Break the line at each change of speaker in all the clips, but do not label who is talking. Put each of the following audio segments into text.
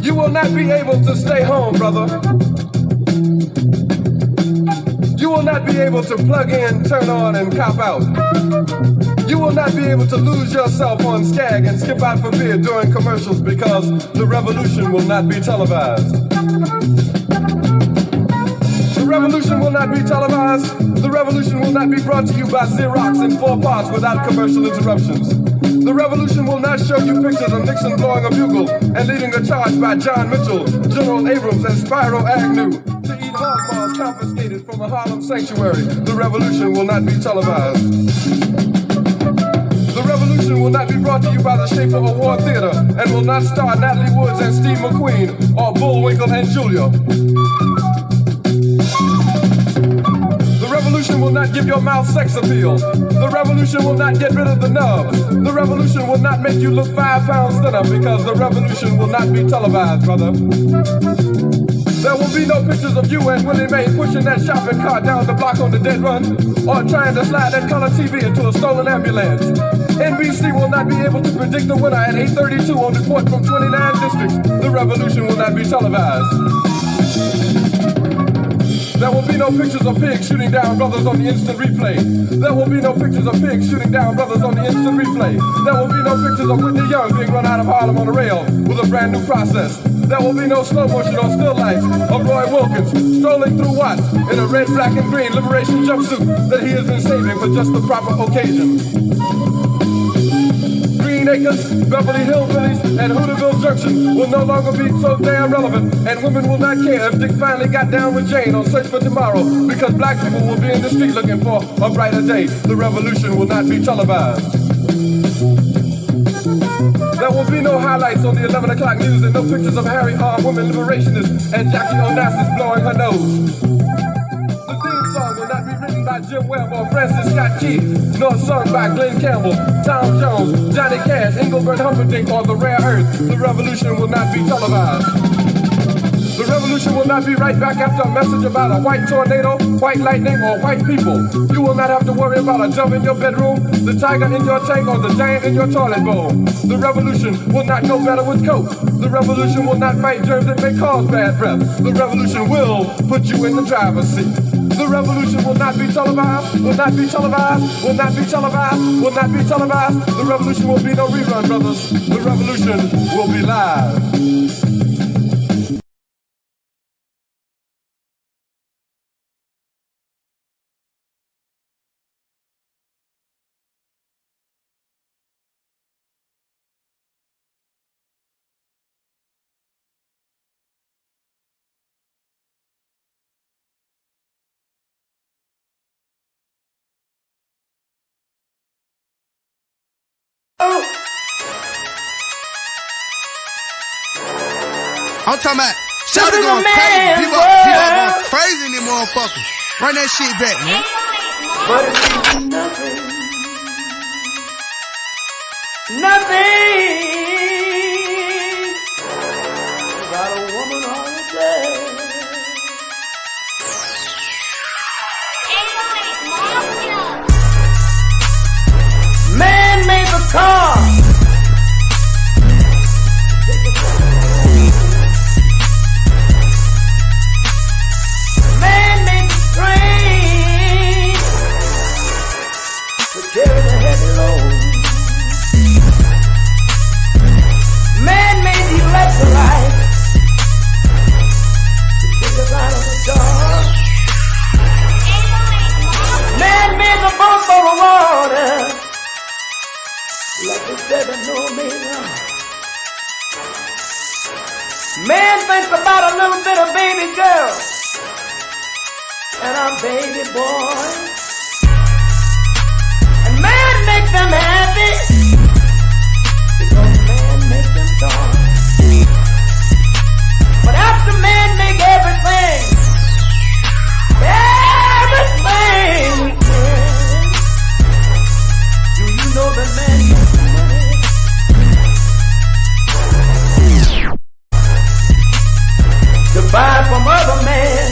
You will not be able to stay home, brother. You will not be able to plug in, turn on, and cop out. You will not be able to lose yourself on Skag and skip out for beer during commercials because the revolution will not be televised. The revolution will not be televised. The revolution will not be brought to you by Xerox in 4 parts without commercial interruptions. The revolution will not show you pictures of Nixon blowing a bugle and leading a charge by John Mitchell, General Abrams, and Spyro Agnew to eat hog balls confiscated from a Harlem sanctuary. The revolution will not be televised. The revolution will not be brought to you by the Schaefer Award Theater and will not star Natalie Woods and Steve McQueen or Bullwinkle and Julia. The revolution will not give your mouth sex appeal. The revolution will not get rid of the nubs. The revolution will not make you look 5 pounds thinner because the revolution will not be televised, brother. There will be no pictures of you and Willie Mae pushing that shopping cart down the block on the dead run or trying to slide that color TV into a stolen ambulance. NBC will not be able to predict the winner at 8:32 on report from 29 districts. The revolution will not be televised. There will be no pictures of pigs shooting down brothers on the instant replay. There will be no pictures of pigs shooting down brothers on the instant replay. There will be no pictures of Whitney Young being run out of Harlem on a rail with a brand new process. There will be no slow motion or still life of Roy Wilkins strolling through Watts in a red, black, and green liberation jumpsuit that he has been saving for just the proper occasion. Green Acres, Beverly Hillbillies, and Hooterville Junction will no longer be so damn relevant, and women will not care if Dick finally got down with Jane on Search for Tomorrow, because black people will be in the street looking for a brighter day. The revolution will not be televised. There will be no highlights on the 11 o'clock news and no pictures of Harry armed women liberationists and Jackie Onassis blowing her nose. The theme song will not be written by Jim Webb or Francis Scott Key, nor sung by Glenn Campbell, Tom Jones, Johnny Cash, Engelbert Humperdinck, or The Rare Earth. The revolution will not be televised. The revolution will not be right back after a message about a white tornado, white lightning, or white people. You will not have to worry about a dove in your bedroom, the tiger in your tank, or the giant in your toilet bowl. The revolution will not go better with Coke. The revolution will not fight germs that may cause bad breath. The revolution will put you in the driver's seat. The revolution will not be televised, will not be televised, will not be televised, will not be televised. The revolution will be no rerun, brothers. The revolution will be live.
I'm talking about Shawty going crazy. People going crazy in these motherfuckers. Run that shit back, man.
But it means nothing. Nothing about a woman on the day. Man made the car. Man made the train to carry the heavy load. Man made the electrolyte to take us out of the dark. Man made the boat for the water. Like the 7 Omega. Man thinks about a little bit of baby girl and a baby boy. And man makes them happy because man makes them joy. But after man make everything we can, do you know that man makes money? To buy from other men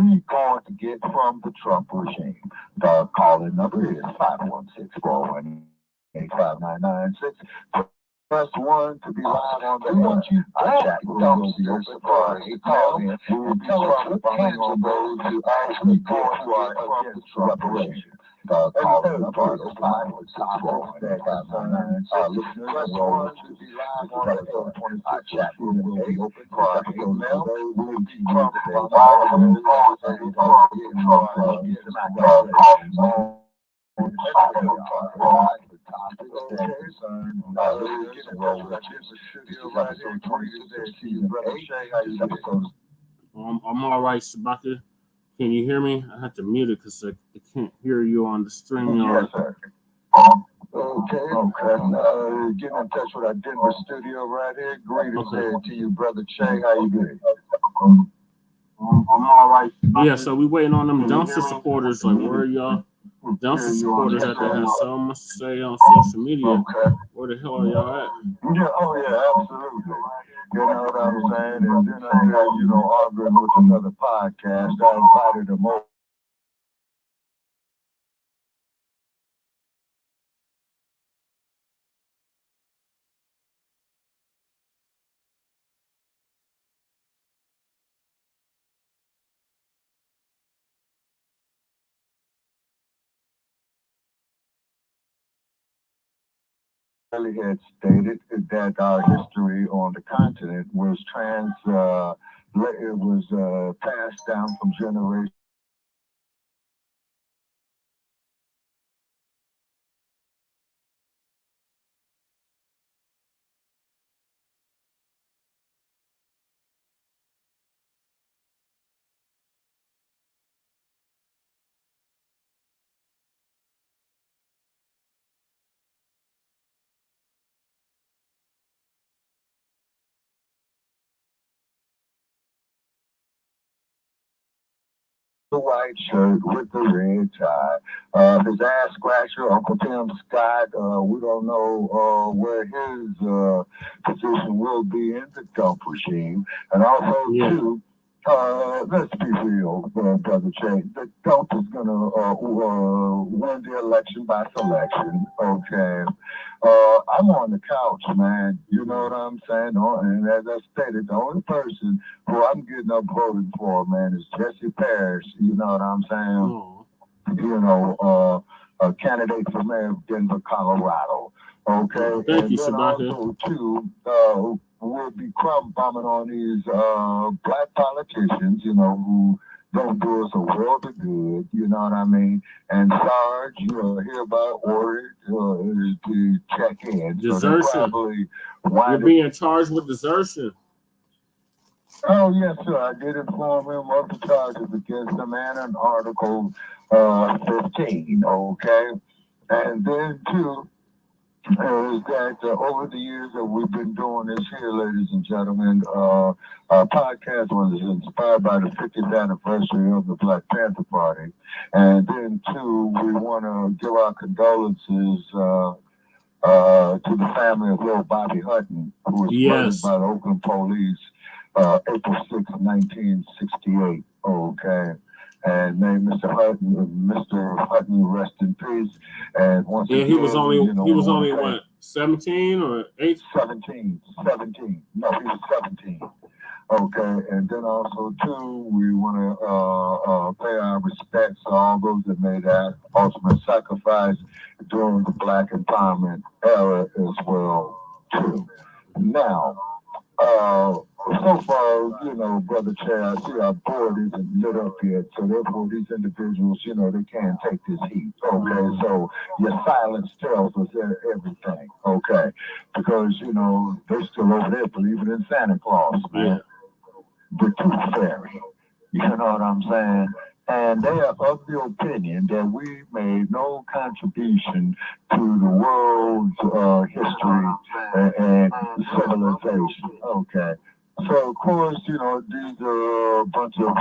we going to get from the Trump regime. The calling number is 516-418-5996. Press 1 to be live on the air. Our chat room will be open for 8 call in. We will tell us what kinds of those who actually go to our against reparations. The calling number is 516-418-5996. Our listeners will be live on the air. Our chat room will be open for 8 mail. We will be
I'm all right, Shabaka. Can you hear me? I have to mute it because I can't hear you on the Streamyard.
Yes, sir. Okay. Getting in touch with our Denver studio right here. Greetings to you, Brother Che. How you doing? I'm all right.
Yeah, so we waiting on them dumpster supporters. Like, where are y'all? Dumpster supporters that have so much to say on social media. Where the hell are y'all at?
Yeah, absolutely. You know what I'm saying? And then I'm arguing with another podcast. I invited them over. Had stated that our history on the continent was passed down from generation. The white shirt with the red tie, his ass scratcher, Uncle Tim Scott. We don't know where his position will be in the Trump regime, and also too. Let's be real, Brother Che. The Trump is gonna win the election by selection. Okay. I'm on the couch, man. You know what I'm saying? And as I stated, the only person who I'm getting up voting for, man, is Jesse Parrish. You know what I'm saying? You know, a candidate for mayor of Denver, Colorado. Okay.
Thank you,
then
Shabaka.
also, too, we'll be crumb-bumming on these black politicians, you know, who don't do us a world of good, you know what I mean? And Sarge, you are hereby ordered to check in.
Desertion.
So
you're being charged with desertion.
Oh, yes, sir. I did inform him of the charges against the man in Article 15, okay? And then, too, is that over the years that we've been doing this here, ladies and gentlemen, our podcast was inspired by the 50th anniversary of the Black Panther Party. And then, too, we want to give our condolences to the family of little Bobby Hutton, who was murdered by the Oakland police April 6, 1968, okay? And may Mr. Hutton rest in peace. And once again,
he was only what, 17 or 8?
17. No, he was 17. Okay, and then also too, we want to pay our respects to all those that made that ultimate sacrifice during the Black empowerment era as well too. Now, so far, you know, Brother Chair, I see our board isn't lit up yet, so therefore these individuals, you know, they can't take this heat, okay? So your silence tells us everything, okay? Because, you know, they're still over there believing in Santa Claus, man. The tooth fairy, you know what I'm saying? And they are of the opinion that we made no contribution to the world's history and civilization. Okay. So, of course, you know, these are a bunch of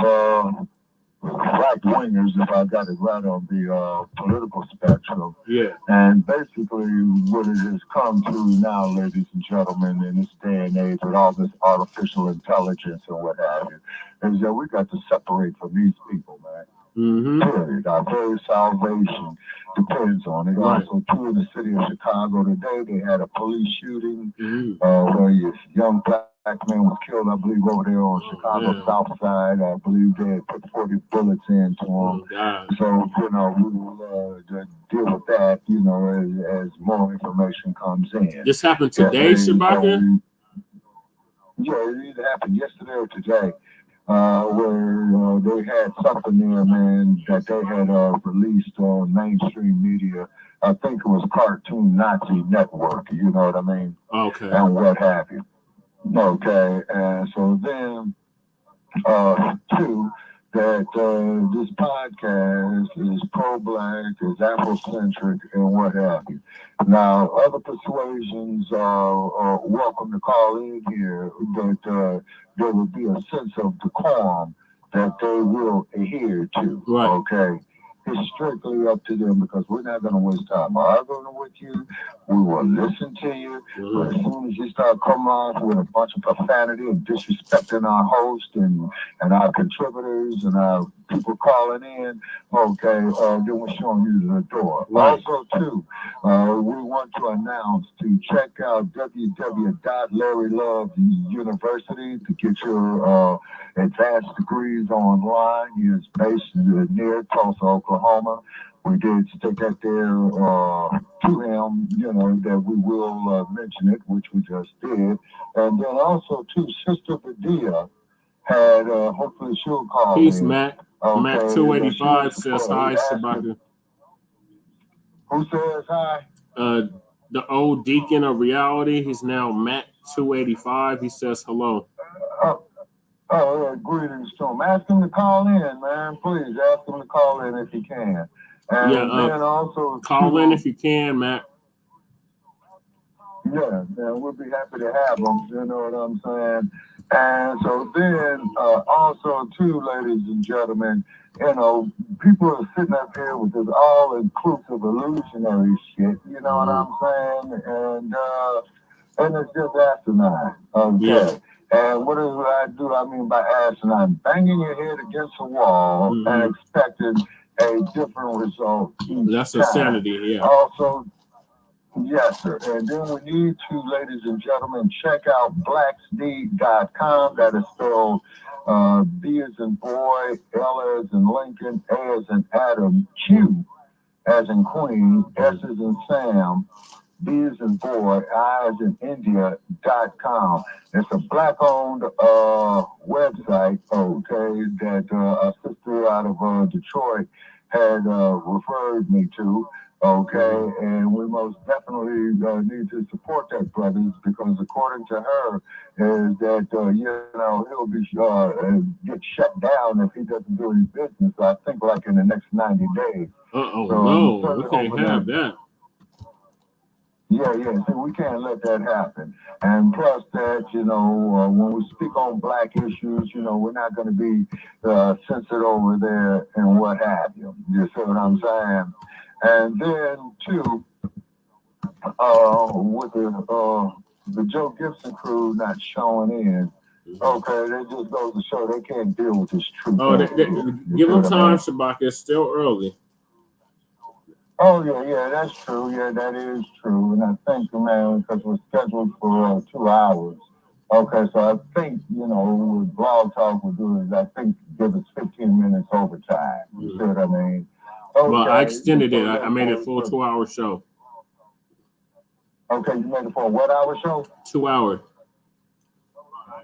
right wingers, if I got it right on the political spectrum.
Yeah.
And basically, what it has come to now, ladies and gentlemen, in this day and age, with all this artificial intelligence and what have you, is that we got to separate from these people, man.
Mm-hmm.
Period. Our very salvation depends on it.
Right.
Also, too, in the city of Chicago today, they had a police shooting
Mm-hmm.
where a young black man was killed, I believe, over there on Chicago South Side. I believe they had put 40 bullets into him. So, you know, we will deal with that, you know, as more information comes in.
This happened today, Shabaka?
Yeah, it either happened yesterday or today. Where they had something there, man, that they had released on mainstream media. I think it was Cartoon Nazi Network, you know what I mean?
Okay.
And what have you. Okay, and so then, two, that this podcast is pro-black, is Afrocentric, and what have you. Now, other persuasions are welcome to call in here that there will be a sense of decorum that they will adhere to.
Right.
Okay. It's strictly up to them because we're not going to waste time arguing with you. We will listen to you. But as soon as you start coming off with a bunch of profanity and disrespecting our host and our contributors and our people calling in, okay, then we're showing you the door.
Right.
Also, too, we want to announce to check out www.LarryLoveUniversity to get your advanced degrees online. He is based near Tulsa, Oklahoma. We did stick that there to him, you know, that we will mention it, which we just did. And then also, too, Sister Padilla had, hopefully she'll call
Peace,
in.
Matt.
Okay,
Matt 285 says hi, Shabaka.
Who says hi?
The old deacon of reality. He's now Matt 285. He says hello.
Greetings to him. Ask him to call in, man. Please ask him to call in if he can. And then also
call in if you can, Matt.
Yeah, man, we'll be happy to have him. You know what I'm saying? And so then also too, ladies and gentlemen, you know, people are sitting up here with this all-inclusive illusionary shit. You know what I'm saying? And it's just asinine. Okay.
Yeah.
And what is what I do? I mean by asinine, banging your head against a wall and expecting a different result.
That's insanity, yeah.
Also, yes, sir. And then we need to, ladies and gentlemen, check out blacksdeed.com. That is spelled B as in boy, L as in Lincoln, A as in Adam, Q as in Queen, S as in Sam, B as in boy, I as in India.com. It's a black-owned website, okay, that a sister out of Detroit had referred me to, okay, and we most definitely need to support that, brothers, because according to her, is that, you know, he'll be get shut down if he doesn't do his business, I think, like in the next 90 days.
No, we can't have that.
Yeah, see, we can't let that happen. And plus that, you know, when we speak on black issues, you know, we're not going to be censored over there and what have you. You see what I'm saying? And then, too, with the Joe Gibson crew not showing in, okay, that just goes to show they can't deal with this truth.
Give them time, Shabaka. It's still early.
Oh, yeah, that's true. Yeah, that is true. And I think, man, because we're scheduled for 2 hours. Okay, so I think, you know, what Blog Talk will do is, I think, give us 15 minutes overtime. You see what I mean? Okay.
Well, I extended it. I made it full 2-hour show.
Okay, you made it for a what hour show?
2 hours.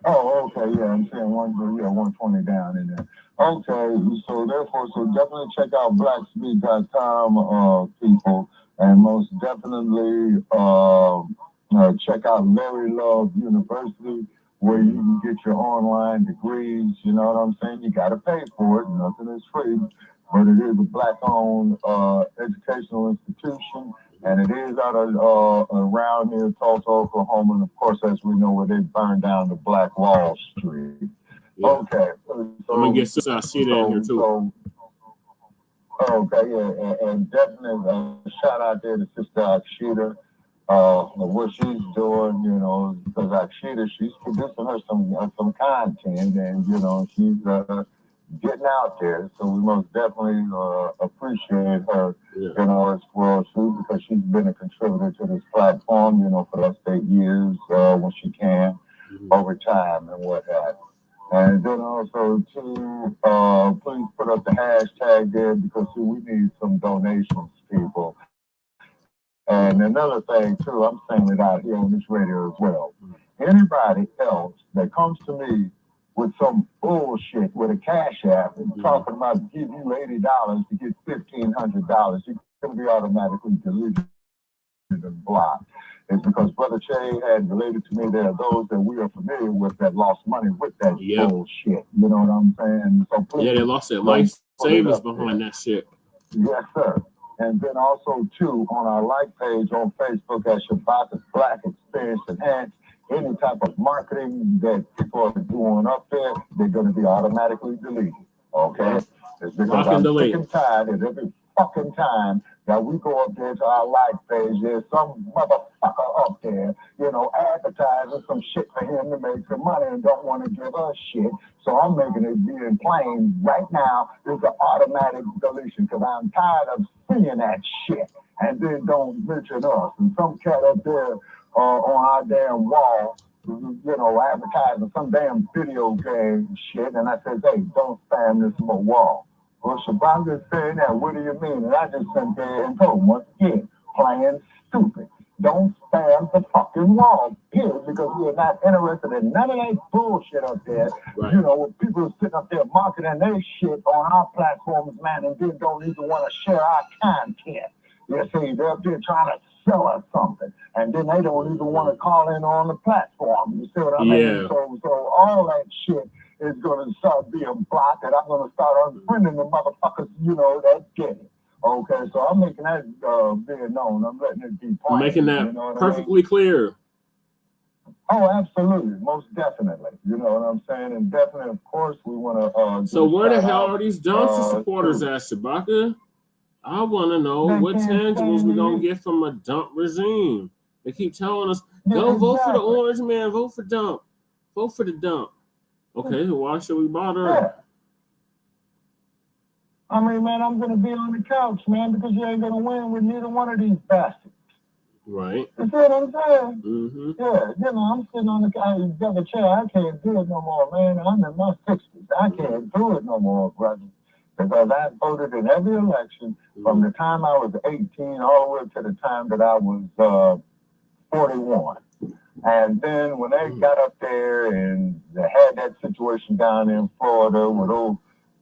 Oh, okay, yeah, I'm saying 120 down in there. Okay, so therefore, definitely check out blackspeed.com, people, and most definitely check out Larry Love University, where you can get your online degrees. You know what I'm saying? You got to pay for it. Nothing is free, but it is a black-owned educational institution, and it is out of around here, Tulsa, Oklahoma, and of course, as we know, where they burned down the Black Wall Street. Yeah. Okay, so
I'm gonna get Sister Ashita in here too.
Okay, yeah, and definitely a shout out there to Sister Ashita. What she's doing, you know, because Ashita, she's producing her some content, and you know, she's getting out there. So we most definitely appreciate her, you know, as well too, because she's been a contributor to this platform, you know, for the last 8 years when she can, over time and what have you. And then also to please put up the hashtag there, because see, we need some donations, people. And another thing too, I'm saying it out here on this radio as well. Anybody else that comes to me with some bullshit with a cash app and talking about give you $80 to get $1,500, you're going to be automatically deleted and blocked. It's because Brother Che had related to me, there are those that we are familiar with that lost money with that bullshit. You know what I'm saying? So please,
they lost their life savings behind that shit.
Yes, sir. And then also, too, on our like page on Facebook at Shabaka'S Blacc Experience Enhanced, any type of marketing that people are doing up there, they're going to be automatically deleted. Okay? It's because I'm sick and tired of every fucking time that we go up there to our like page, there's some motherfucker up there, you know, advertising some shit for him to make some money and don't want to give us shit. So I'm making it being plain right now. It's an automatic deletion because I'm tired of seeing that shit and then don't mention us. And some cat up there on our damn wall, you know, advertising some damn video game shit. And I said, hey, don't spam this more wall. Well, Shabaka is saying that, what do you mean? And I just sat there and told him, once again, playing stupid. Don't spam the fucking wall, period, because we're not interested in none of that bullshit up there. Right. You know, when people are sitting up there marketing their shit on our platforms, man, and then don't even want to share our content. You see, they're up there trying to sell us something, and then they don't even want to call in on the platform. You see what I mean? So all that shit is going to start being blocked, and I'm going to start unfriending the motherfuckers, you know, that get it. Okay, so I'm making that being known. I'm letting it be plain.
Making that, you know, perfectly clear.
Oh, absolutely. Most definitely. You know what I'm saying? And definitely, of course, we want to...
so where the hell are these Johnson supporters at, Shabaka? I want to know what tangibles we're going to get from a dump regime. They keep telling us, go vote for the orange man, vote for dump. Vote for the dump. Okay, why should we bother?
Yeah. I mean, man, I'm going to be on the couch, man, because you ain't going to win with neither one of these bastards.
Right.
You see what I'm saying?
Mm-hmm.
Yeah, you know, I'm sitting on the other chair. I can't do it no more, man. I'm in my 60s. I can't do it no more, brother. Because I voted in every election from the time I was 18 all the way to the time that I was 41. And then when they got up there and they had that situation down in Florida with old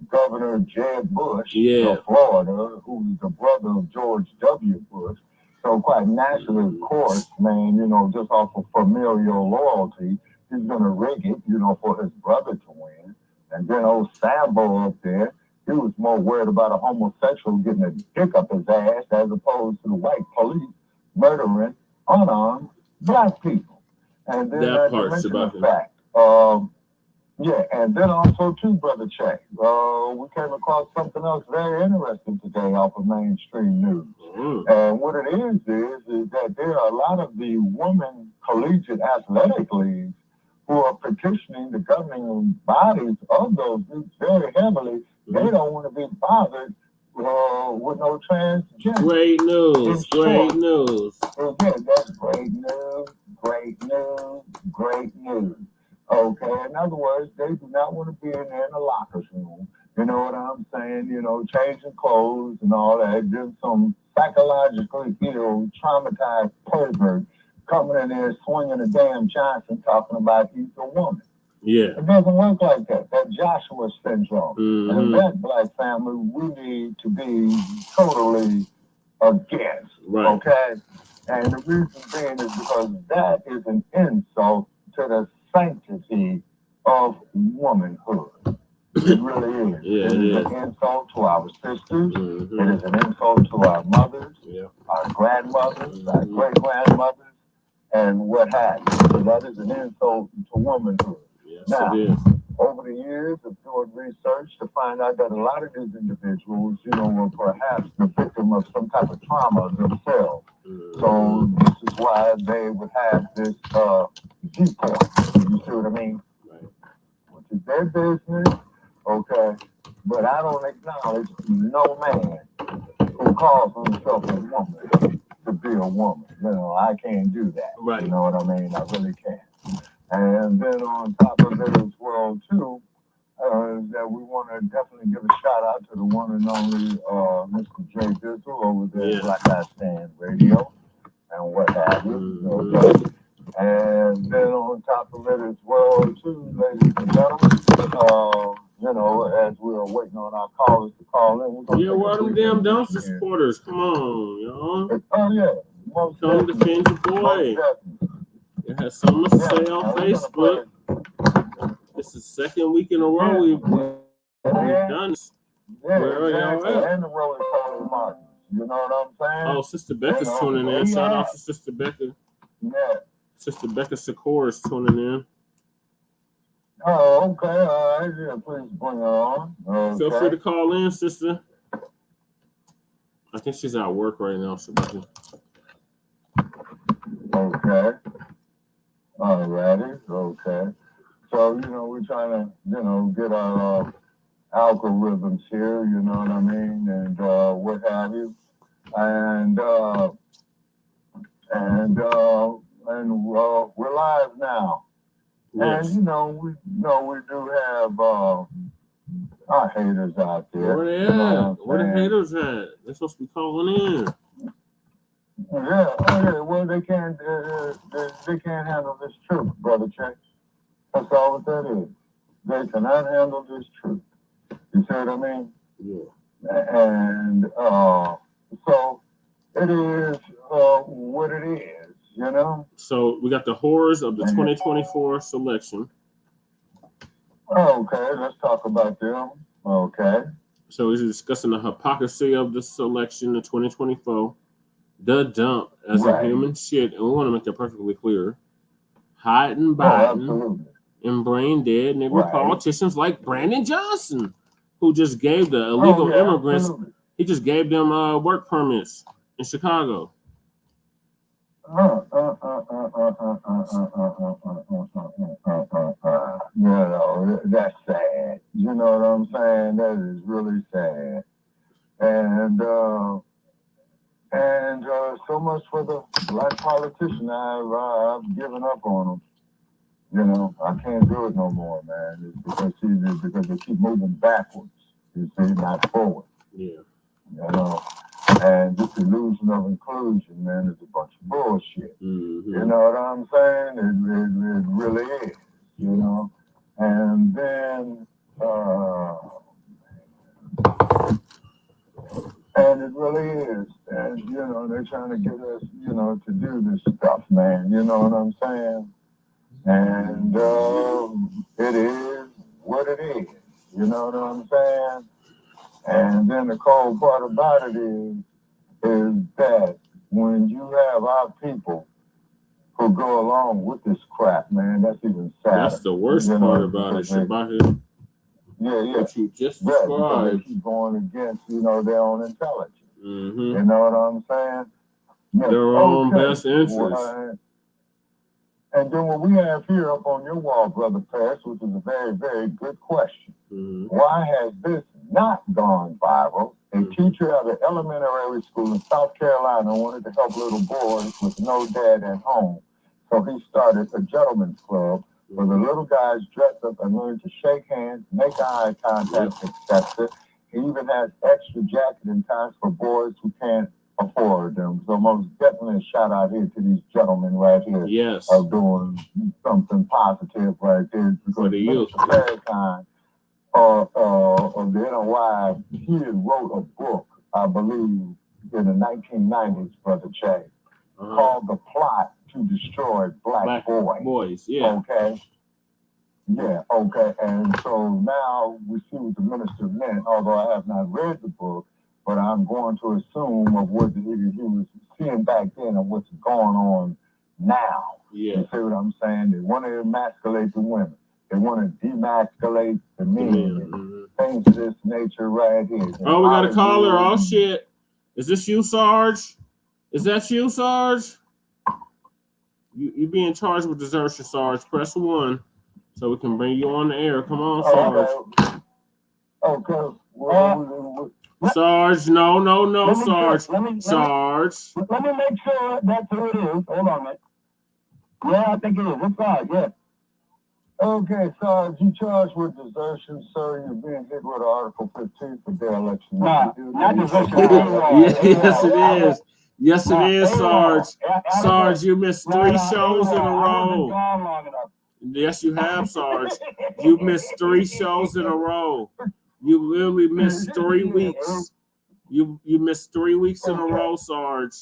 Governor Jeb Bush of Florida, who is the brother of George W. Bush. So quite naturally, of course, man, you know, just off of familial loyalty, he's going to rig it, you know, for his brother to win. And then old Sambo up there, he was more worried about a homosexual getting a dick up his ass as opposed to the white police murdering unarmed black people. And then
that part's about
the fact. Yeah, and then also too, Brother Che, we came across something else very interesting today off of mainstream news. And what it is that there are a lot of the women collegiate athletic leagues who are petitioning the governing bodies of those leagues very heavily. They don't want to be bothered with no transgender.
Great news, great news.
Yeah, that's great news, great news, great news. Okay, in other words, they do not want to be in there in the locker room. You know what I'm saying? You know, changing clothes and all that. Just some psychologically ill, traumatized pervert coming in there swinging a damn Johnson talking about he's a woman.
Yeah.
It doesn't work like that. That Joshua syndrome. And that black family, we need to be totally against. Right. Okay? And the reason being is because that is an insult to the sanctity of womanhood. It really is.
Yeah,
it is an insult to our sisters. It is an insult to our mothers, our grandmothers, our great-grandmothers, and what have you. So that is an insult to womanhood.
Yes,
now,
it is.
over the years of doing research to find out that a lot of these individuals, you know, were perhaps the victim of some type of trauma themselves. So this is why they would have this viewpoint. You see what I mean? Which is their business, okay? But I don't acknowledge no man who calls himself a woman to be a woman. You know, I can't do that.
Right.
You know what I mean? I really can't. And then on top of it as well, too, that we want to definitely give a shout out to the one and only Mr. J. Bizzle over there at Black Radio and what have you. Okay. And then on top of it as well, too, ladies and gentlemen, you know, as we're waiting on our callers to call in.
Yeah, where them damn dumpster supporters? Come on, y'all.
Oh, yeah.
Come defend your boy. It has so much to say on Facebook. This is the second week in a row we've done this. Where are y'all at?
And the Rolling Stone Martin. You know what I'm saying?
Oh, Sister Becca's tuning in. Shout out to Sister Becca.
Yeah.
Sister Becca Sakura is tuning in.
Oh, okay. All right. Yeah, please bring her on. Okay.
Feel free to call in, sister. I think she's at work right now.
Okay. All righty. Okay. So, you know, we're trying to, you know, get our algorithms here, you know what I mean, and what have you. And we're live now.
Yes.
And, you know, we do have our haters out there.
Where they at? Where the haters at? They're supposed to be calling in.
Yeah, well, they can't handle this truth, Brother Che. That's all what that is. They cannot handle this truth. You see what I mean? Yeah. And so it is what it is, you know?
So we got the horrors of the 2024 selection.
Okay, let's talk about them. Okay.
So we're discussing the hypocrisy of the selection of 2024. The dump as a human shit, and we want to make that perfectly clear. Hiden Biden and Brain Dead Negro Politicians like Brandon Johnson, who just gave the illegal immigrants, he just gave them work permits in Chicago.
You know, that's sad. You know what I'm saying? That is really sad. And so much for the black politician. I've given up on them. You know, I can't do it no more, man. It's because they keep moving backwards. You see, not forward.
Yeah.
You know, and this illusion of inclusion, man, is a bunch of bullshit.
Mm-hmm. You
know what I'm saying? It really is. You know, and then. And it really is. And, you know, they're trying to get us, you know, to do this stuff, man. You know what I'm saying? And it is what it is. You know what I'm saying? And then the cold part about it is that when you have our people who go along with this crap, man, that's even sadder.
That's the worst part about it, Shabaka.
Yeah.
What you just described.
They keep going against, you know, their own intelligence.
Mm-hmm.
You know what I'm saying? Yeah,
their own best interests.
And then what we have here up on your wall, Brother Paris, which is a very, very good question.
Mm-hmm.
Why has this not gone viral? A teacher at an elementary school in South Carolina wanted to help little boys with no dad at home. So he started a gentleman's club where the little guys dress up and learn to shake hands, make eye contact, etc. He even has extra jacket and ties for boys who can't afford them. So most definitely a shout out here to these gentlemen right here.
Yes.
Of doing something positive right there.
For the youth.
Farrakhan of the NOI, he wrote a book, I believe, in the 1990s, Brother Che, called The Plot to Destroy Black
Boys. Yeah.
Okay. Yeah, okay. And so now we see what the minister meant, although I have not read the book, but I'm going to assume of what he was seeing back then and what's going on now.
Yeah.
You see what I'm saying? They want to emasculate the women. They want to demasculate the men. Things of this nature right here.
Oh, we got a caller. Oh, shit. Is this you, Sarge? Is that you, Sarge? You being charged with desertion, Sarge. Press 1 so we can bring you on the air. Come on, Sarge.
Okay.
Sarge, no, Sarge. Sarge.
Let me make sure that's who it is. Hold on a minute. Yeah, I think it is. It's Sarge, yeah. Okay, Sarge, you charged with desertion, sir. You're being hit with Article 15 for dereliction. Nah, not desertion.
Yes, it is. Yes, it is, Sarge. Sarge, you missed 3 shows in a row. Yes, you have, Sarge. You missed 3 shows in a row. You literally missed 3 weeks. You missed 3 weeks in a row, Sarge.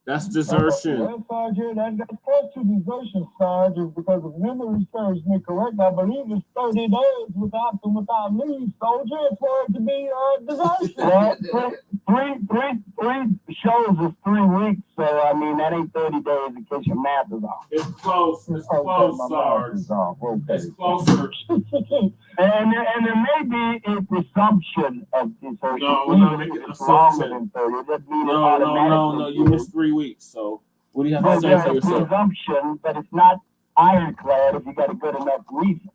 That's desertion.
Well, Sarge, that's close to desertion, Sarge, is because if memory serves me correct, I believe it's 30 days without leave, soldier, for it to be desertion. Well, 3 shows is 3 weeks, so I mean that ain't 30 days in case your math is off.
It's close. It's close, Sarge.
Okay.
It's closer.
And there may be a presumption of desertion.
No, we're not making an assumption.
No.
You missed 3 weeks. So what do you have to say for yourself?
Presumption, but it's not ironclad if you got a good enough reason.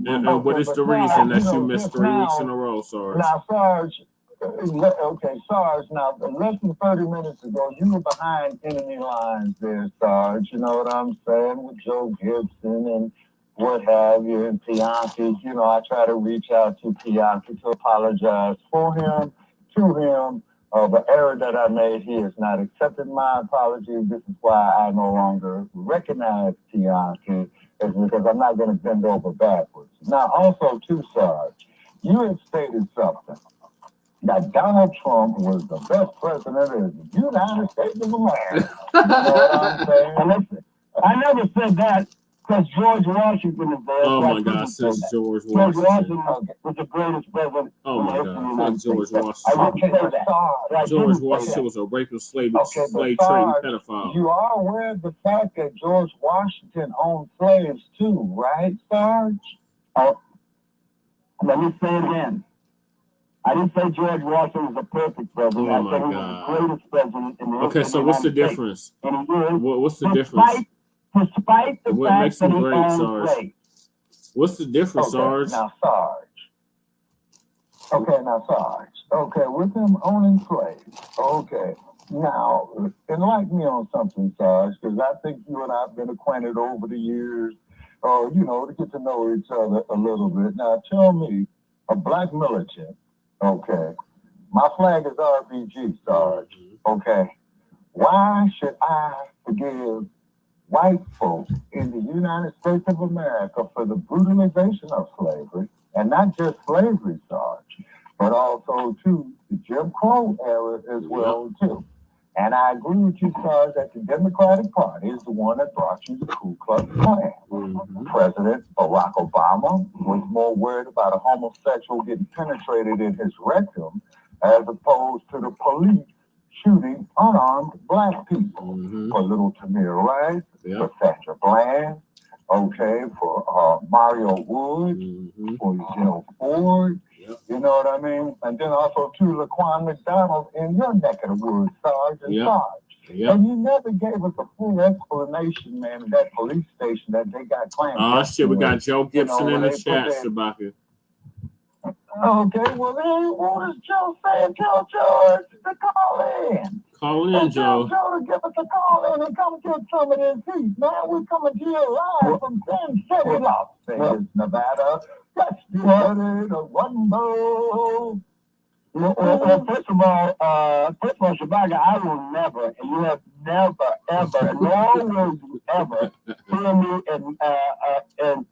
And what is the reason that you missed 3 weeks in a row, Sarge?
Now, Sarge, Sarge, now, less than 30 minutes ago, you were behind enemy lines there, Sarge. You know what I'm saying? With Joe Gibson and what have you, and Bianchi. You know, I try to reach out to Bianchi to apologize for him, to him. The error that I made, he has not accepted my apology. This is why I no longer recognize Bianchi, is because I'm not going to bend over backwards. Now, also, too, Sarge, you have stated something, that Donald Trump was the best president of the United States of America. You know what I'm saying? And listen, I never said that because George Washington is there.
Oh, my God, says George Washington.
George Washington was the greatest president.
Oh, my God, George Washington. George Washington was a rapist, slave trading pedophile.
You are aware of the fact that George Washington owned slaves too, right, Sarge? Oh, let me say it again. I didn't say George Washington was a perfect president.
Oh,
I said
my
he was
God.
the greatest president in the history
Okay, so what's the difference? What's the difference?
Despite the
what
fact
makes
that
him
he
great,
owned
Sarge?
slaves.
What's the difference, Sarge?
Now, Sarge. Okay, with him owning slaves. Okay. Now, enlighten me on something, Sarge, because I think you and I have been acquainted over the years, to get to know each other a little bit. Now, tell me, a black militant, okay, my flag is RBG, Sarge, okay, why should I forgive white folk in the United States of America for the brutalization of slavery, and not just slavery, Sarge, but also, too, the Jim Crow era as well, too. And I agree with you, Sarge, that the Democratic Party is the one that brought you the Ku Klux Klan. President Barack Obama was more worried about a homosexual getting penetrated in his rectum as opposed to the police shooting unarmed black people. For little Tamir Rice, for Sandra Bland, okay, for Mario Woods, for Jill Ford, you know what I mean? And then also to Laquan McDonald in your neck of the woods, Sarge and Sarge. And you never gave us a full explanation, man, of that police station that they got claimed.
Oh, shit, we got Joe Gibson in the chat, Shabaka.
Okay, well, then what does Joe say? Tell George to call in.
Call in, Joe.
Tell Joe to give us a call in and come get some of this heat, man. We're coming to you live from Sin City, Las Vegas, Nevada. Let's be ready to rumble. Well, first of all, Shabaka, I will never, and you have never, ever, nor will you ever hear me and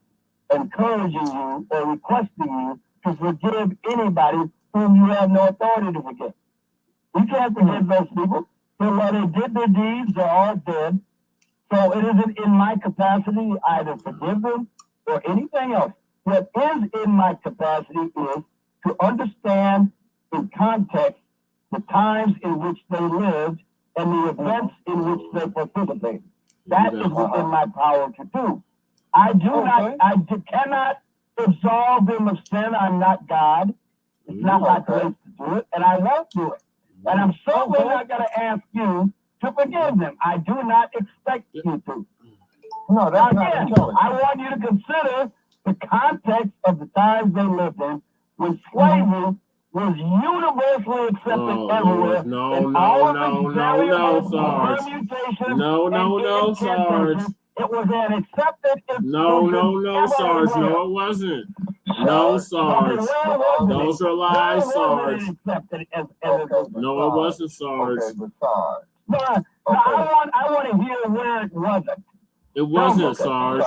encouraging you or requesting you to forgive anybody whom you have no authority to forgive. You can't forgive those people. So while they did their deeds, they are dead. So it isn't in my capacity either to forgive them or anything else. What is in my capacity is to understand in context the times in which they lived and the events in which they participated. That is within my power to do. I cannot cannot absolve them of sin. I'm not God. It's not my place to do it, and I won't do it. And I'm certainly not going to ask you to forgive them. I do not expect you to. No, that's not the choice. I want you to consider the context of the times they lived in, when slavery was universally accepted everywhere.
No, Sarge. No, Sarge.
It was an accepted institution.
No, Sarge. No, it wasn't. No, Sarge. Those are lies, Sarge. No, it wasn't, Sarge.
I want to hear where it wasn't.
It wasn't, Sarge.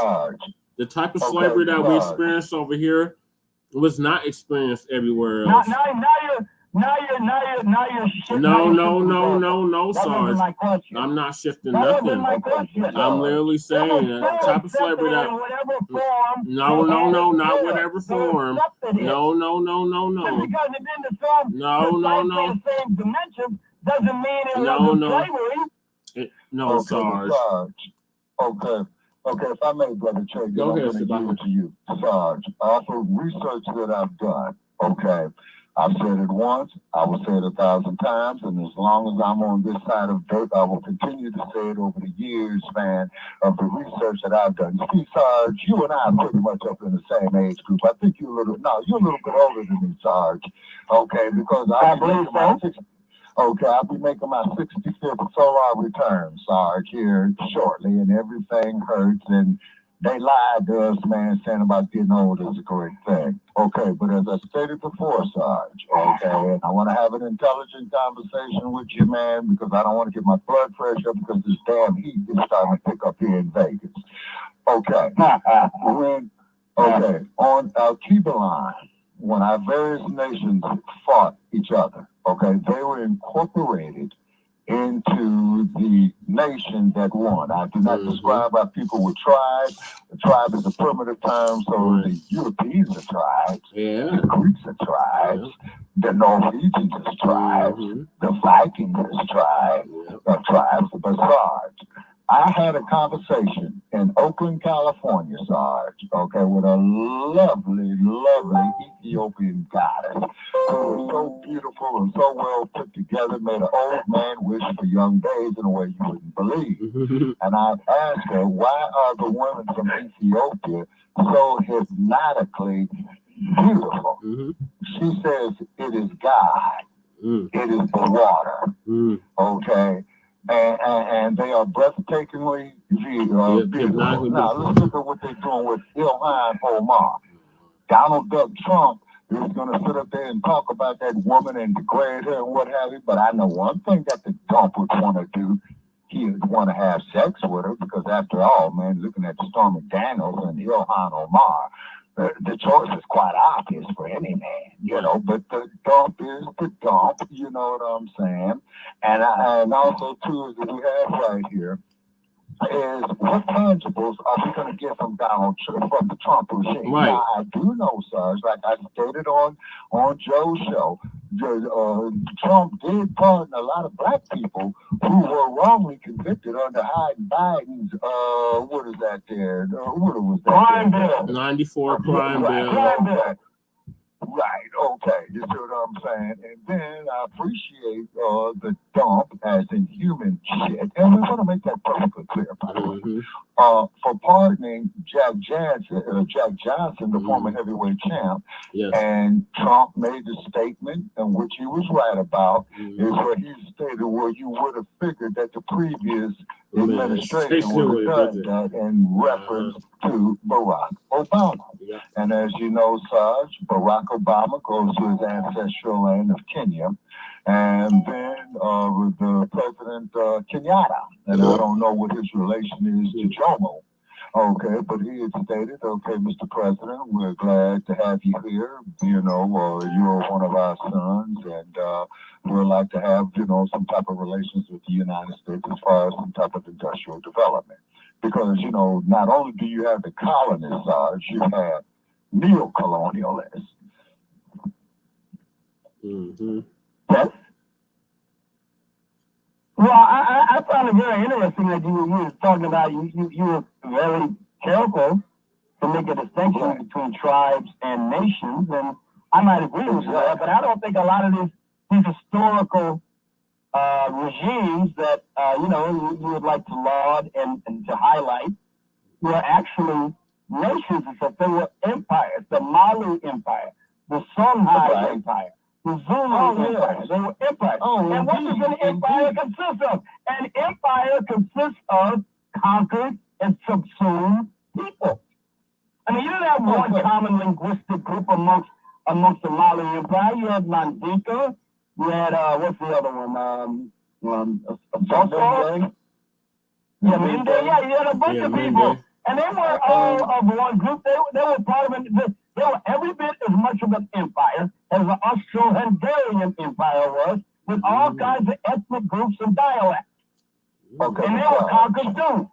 The type of slavery that we experienced over here was not experienced everywhere else.
Now you're shifting.
No, Sarge. I'm not shifting nothing. I'm literally saying that the type of slavery that. No, not whatever form. No.
Because it didn't assume the same dimensions doesn't mean it wasn't slavery.
No, Sarge.
Okay, if I may, Brother Trey, I'm going to give it to you. Sarge, off of research that I've done, okay, I've said it once, I will say it 1,000 times, and as long as I'm on this side of dirt, I will continue to say it over the years, man, of the research that I've done. You see, Sarge, you and I are pretty much up in the same age group. I think you're a little bit older than me, Sarge, okay, because I believe so. Okay, I'll be making my 65th solar return, Sarge, here shortly, and everything hurts, and they lied to us, man, saying about getting old is a great thing. Okay, but as I stated before, Sarge, okay, and I want to have an intelligent conversation with you, man, because I don't want to get my blood pressure up because this damn heat is starting to pick up here in Vegas. Okay, on our Cuba line, when our various nations fought each other, okay, they were incorporated into the nation that won. I do not describe our people with tribes. The tribe is a primitive term, so the Europeans are tribes, the Greeks are tribes, the Norwegians are tribes, the Vikings are tribes, but Sarge, I had a conversation in Oakland, California, Sarge, okay, with a lovely Ethiopian goddess who was so beautiful and so well put together, made an old man wish for young days in a way you wouldn't believe. And I asked her, why are the women from Ethiopia so hypnotically beautiful? She says, it is God. It is the water. Okay. And they are breathtakingly beautiful. Now, let's look at what they're doing with Ilhan Omar. Donald Duck Trump is going to sit up there and talk about that woman and degrade her and what have you, but I know one thing that the dump would want to do. He would want to have sex with her because, after all, man, looking at Stormy Daniels and Ilhan Omar, the choice is quite obvious for any man, you know, but the dump is the dump, you know what I'm saying? And also, too, is that we have right here is what tangibles are we going to get from from the Trump regime?
Right.
Now, I do know, Sarge, like I stated on Joe's show, Trump did pardon a lot of black people who were wrongly convicted under Hiden Biden's, what is that there? What was that? Crime bill.
94 crime bill.
Right, okay, you see what I'm saying? And then I appreciate the dump as in human shit, and we want to make that perfectly clear, by the way, for pardoning Jack Johnson, the former heavyweight champ, and Trump made the statement, and which he was right about, is where he stated where you would have figured that the previous administration would have done that in reference to Barack Obama. And as you know, Sarge, Barack Obama goes to his ancestral land of Kenya, and then the President Kenyatta, and I don't know what his relation is to Jomo. Okay, but he had stated, okay, Mr. President, we're glad to have you here. You know, you're one of our sons, and we'd like to have, you know, some type of relations with the United States as far as some type of industrial development. Because, you know, not only do you have the colonists, Sarge, you have neo-colonialists. Yes. Well, I found it very interesting that you were talking about, you were very careful
to make a distinction between tribes and nations, and I might agree with that, but I don't think a lot of these historical regimes that you would like to laud and to highlight were actually nations. They were empires. The Malu Empire, the Songhai Empire, the Zulu Empire. They were empires. And what does an empire consist of? An empire consists of conquered and subsumed people. I mean, you don't have one common linguistic group amongst the Mali Empire. You had Mandinka. You had what's the other one? Minde. Yeah, you had a bunch of people, and they were all of one group. They were part of it. They were every bit as much of an empire as the Austro-Hungarian Empire was, with all kinds of ethnic groups and dialects.
Okay,
and they were conquered too.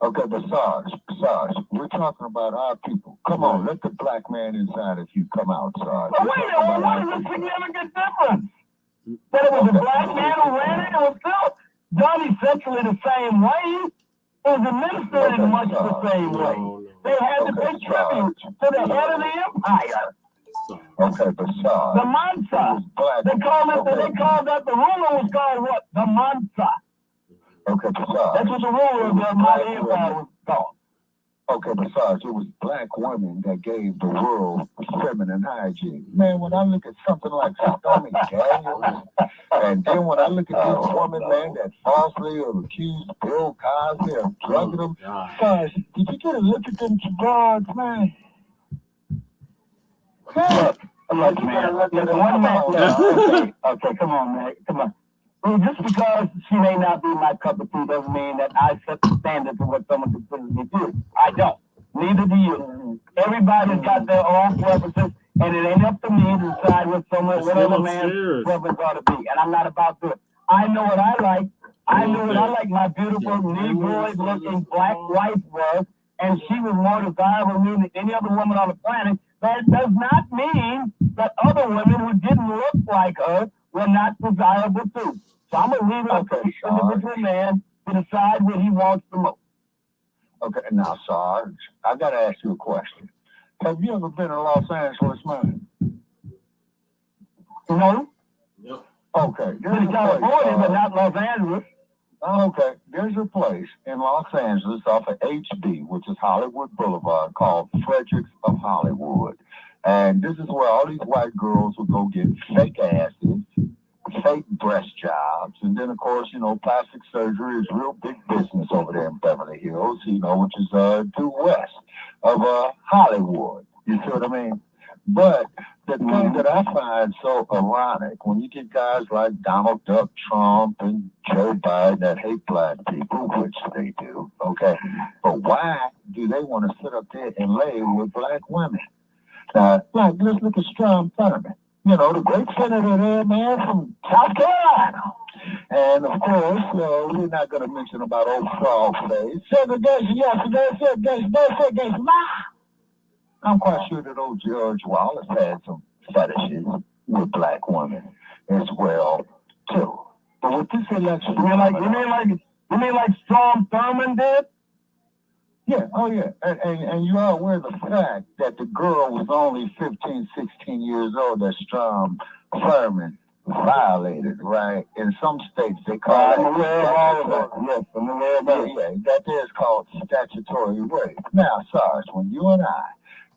Okay, but Sarge, we're talking about our people. Come on, let the black man inside of you come out, Sarge.
But wait a minute, what is the significant difference? That it was a black man who ran it, it was still done essentially the same way. It was administered in much the same way. They had to pay tribute to the head of the empire.
Okay, but Sarge.
The Mansa. They called that the ruler was called what? The Mansa.
Okay, but Sarge.
That's what the ruler of the Mali Empire was called.
Okay, but Sarge, it was black women that gave the world feminine hygiene. Man, when I look at something like Stormy Daniels, and then when I look at this woman, man, that falsely accused Bill Cosby of drugging them, Sarge, did you get a look at them cigars, man?
Look, man, one man. Okay, come on, man, come on. Well, just because she may not be my cup of tea doesn't mean that I set the standard for what someone considers me to. I don't. Neither do you. Everybody's got their own preferences, and it ain't up to me to decide what other man's preference ought to be. And I'm not about to. I know what I like. I know what I like. My beautiful Negroid-looking black wife was, and she was more desirable to me than any other woman on the planet. That does not mean that other women who didn't look like her were not desirable too. So I'm going to leave it up to the individual man to decide what he wants the most.
Okay, now, Sarge, I got to ask you a question. Have you ever been in Los Angeles, man?
No.
Yep.
Okay.
Been in California, but not Los Angeles.
Okay, there's a place in Los Angeles off of HB, which is Hollywood Boulevard, called Fredericks of Hollywood. And this is where all these white girls will go get fake asses, fake breast jobs. And then, of course, plastic surgery is real big business over there in Beverly Hills, which is due west of Hollywood. You see what I mean? But the thing that I find so ironic, when you get guys like Donald Duck Trump and Joe Biden that hate black people, which they do, okay, but why do they want to sit up there and lay with black women? Let's look at Strom Thurmond, the great senator there, man, from South Carolina. And, of course, we're not going to mention about old frog face. Segregation yesterday, segregation now. I'm quite sure that old George Wallace had some fetishes with black women as well, too. But with this election... You mean like Strom Thurmond did? Yeah, and you are aware of the fact that the girl was only 15, 16 years old that Strom Thurmond violated, right? In some states, they call it... that is called statutory rape. Now, Sarge, when you and I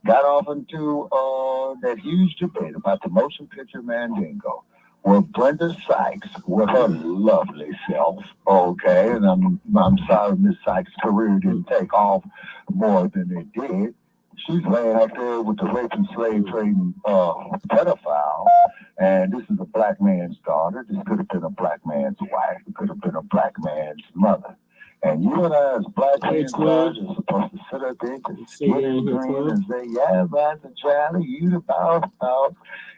got off into that huge debate about the motion picture Mandingo, where Brenda Sykes, with her lovely self, okay, and I'm sorry Miss Sykes' career didn't take off more than it did. She's laying out there with the rape and slave trading pedophile, and this is a black man's daughter. This could have been a black man's wife. It could have been a black man's mother. And you and I, as black men, are supposed to sit up there and say, yeah, that's a child, you the boss,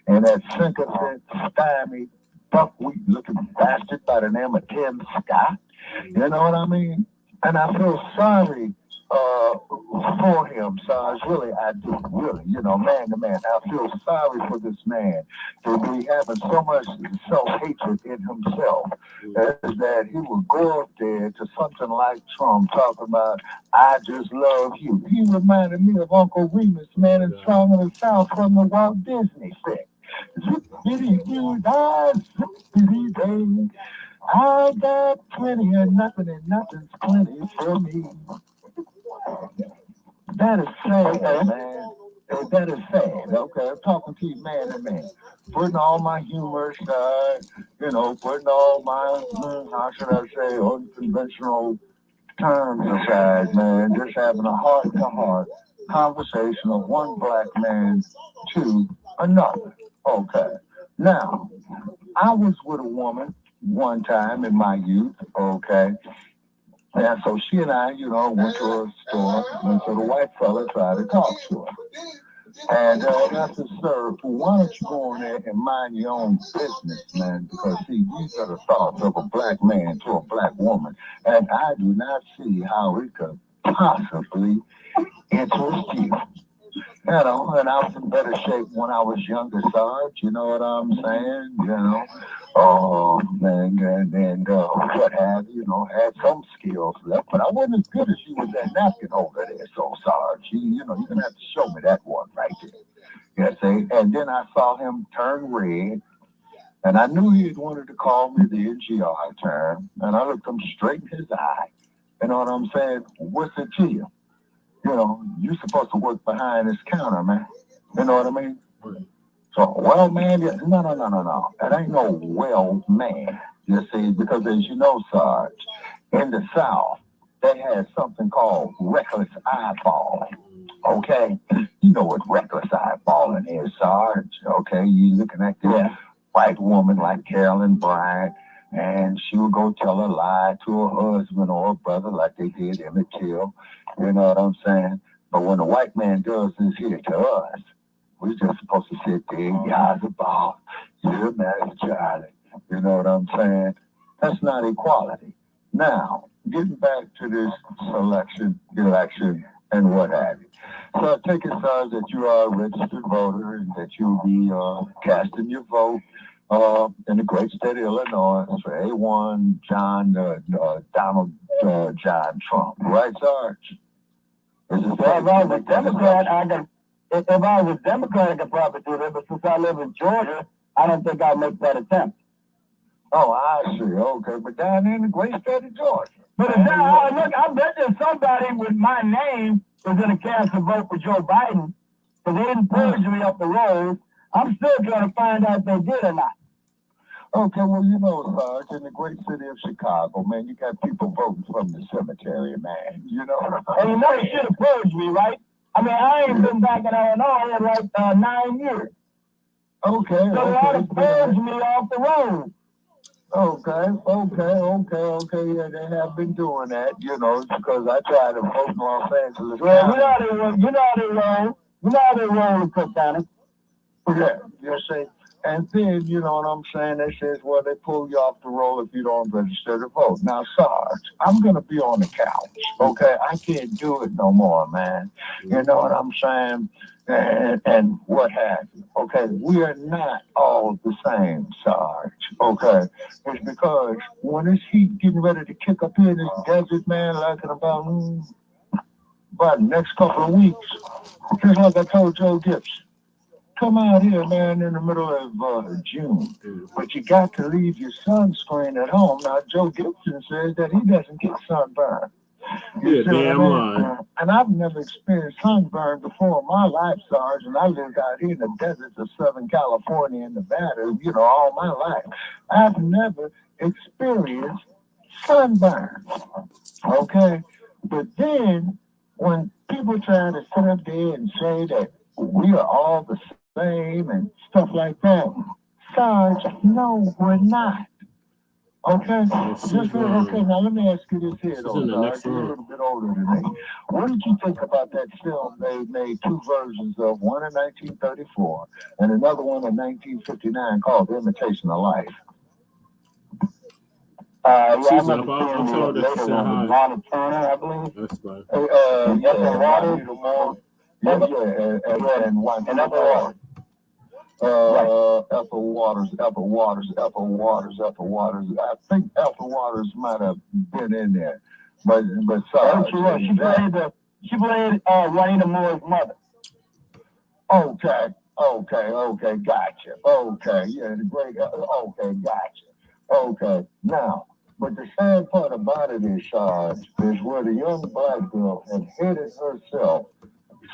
and that sycophant, stymied, buckwheat-looking bastard by the name of Tim Scott. You know what I mean? And I feel sorry for him, Sarge. Really, I do. Really, man to man, I feel sorry for this man to be having so much self-hatred in himself that he would go up there to something like Trump talking about, I just love you. He reminded me of Uncle Remus, man, in Song of the South from the Walt Disney set. I got plenty of nothing and nothing's plenty for me. That is sad, man. That is sad. Okay, I'm talking to you man to man. Putting all my humor aside, putting all my, how should I say, unconventional terms aside, man. Just having a heart-to-heart conversation of one black man to another. Okay. Now, I was with a woman one time in my youth, okay? And so she and I, went to a store, and so the white fella tried to talk to her. And I said, sir, why don't you go in there and mind your own business, man? Because, see, these are the thoughts of a black man to a black woman. And I do not see how it could possibly interest you. And I was in better shape when I was younger, Sarge. You know what I'm saying? Oh, man, and what have you, had some skills left. But I wasn't as good as you with that napkin over there, so Sarge. You're going to have to show me that one right there. You see? And then I saw him turn red, and I knew he had wanted to call me the NGR term, and I looked him straight in his eye. You know what I'm saying? What's it to you? You're supposed to work behind this counter, man. You know what I mean? So, well, man, no. That ain't no well man. You see, because as you know, Sarge, in the South, they had something called reckless eyeball. Okay? You know what reckless eyeballing is, Sarge. Okay? You looking at this white woman like Carolyn Bryant, and she would go tell a lie to her husband or her brother like they did Emmett Till. You know what I'm saying? But when a white man does this here to us, we're just supposed to sit there, guys about, you're mad Charlie. You know what I'm saying? That's not equality. Now, getting back to this election, and what have you. So I take it, Sarge, that you are a registered voter and that you'll be casting your vote in the great state of Illinois for A1 Donald John Trump. Right, Sarge?
If I was a Democrat, I could probably do that, but since I live in Georgia, I don't think I'll make that attempt.
Oh, I see. Okay, but down there in the great state of Georgia.
But I bet there's somebody with my name was going to cast a vote for Joe Biden, because they didn't purge me up the road. I'm still trying to find out if they did or not.
Okay, well, Sarge, in the great city of Chicago, man, you got people voting from the cemetery, man. You know what I'm
saying? And you should have purged me, right? I mean, I ain't been back in Illinois in like 9 years.
Okay.
So they ought to purge me off the road.
Okay. Yeah, they have been doing that, because I tried to vote in Los Angeles.
Well, you know how they roll in Cook County.
Yeah, you see. And then, you know what I'm saying, they says, well, they pull you off the roll if you don't register to vote. Now, Sarge, I'm going to be on the couch, okay? I can't do it no more, man. You know what I'm saying? And what have you, okay? We are not all the same, Sarge, okay? It's because when this heat getting ready to kick up here in this desert, man, like in about the next couple of weeks, just like I told Joe Gibson, come out here, man, in the middle of June. But you got to leave your sunscreen at home. Now, Joe Gibson says that he doesn't get sunburn.
Yeah, damn right.
And I've never experienced sunburn before in my life, Sarge, and I lived out here in the deserts of Southern California and Nevada, all my life. I've never experienced sunburn, okay? But then, when people try to sit up there and say that we are all the same and stuff like that, Sarge, no, we're not. Okay? Okay, now let me ask you this here, though, Sarge. You're a little bit older than me. What did you think about that film they made two versions of, one in 1934 and another one in 1959 called The Imitation of Life?
She's up. I'll tell her that you said hi.
Lana Turner, I believe.
That's fine.
Ethel Waters.
And Ethel Waters. Ethel Waters. I think Ethel Waters might have been in there, but sorry.
She played Juanita Moore's mother.
Okay, gotcha. Okay, yeah, the great. Okay, gotcha. Okay, now, but the sad part about it is, is where the young black girl had hated herself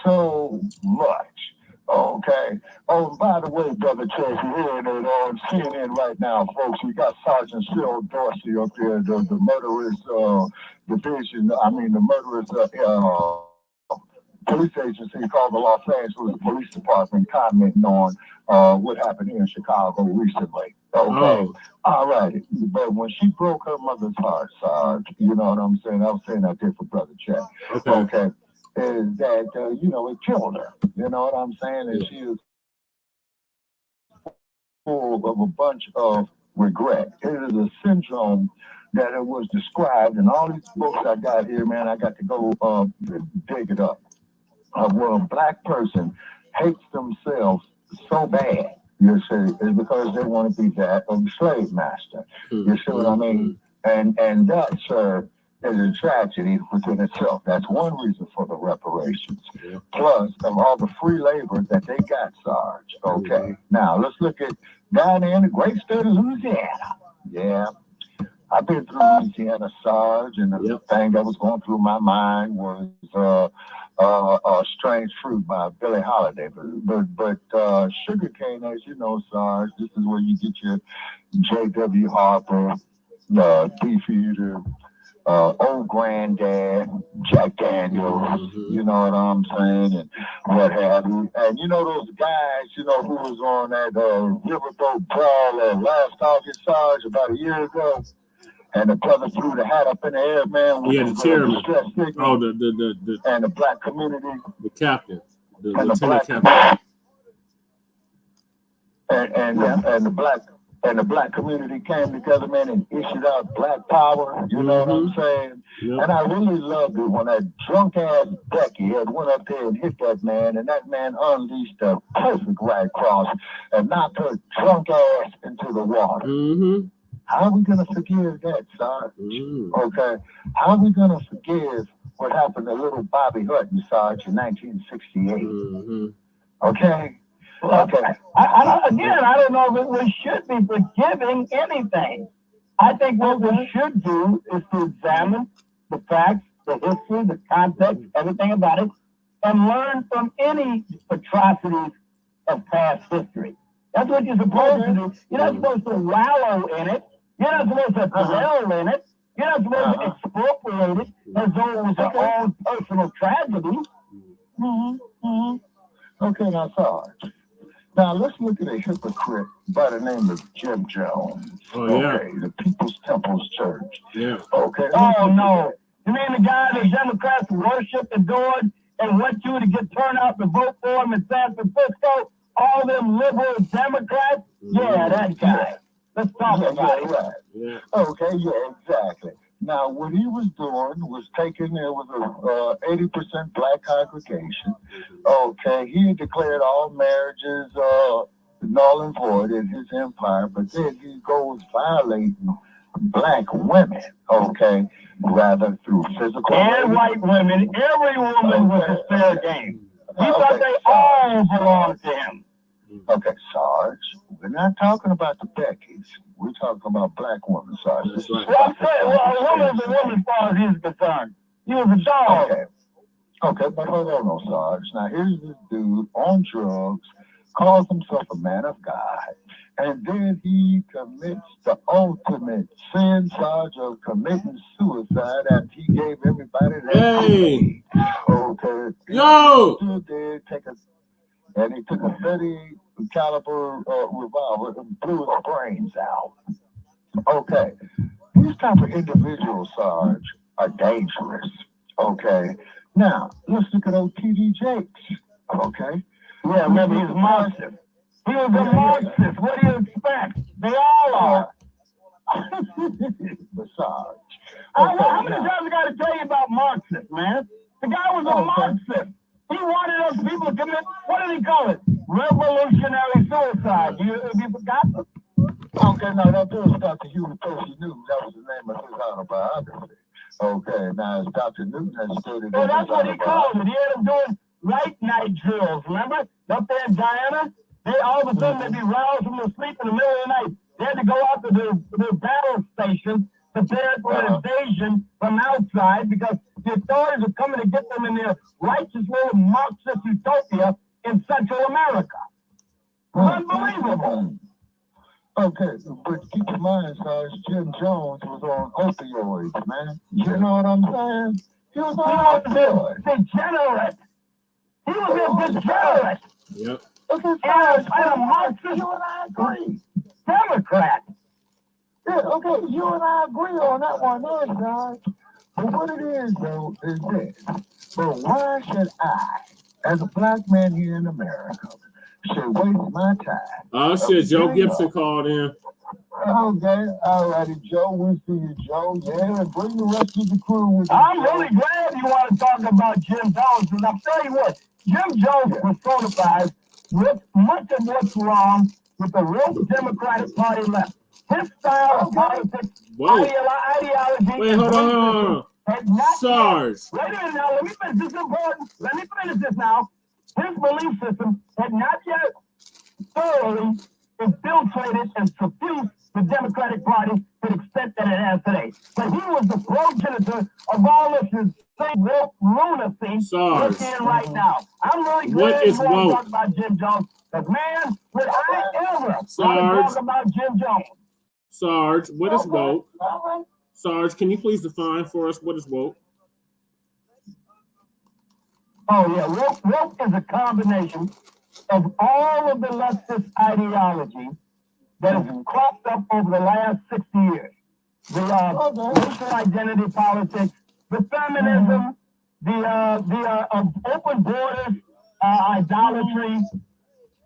so much. Okay. Oh, and by the way, Brother Chase, here it on CNN right now, folks. We got Sergeant Cyril Dorsey up there, the murderous division. I mean, the murderous police agency called the Los Angeles Police Department, commenting on what happened here in Chicago recently. Okay. All right. But when she broke her mother's heart, Sarge, you know what I'm saying? I was saying that there for Brother Chet. Okay. Is that, it killed her. You know what I'm saying? And she is full of a bunch of regret. It is a syndrome that it was described in all these books I got here, man. I got to go dig it up. Where a black person hates themselves so bad, you see, is because they want to be that of the slave master. You see what I mean? And that, sir, is a tragedy within itself. That's one reason for the reparations. Plus, of all the free labor that they got, Sarge. Okay. Now, let's look at down there in the great state of Louisiana. Yeah. I've been through Louisiana, Sarge, and the thing that was going through my mind was Strange Fruit by Billie Holiday. But sugarcane, as you know, Sarge, this is where you get your J.W. Harper, Beefeater, Old Granddad, Jack Daniels, you know what I'm saying, and what have you. And you know those guys, who was on that Riverboat Brawl last August, Sarge, about a year ago, and the brother threw the hat up in the air, man.
Yeah, the chairman.
The and the black community.
The captain. The
lieutenant
captain.
And the black community came together, man, and issued out Black Power. You know what I'm saying? And I really loved it when that drunk ass Becky had went up there and hit that man, and that man unleashed a perfect right cross and knocked her drunk ass into the water. How are we gonna forgive that, Sarge? Okay. How are we gonna forgive what happened to little Bobby Hutton, Sarge, in 1968? Okay. Okay.
I don't know if we should be forgiving anything. I think what we should do is to examine the facts, the history, the context, everything about it, and learn from any atrocities of past history. That's what you're supposed to do. You're not supposed to wallow in it. You're not supposed to dwell in it. You're not supposed to expropriate it as though it was your own personal tragedy.
Okay, now, Sarge. Now, let's look at a hypocrite by the name of Jim Jones. Okay, the People's Temple's Church. Okay.
Oh, no. You mean the guy that Democrats worship, adored, and went to get turned out to vote for him in San Francisco? All them liberal Democrats? Yeah, that guy. Let's talk about it.
Right. Okay, exactly. Now, what he was doing was taking, there was a 80% black congregation. Okay, he had declared all marriages null and void in his empire, but then he goes violating black women, okay, rather through physical.
And white women, every woman was a fair game. He thought they all belonged to him.
Okay, Sarge, we're not talking about the Beckys. We're talking about black women, Sarge.
Well, I'm saying, a woman is a woman as far as he's concerned. He was a dog.
Okay, but hold on, Sarge. Now, here's this dude on drugs, calls himself a man of God, and then he commits the ultimate sin, Sarge, of committing suicide after he gave everybody that.
Hey!
Okay.
Yo!
And he took a 30 caliber revolver and blew his brains out. Okay. These type of individuals, Sarge, are dangerous. Okay. Now, let's look at old T.D. Jakes. Okay.
Yeah, remember, he's a Marxist. He was a Marxist. What do you expect? They all are.
Massage.
How many times I got to tell you about Marxists, man? The guy was a Marxist. He wanted us people to commit, what did he call it? Revolutionary suicide. You forgot?
Okay, no, that was Dr. Hugh Percy Newton. That was the name of his autobiography. Okay, now as Dr. Newton has stated.
Well, that's what he called it. He had them doing light night drills, remember? Up there in Guyana? They all of a sudden they'd be roused from their sleep in the middle of the night. They had to go out to their battle station, prepare for an invasion from outside because the authorities are coming to get them in their righteous little Marxist utopia in Central America. Unbelievable.
Okay, but keep in mind, Sarge, Jim Jones was on opioids, man. You know what I'm saying? He was on opioids.
Degenerate. He was a degenerate.
Yep.
And a Marxist. You and I agree. Democrat.
Yeah, okay, you and I agree on that one there, Sarge. But what it is, though, is this. But why should I, as a black man here in America, should waste my time?
Oh, shit, Joe Gibson called in.
Okay, all righty, Joe. We'll see you, Joe. Yeah, bring the rest of the crew with you.
I'm really glad you want to talk about Jim Jones, and I'll tell you what, Jim Jones personifies with much of what's wrong with the real Democratic Party left. His style of politics, ideology.
Wait, hold on. Sarge.
Wait a minute now, let me finish. This is important. Let me finish this now. His belief system had not yet thoroughly infiltrated and suffused the Democratic Party to the extent that it has today. But he was the progenitor of all this insane woke lunacy we're seeing right now. I'm really glad you want to talk about Jim Jones. Because, man, would I ever want to talk about Jim Jones?
Sarge, what is woke? Sarge, can you please define for us what is woke?
Oh, yeah. Woke is a combination of all of the leftist ideology that has cropped up over the last 60 years. The racial identity politics, the feminism, the open borders, idolatry,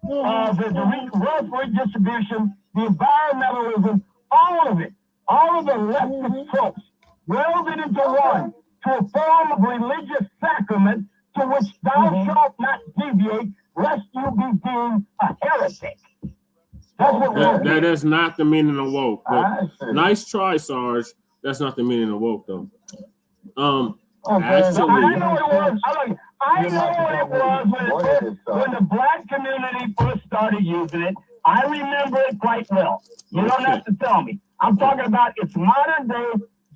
the wealth redistribution, the environmentalism, all of it, all of the leftist tropes, welded into one to a form of religious sacrament to which thou shalt not deviate, lest you be deemed a heretic. That's what
that is not the meaning of woke. But nice try, Sarge. That's not the meaning of woke, though. Actually,
I know what it was when the black community first started using it. I remember it quite well. You don't have to tell me. I'm talking about its modern day,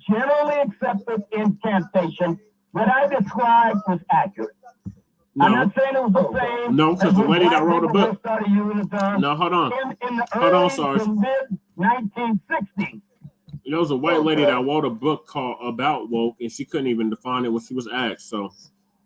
generally accepted incantation that I described was accurate. No. I'm not saying it was the same.
No, because the lady that wrote a book.
Started using the term
no, hold on.
In the early to mid-1960s.
There was a white lady that wrote a book called About Woke, and she couldn't even define it when she was asked. So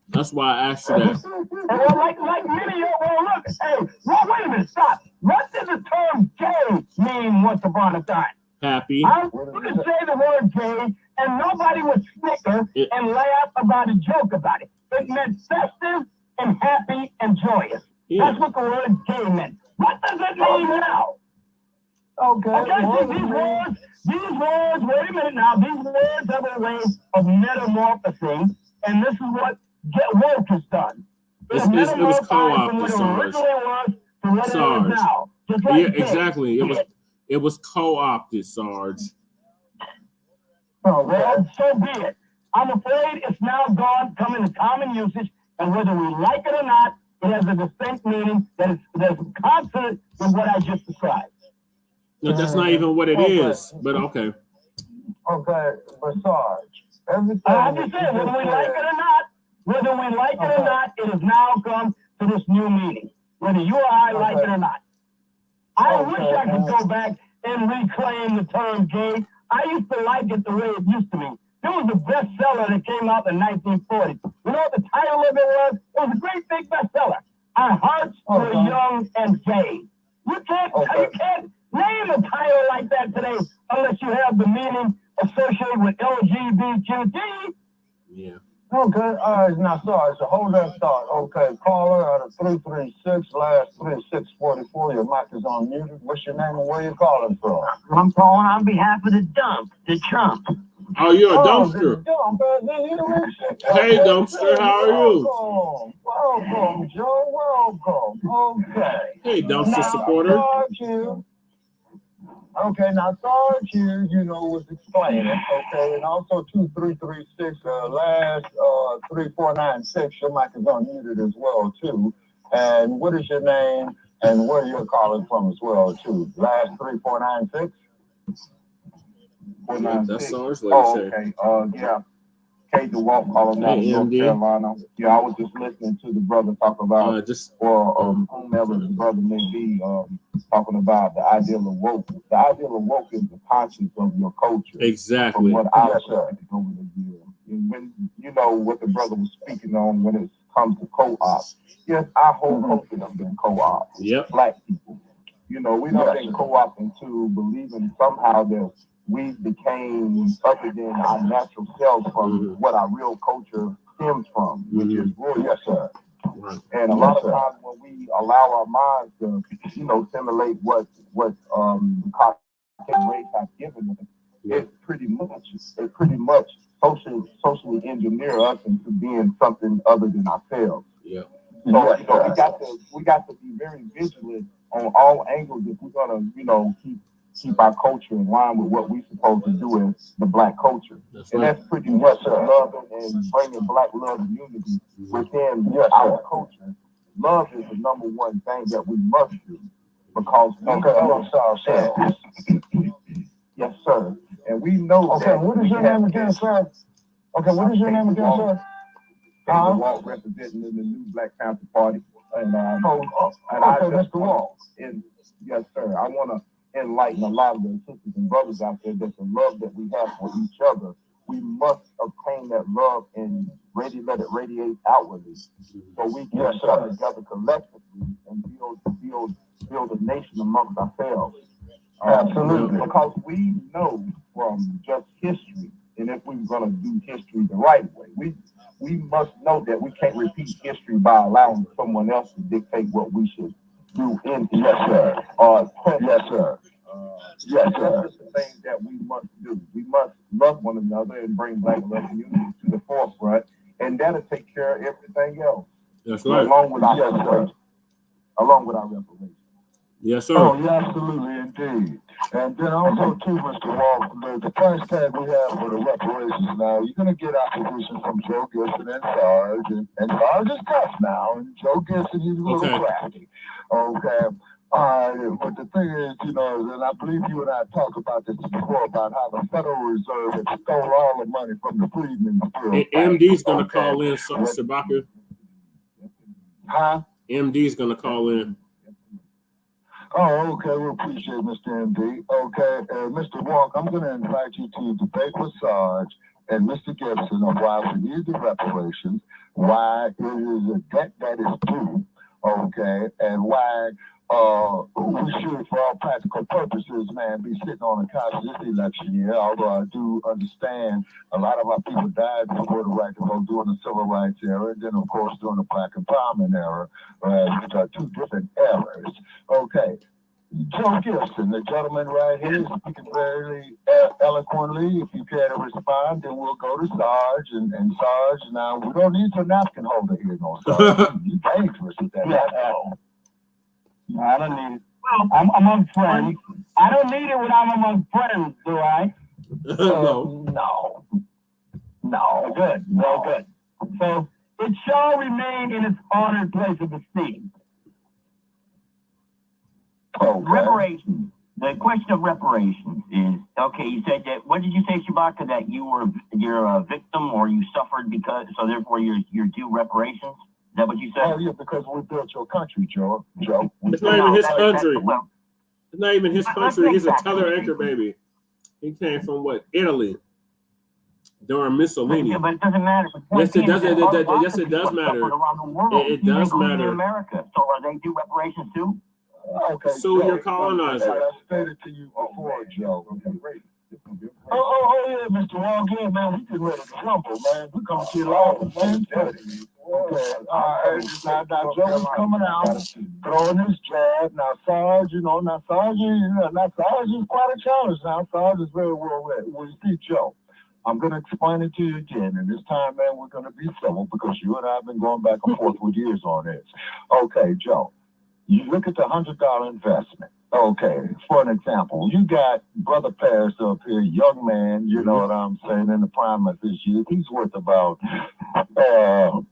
that's why I asked you that.
Well, like many of look, hey, wait a minute, stop. What does the term gay mean once upon a time?
Happy.
You could say the word gay, and nobody would snicker and laugh about a joke about it. It meant festive and happy and joyous. Yeah. That's what the word gay meant. What does it mean now? Okay, these words, wait a minute now, these words have a way of metamorphosing, and this is what get woke has done. It
was co-opted,
Sarge.
Yeah, exactly. It was co-opted, Sarge.
Oh, well, so be it. I'm afraid it's now come into common usage, and whether we like it or not, it has a distinct meaning that is consonant with what I just described.
No, that's not even what it is, but okay.
Okay, but Sarge, everything.
I'm just saying, whether we like it or not, it has now come to this new meaning, whether you or I like it or not. I wish I could go back and reclaim the term gay. I used to like it the way it used to be. It was a bestseller that came out in 1940. You know what the title of it was? It was a great big bestseller. Our hearts were young and gay. You can't name a title like that today unless you have the meaning associated with LGBTQ.
Yeah.
Okay, all right, now sorry, so hold that thought. Okay, caller out of 336, last 3644, your mic is on muted. What's your name and where you calling from?
I'm calling on behalf of the dump, the Trump.
Oh, you're a dumpster. Hey, dumpster, how are you?
Welcome, Joe, welcome. Okay.
Hey, dumpster
now,
supporter.
Okay, now Sarge here, was explaining, okay, and also 2336, last 3496, your mic is unmuted as well, too. And what is your name and where you're calling from as well, too? Last 3496?
That's Sarge,
okay, yeah. Kate DeWalt calling out of North Carolina. Yeah, I was just listening to the brother talk about, whomever the brother may be, talking about the ideal of woke. The ideal of woke is the conscience of your culture.
Exactly.
From what I've heard over the years. And when what the brother was speaking on when it comes to co-op. Yes, our whole culture has been co-op.
Yep.
Black people. We don't been co-op into believing somehow that we became other than our natural selves from what our real culture stems from, which is royal. Yes, sir. Right. And a lot of times when we allow our minds to, simulate what the Caucasian race has given us, it pretty much socially engineer us into being something other than ourselves.
Yeah.
So we got to be very vigilant on all angles if we're gonna, keep our culture in line with what we're supposed to do as the Black culture. That's pretty much loving and bringing Black love and unity within our culture. Love is the number one thing that we must do because yes, sir. And we know what is your name again, sir? Okay, what is your name again, sir? Walt representing the new Black Panther Party. And Mr. Walt. Yes, sir. I want to enlighten a lot of the sisters and brothers out there that the love that we have for each other, we must obtain that love and let it radiate outwardly. So we can come together collectively and build a nation amongst ourselves. Absolutely. Because we know from just history, and if we're going to do history the right way, we must know that we can't repeat history by allowing someone else to dictate what we should do in history. Yes, sir. Yes, sir. Yes, sir. That's just the thing that we must do. We must love one another and bring Black love and unity to the forefront, and that'll take care of everything else.
That's right.
Along with our reparations.
Yes, sir.
Oh, yeah, absolutely, indeed. And then also, too, Mr. Walt, the price tag we have for the reparations now, you're going to get opposition from Joe Gibson and Sarge, and Sarge is tough now, and Joe Gibson, he's a little crafty. Okay. But the thing is, and I believe you and I talked about this before, about how the Federal Reserve has stole all the money from the freedmen's bill.
MD's going to call in, Shabaka.
Huh?
MD's going to call in.
Oh, okay. We appreciate Mr. MD. Okay, Mr. Walk, I'm going to invite you to debate with Sarge and Mr. Gibson on why we need the reparations, why it is a debt that is due, okay, and why we should, for all practical purposes, man, be sitting on the couch this election year, although I do understand a lot of our people died before the right to vote during the Civil Rights era, and then, of course, during the Black Empowerment era, which are two different eras. Okay. Joe Gibson, the gentleman right here, is speaking very eloquently. If you care to respond, then we'll go to Sarge. And Sarge, now, we don't need your napkin holder here, no, Sarge. You're dangerous with that napkin holder. I don't need it. Well, I'm among friends. I don't need it when I'm among friends, do I? No. Good. Well, good. So it shall remain in its honored place of esteem. Okay. Reparations. The question of reparations is, okay, you said that, what did you say, Shabaka, that you're a victim or you suffered because, so therefore you're due reparations? Is that what you said? Oh, yeah, because we built your country, Joe.
It's not even his country. It's not even his country. He's a tether anchor baby. He came from what? Italy. During Mussolini. Yeah, but it doesn't matter. Yes, it does. Yes, it does matter. It does matter.
America. So are they due reparations too?
Okay.
So you're colonizer.
I stated to you before, Joe. yeah, Mr. Wong, yeah, man, we getting ready to crumble, man. We're gonna get all the man. Okay, now Joe's coming out, throwing his jab. Now Sarge, Sarge is quite a challenge. Now Sarge is very well read. Well, you see, Joe, I'm gonna explain it to you again, and this time, man, we're gonna be civil because you and I have been going back and forth for years on this. Okay, Joe, you look at the $100 investment. Okay, for an example, you got Brother Paris up here, young man, you know what I'm saying, in the prime of his youth. He's worth about $200.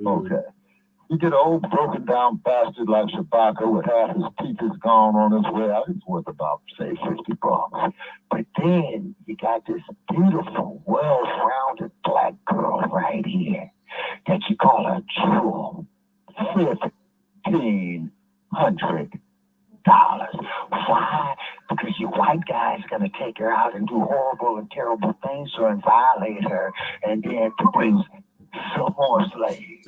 Okay. You get an old broken down bastard like Shabaka with half his teeth is gone on his way out. He's worth about, say, $50. But then you got this beautiful, well-rounded black girl right here that you call a jewel. $1,500. Why? Because you white guys gonna take her out and do horrible and terrible things to her and violate her and then produce some more slaves.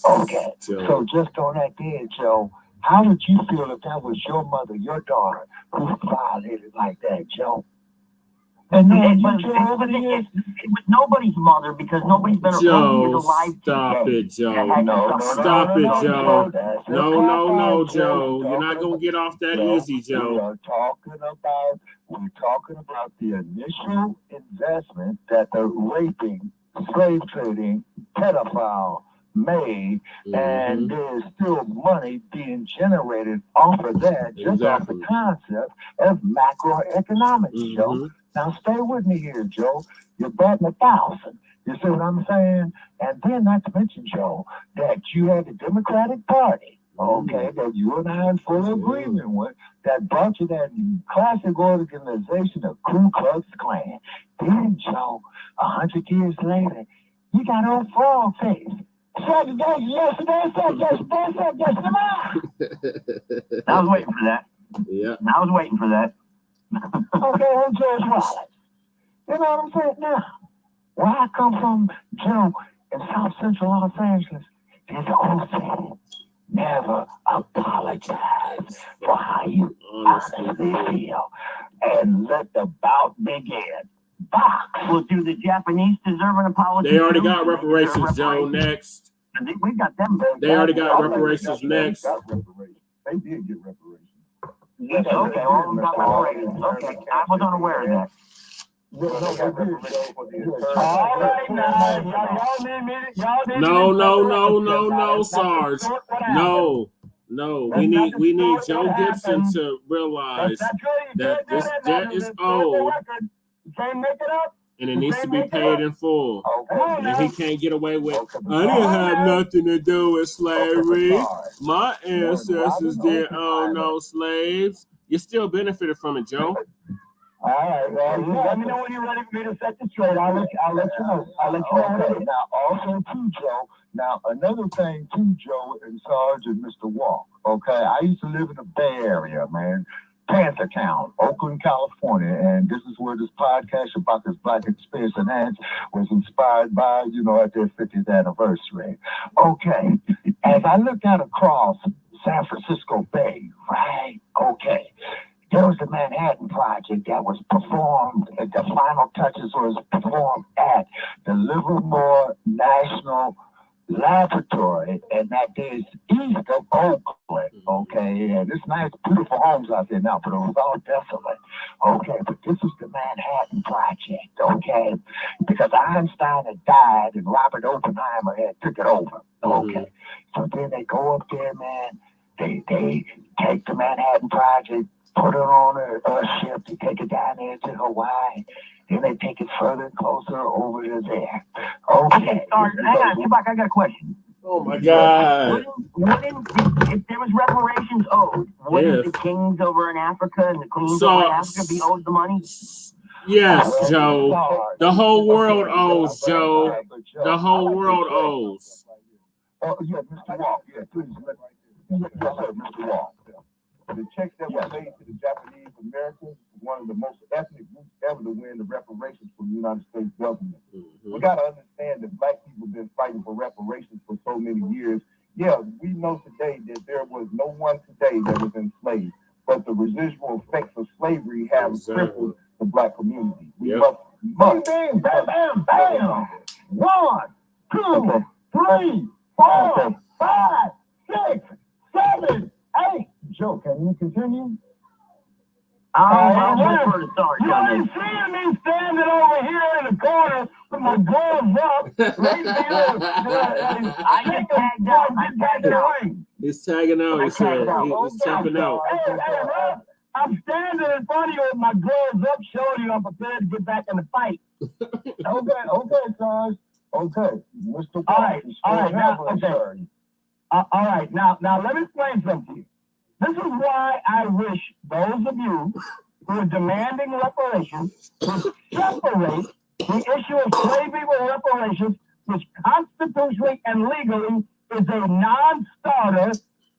Okay. So just on that day, Joe, how would you feel if that was your mother, your daughter, who was violated like that, Joe? And then it was nobody's mother because nobody's been alive.
Stop it, Joe. Stop it, Joe. No, Joe. You're not gonna get off that easy, Joe.
We're talking about the initial investment that the raping, slave trading, pedophile made, and there's still money being generated off of that, just off the concept of macroeconomics, Joe. Now stay with me here, Joe. You're betting 1,000. You see what I'm saying? And then not to mention, Joe, that you had the Democratic Party, okay, that you and I are in full agreement with, that brought you that classic organization of Ku Klux Klan. Then, Joe, 100 years later, you got old frog face. Yesterday, I was waiting for that.
Yeah.
I was waiting for that. Okay, I'm George Wallace. You know what I'm saying now? Where I come from, Joe, in South Central Los Angeles, there's an old saying, never apologize for how you honestly feel. And let the bout begin. Box. Well, do the Japanese deserve an apology?
They already got reparations, Joe. Next.
We got them.
They already got reparations. Next.
They did get reparations. Yes, okay, all of them got reparations. Okay, I was unaware of that.
No, Sarge. No. We need Joe Gibson to realize that this debt is owed and it needs to be paid in full. And he can't get away with, I didn't have nothing to do with slavery. My ancestors didn't own no slaves. You still benefited from it, Joe.
All right, well, let me know when you're ready for me to set the straight. I'll let you know. Okay. Now, also, too, Joe, another thing, too, Joe, and Sarge and Mr. Walk, okay? I used to live in the Bay Area, man. Panther Town, Oakland, California, and this is where this podcast, Shabaka'S Blacc Experience Enhanced, was inspired by, at their 50th anniversary. Okay, as I looked out across San Francisco Bay, right? Okay, there was the Manhattan Project that was performed, the final touches was performed at the Livermore National Laboratory, and that is east of Oakland, okay? And it's nice, beautiful homes out there now, but it was all desolate, okay? But this is the Manhattan Project, okay? Because Einstein had died and Robert Oppenheimer had took it over, okay? So then they go up there, man, they take the Manhattan Project, put it on a ship, they take it down there to Hawaii, then they take it further and closer over to there. Okay. Hang on, Shabak, I got a question.
Oh my God.
If there was reparations owed, wouldn't the kings over in Africa and the queens over in Africa be owed the money?
Yes, Joe. The whole world owes, Joe. The whole world owes.
Oh, yeah, Mr. Walk. Yeah, please. Yes, sir, Mr. Walk. The checks that were made to the Japanese Americans was one of the most ethnic groups ever to win the reparations from the United States government. We got to understand that black people have been fighting for reparations for so many years. Yeah, we know today that there was no one today that was enslaved. but the residual effects of slavery have crippled the black community. We
must. Bam, bam, bam. 1, 2, 3, 4, 5, 6, 7, 8. Joe, can you continue? You ain't seeing me standing over here in the corner with my gloves up. I get tagged out. I tagged out.
He's tagging out. He said he's tapping out.
Hey, I'm standing in front of you with my gloves up, showing you I'm prepared to get back in the fight.
Okay, Sarge. Okay, Mr.
All right, now let me explain something to you. This is why I wish those of you who are demanding reparations to separate the issue of slavery with reparations, which constitutionally and legally is a non-starter,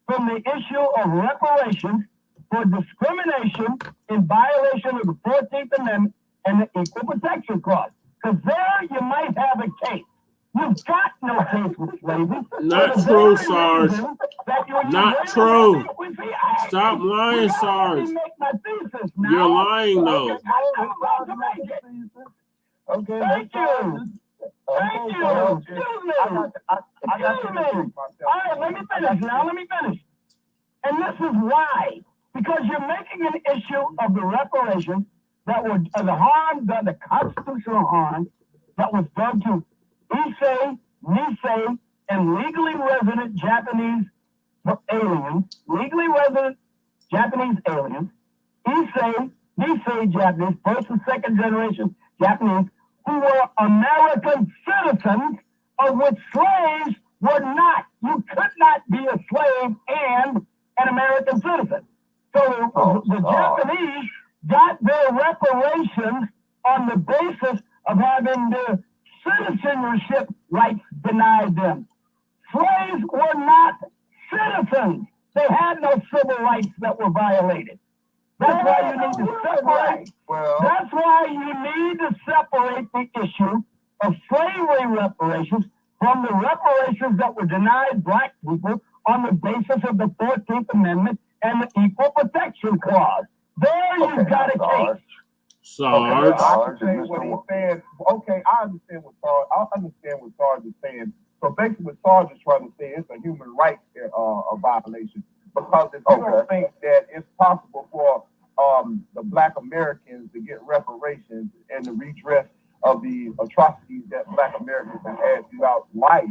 from the issue of reparations for discrimination in violation of the 14th Amendment and the Equal Protection Clause. Because there you might have a case. You've got no case with slavery.
Not true, Sarge. Not true. Stop lying, Sarge. You're lying, though.
Okay, thank you. Thank you. Excuse me. All right, let me finish. And this is why. Because you're making an issue of the reparations that were the harm, the constitutional harm that was done to Issei, Nisei, and legally resident Japanese aliens, Issei, Nisei Japanese, first and second generation Japanese, who were American citizens, of which slaves were not. You could not be a slave and an American citizen. So the Japanese got their reparations on the basis of having their citizenship rights denied them. Slaves were not citizens. They had no civil rights that were violated. That's why you need to separate. That's why you need to separate the issue of slavery reparations from the reparations that were denied black people on the basis of the 14th Amendment and the Equal Protection Clause. There you've got a case.
Sarge.
I understand what he's saying. Okay, I understand what Sarge is saying. So basically what Sarge is trying to say is a human rights violation. Because if you don't think that it's possible for the black Americans to get reparations and the redress of the atrocities that black Americans have had throughout life,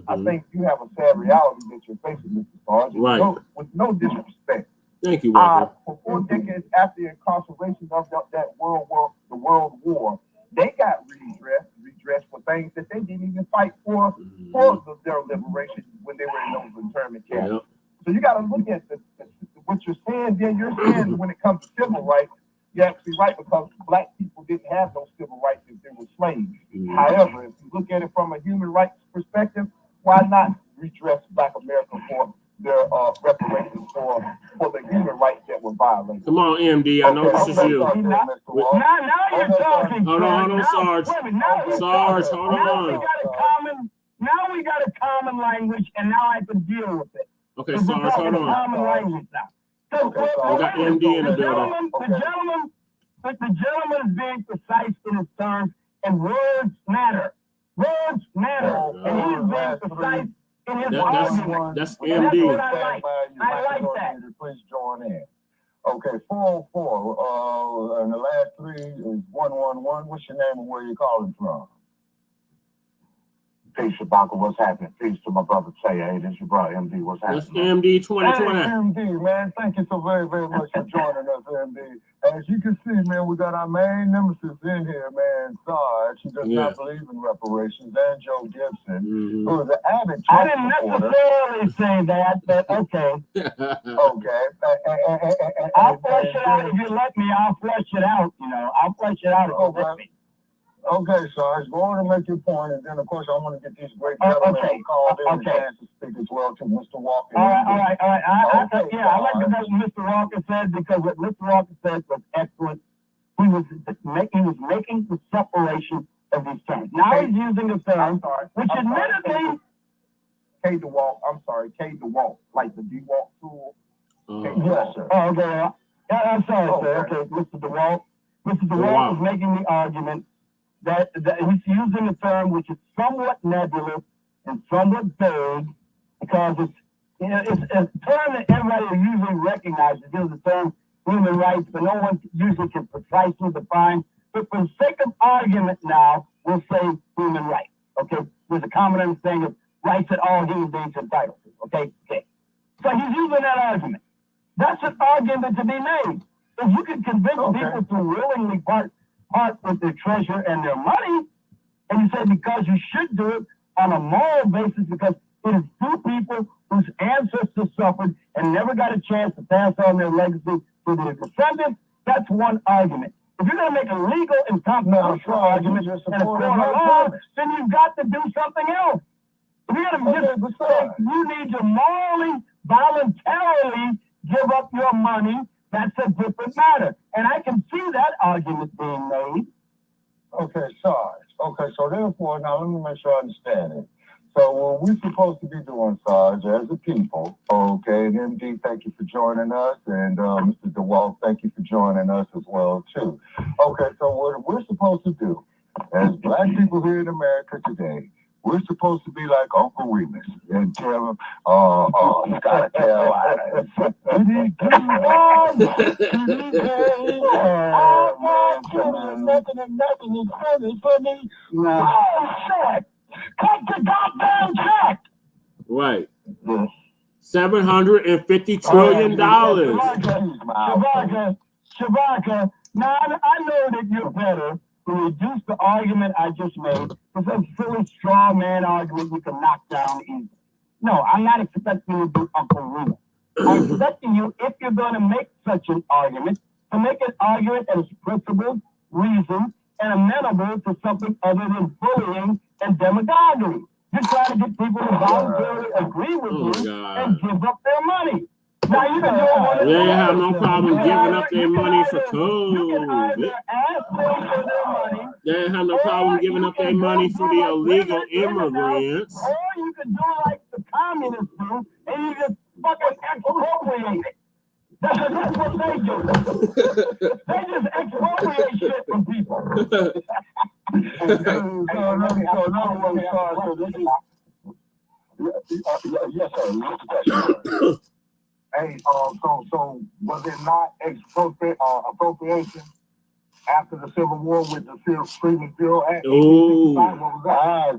I think you have a sad reality that you're facing, Mr. Sarge.
Right.
With no disrespect.
Thank you, Walker.
For 4 decades after the incarceration of the World War, they got redress for things that they didn't even fight for their liberation when they were in those internment camps. Yep. So you got to look at what you're saying. Then you're saying when it comes to civil rights, you're actually right, because black people didn't have those civil rights if they were slaves. However, if you look at it from a human rights perspective, why not redress black America for their reparations for the human rights that were violated?
Come on, MD. I know this is you.
Now you're talking.
Hold on, Sarge. Sarge, hold on.
Now we got a common language, and now I can deal with it.
Okay, Sarge, hold on.
Common language now. So,
we got MD in the building.
The gentleman is being precise in his terms, and words matter. Words matter, and he's being precise in his argument.
That's MD.
I like that.
Please join in. Okay, 404. And the last 3 is 111. What's your name and where you calling from?
Peace, Shabaka, what's happening? Peace to my brother Tay. Hey, this is your brother MD. What's happening?
That's MD 2020.
Hey, MD, man. Thank you so very, very much for joining us, MD. As you can see, man, we got our main nemesis in here, man, Sarge. He does not believe in reparations, and Joe Gibson, who is an avid Trump
I didn't necessarily say that, but okay. I'll flesh it out if you let me. I'll flesh it out, I'll flesh it out if you let me.
Okay, Sarge, go on and make your point, and then, of course, I want to get these great gentlemen who called in a chance to speak as well to Mr. Walker.
All right. I like to know what Mr. Walker said, because what Mr. Walker said was excellent. He was making the separation of these terms. Now he's using a term, which admittedly...
K DeWalt, like the DeWalt tool.
Yes, sir. Oh, okay. I'm sorry, sir. Okay, Mr. DeWalt. Mr. DeWalt is making the argument that he's using a term which is somewhat nebulous and somewhat vague because it's a term that everybody usually recognizes. It's the term human rights, but no one usually can precisely define. But for the sake of argument now, we'll say human rights. Okay? There's a common understanding of rights that all human beings are entitled to. Okay? So he's using that argument. That's an argument to be made. If you can convince people to willingly part with their treasure and their money, and you say because you should do it on a moral basis because it is two people whose ancestors suffered and never got a chance to pass on their legacy to their descendants, that's one argument. If you're going to make a legal and constitutional argument and a court of law, then you've got to do something else. If you're going to just say you need to morally, voluntarily give up your money, that's a different matter. And I can see that argument being made.
Okay, Sarge. Okay, so therefore, now let me make sure I understand it. So what we're supposed to be doing, Sarge, as a people, okay, and MD, thank you for joining us, and Mr. DeWalt, thank you for joining us as well, too. Okay, so what we're supposed to do, as Black people here in America today, we're supposed to be like Uncle Remus and tell him, Scott Carolina. Nothing is for me. Oh, shit. Cut the goddamn check.
Right. $750 trillion.
Shabaka, now I know that you're better to reduce the argument I just made to some silly straw man argument you can knock down easy. No, I'm not expecting you to do Uncle Remus. I'm expecting you, if you're going to make such an argument, to make an argument that is principled, reasoned, and amenable to something other than bullying and demagoguery. You're trying to get people to voluntarily agree with you and give up their money. Now you can do one.
They have no problem giving up their money for COVID. They have no problem giving up their money for the illegal immigrants.
Or you can do like the communists do, and you just fucking expropriate it. That's what they do. They just expropriate shit from people.
Yes, sir. Hey, so was it not appropriation after the Civil War with the Freedmen's Bureau Act?
Oh,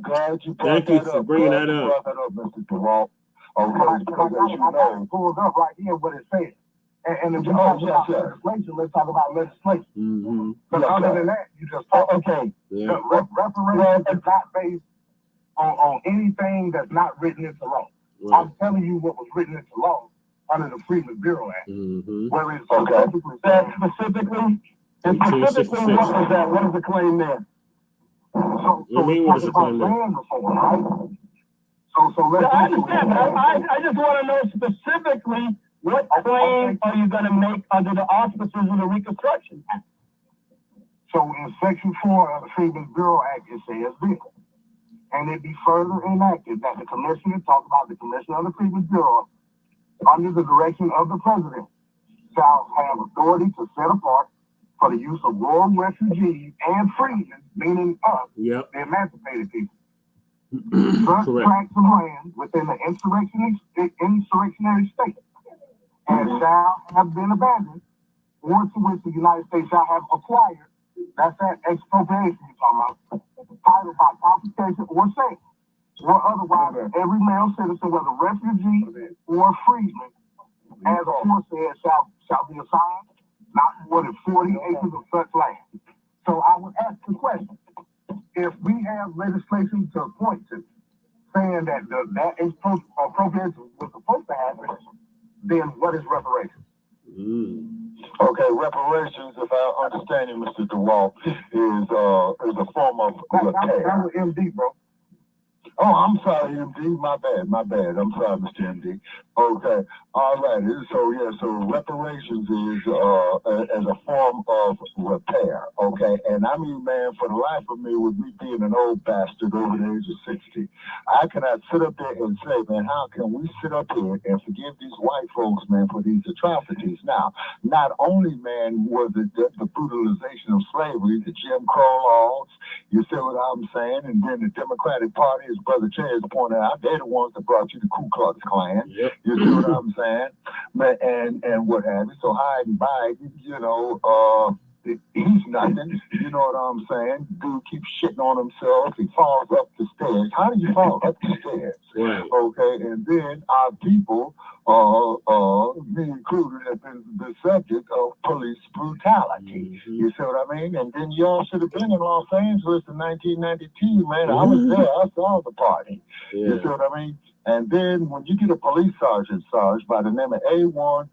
glad you
thank you for bringing that up.
Mr. DeWalt. I pulled up right here what it says. And if you talk about legislation, let's talk about legislation. But other than that, you just talk. Okay. Yeah. Reparations is not based on anything that's not written into law. Right. I'm telling you what was written into law under the Freedmen's Bureau Act. Where it's specifically what was that? What is the claim there? So
what is the claim there?
Reform, right? So let's
I understand, but I just want to know specifically what claim are you going to make under the auspices of the Reconstruction Act?
So in Section 4 of the Freedmen's Bureau Act, it says this, and it be further enacted that the Commissioner, talk about the Commissioner of the Freedmen's Bureau, under the direction of the President, shall have authority to set apart for the use of war refugees and freedmen, meaning us, the emancipated people, such tracts of land within the insurrectionary state, and shall have been abandoned, or to which the United States shall have acquired, that's that expropriation you're talking about, title by confiscation or sale, or otherwise every male citizen, whether refugee or freedman, as aforesaid, shall be assigned not more than 40 acres of such land. So I would ask the question, if we have legislation to point to saying that that expropriation was supposed to happen, then what is reparations? Okay, reparations, if I understand you, Mr. DeWalt, is a form of
That was MD, bro.
Oh, I'm sorry, MD. My bad. I'm sorry, Mr. MD. Okay. All right. So reparations is as a form of repair. Okay. And I mean, man, for the life of me, with me being an old bastard over the age of 60, I cannot sit up there and say, man, how can we sit up here and forgive these white folks, man, for these atrocities? Now, not only, man, was it the brutalization of slavery, the Jim Crow laws, you see what I'm saying? And then the Democratic Party, as Brother Chaz pointed out, they're the ones that brought you the Ku Klux Klan.
Yep.
You see what I'm saying? And what have you. So Hiden Biden, he's nothing. You know what I'm saying? Dude keeps shitting on himself. He falls up the stairs. How do you fall up the stairs?
Right.
Okay, and then our people, me included, have been the subject of police brutality.
Mm-hmm.
You see what I mean? And then y'all should have been in Los Angeles in 1992, man. I was there. I saw the party.
Yeah.
You see what I mean? And then when you get a police sergeant, Sarge, by the name of A1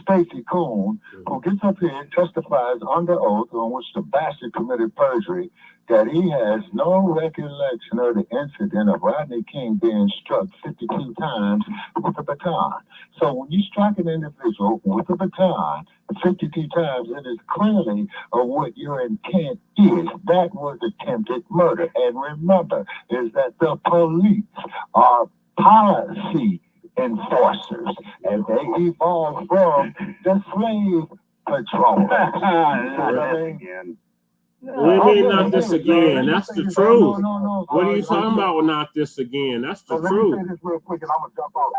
Stacy Coon, who gets up here and testifies under oath on which the bastard committed perjury, that he has no recollection of the incident of Rodney King being struck 52 times with a baton. So when you strike an individual with a baton 52 times, it is clearly what your intent is. That was attempted murder. And remember, is that the police are policy enforcers, and they evolved from the slave patrol.
We mean not this again. That's the truth. What are you talking about with not this again? That's the truth.
Let me say this real quick, and I'm gonna jump off,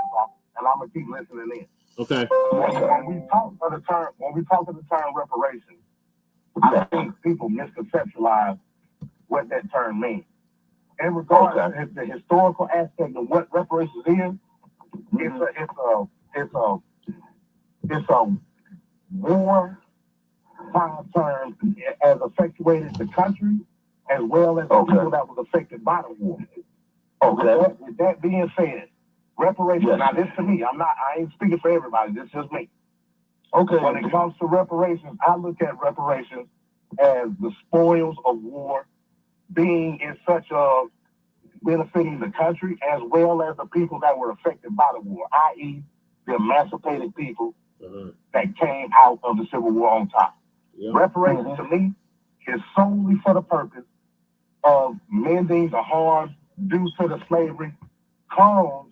and I'm gonna keep listening in.
Okay.
When we talk of the term reparations, I think people misconceptualize what that term means. In regards to the historical aspect of what reparations is, it's a war time term as effectuated the country as well as the people that was affected by the war. Okay. With that being said, reparations. Now this to me, I ain't speaking for everybody. This is just me. Okay. When it comes to reparations, I look at reparations as the spoils of war being in such a benefiting the country as well as the people that were affected by the war, i.e. the emancipated people that came out of the Civil War on top. Yep. Reparations to me is solely for the purpose of mending the harm due to the slavery caused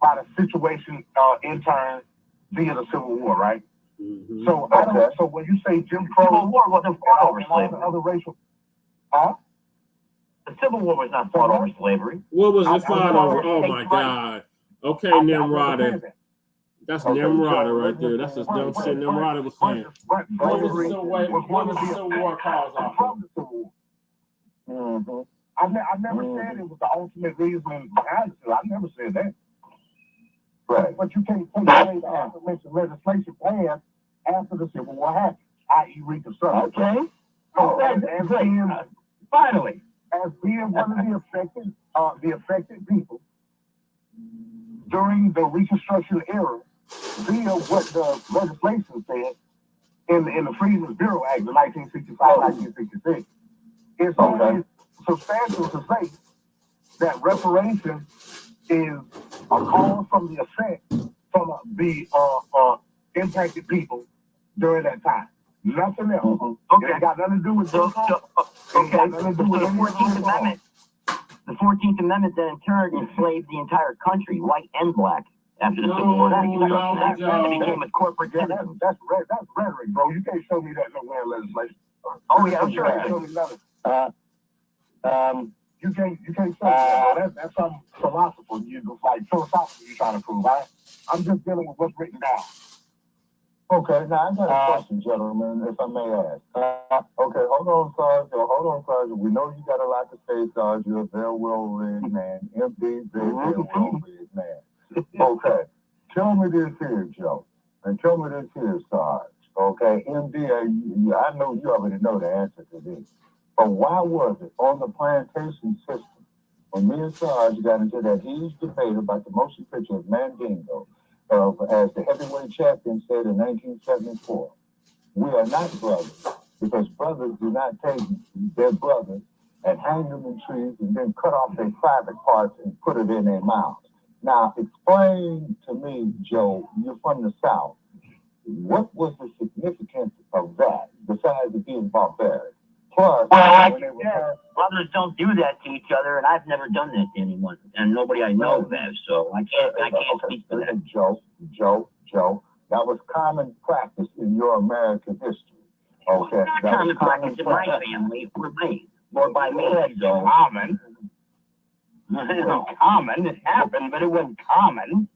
by the situation in turn via the Civil War, right? Mm-hmm. So so when you say Jim Crow,
Civil War wasn't fought over slavery.
Other racial,
The Civil War was not fought over slavery.
What was it fought over? Oh my God. Okay, Nimrod. That's Nimrod right there. That's just dumb shit Nimrod was saying. What was the Civil War caused off of?
I never said it was the ultimate reason behind it. I never said that. Right. But you can't take away the aforementioned legislation passed after the Civil War happened, i.e. Reconstruction. Okay. So, finally, as being one of the affected people during the Reconstruction era, via what the legislation said in the Freedmen's Bureau Act of 1965-1966, it's only substantial to say that reparations is a call from the effect from the impacted people during that time. Nothing else. Mm-hmm. Okay. It got nothing to do with the
14th Amendment. The 14th Amendment then in turn enslaved the entire country, white and black, after the Civil War. It became a corporate citizen.
That's rhetoric, bro. You can't show me that nowhere in legislation.
Oh yeah, I'm sure.
Show me nothing. You can't show me that. That's some philosophical. Philosophical you're trying to prove. I'm just dealing with what's written down.
Okay, now I got a question, gentlemen, if I may ask. Okay, hold on, Sarge. We know you got a lot to say, Sarge. You're a very well-read man. MD, very well-read man. Okay, tell me this here, Joe, and tell me this here, Sarge. Okay, MD, I know you already know the answer to this, but why was it on the plantation system when me and Sarge got into that huge debate about the motion picture of Mandingo, as the heavyweight champion said in 1974, we are not brothers, because brothers do not take their brother and hang them in trees and then cut off their private parts and put it in their mouths. Now, explain to me, Joe, you're from the South. What was the significance of that, besides it being barbaric? Plus,
well, brothers don't do that to each other, and I've never done that to anyone, and nobody I know has, so I can't speak to that.
Joe, that was common practice in your American history. Okay,
well, not common practice in my family, or by me. So common. It wasn't common. It happened, but it wasn't common.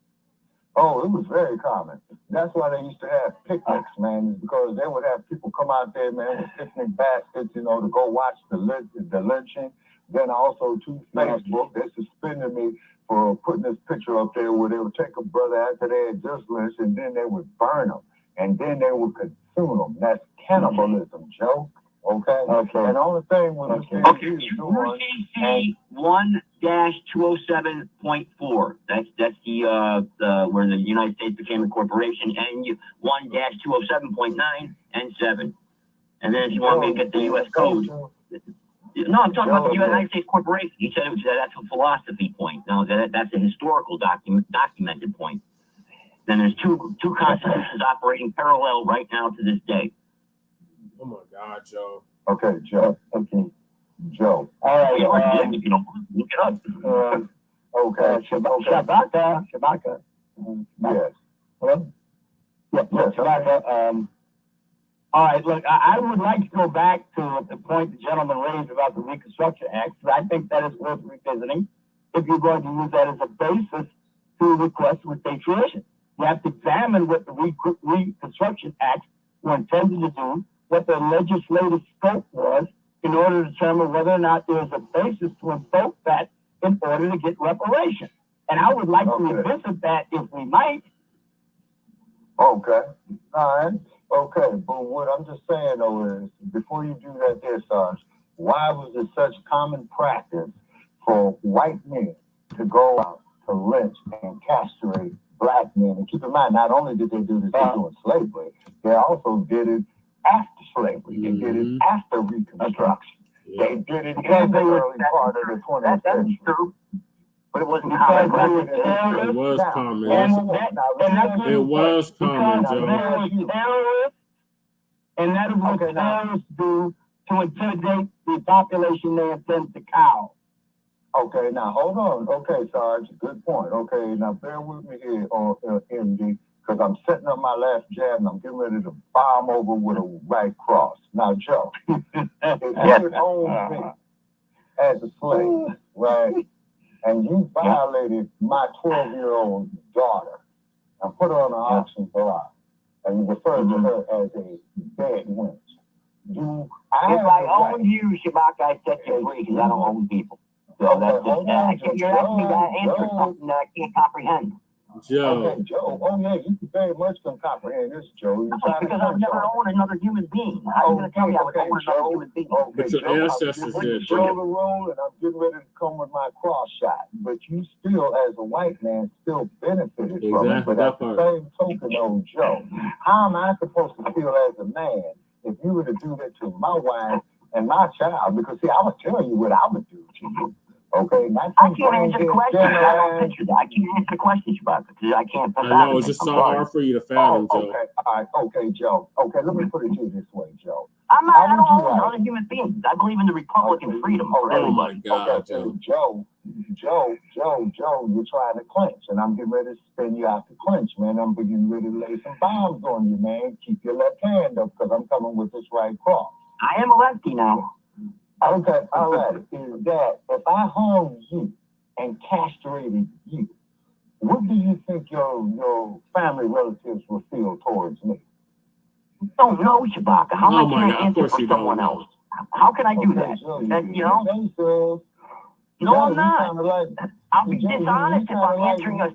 Oh, it was very common. That's why they used to have picnics, man, because they would have people come out there, man, with picnic baskets, to go watch the lynching. Then also to Facebook, they suspended me for putting this picture up there where they would take a brother after they had just lynched, and then they would burn them, and then they would consume them. That's cannibalism, Joe. Okay. And the only thing with this
UCC 1-207.4. That's the where the United States became a corporation, and 1-207.9 and 7. And then if you want me to get the U.S. code, no, I'm talking about the United States corporation. He said that's a philosophy point. No, that's a historical documented point. Then there's two constitutions operating parallel right now to this day.
Oh my God, Joe.
Okay, Joe. Joe.
All right. Look it up.
Okay.
Shabaka.
Yes.
Hello? Yes, Shabaka. All right, look, I would like to go back to the point the gentleman raised about the Reconstruction Act, because I think that is worth revisiting if you're going to use that as a basis to request repatriation. You have to examine what the Reconstruction Act were intended to do, what the legislative scope was, in order to determine whether or not there is a basis to invoke that in order to get reparations. And I would like to revisit that if we might.
Okay. All right. Okay. But what I'm just saying, though, is before you do that there, Sarge, why was it such common practice for white men to go out to lynch and castrate black men? And keep in mind, not only did they do this during slavery, they also did it after slavery. They did it after Reconstruction. They did it in the early part of the 20th century.
That's true. But it wasn't common.
It was common. It was common, Joe.
And that is what terrorists do to intimidate the population they intend to cow.
Okay, now hold on. Okay, Sarge, good point. Okay, now bear with me here on MD, because I'm setting up my last jab and I'm getting ready to bomb over with a right cross. Now, Joe, if you had owned me as a slave, right, and you violated my 12-year-old daughter and put her on an auction block, and you referred to her as a dead wench, if I
owned you, Shabaka, I'd set you free because I don't own people. So that's just, you're asking me to answer something that I can't comprehend.
Joe.
Okay, Joe. Oh, yeah, you very much can comprehend this, Joe.
Because I've never owned another human being. How are you going to tell me I would own another human being?
But your ancestors did,
Joe. The roll, and I'm getting ready to come with my cross shot. But you still, as a white man, still benefited from it. But at the same token, though, Joe, how am I supposed to feel as a man if you were to do that to my wife and my child? Because, see, I would tell you what I would do to you. Okay,
I can't answer the question. I don't picture that. I can't answer the question about because I can't.
I know it's just so hard for you to fathom, Joe.
Okay, all right, okay, Joe. Okay, let me put it to you this way, Joe.
I don't own other human beings. I believe in the Republican freedom for everybody.
Oh my God,
Joe, you're trying to clinch, and I'm getting ready to spin you out to clinch, man. I'm getting ready to lay some bombs on you, man. Keep your left hand up because I'm coming with this right cross.
I am a lefty now.
Okay, all right. Is that if I hung you and castrated you, what do you think your family relatives will feel towards me?
Don't know, Shabaka. How am I going to answer for someone else? How can I do that? No, I'm not. I'll be dishonest if I'm answering a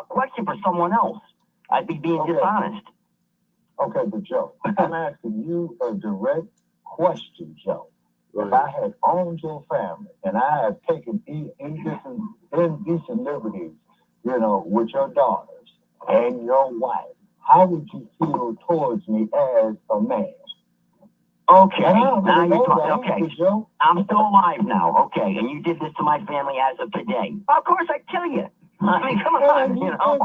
question for someone else. I'd be being dishonest.
Okay, but Joe, I'm asking you a direct question, Joe. If I had owned your family and I had taken indecent liberties, with your daughters and your wife, how would you feel towards me as a man?
Okay, now you're talking. Okay, I'm still alive now. Okay, and you did this to my family as of today. Of course, I kill you. I mean, come on, you know.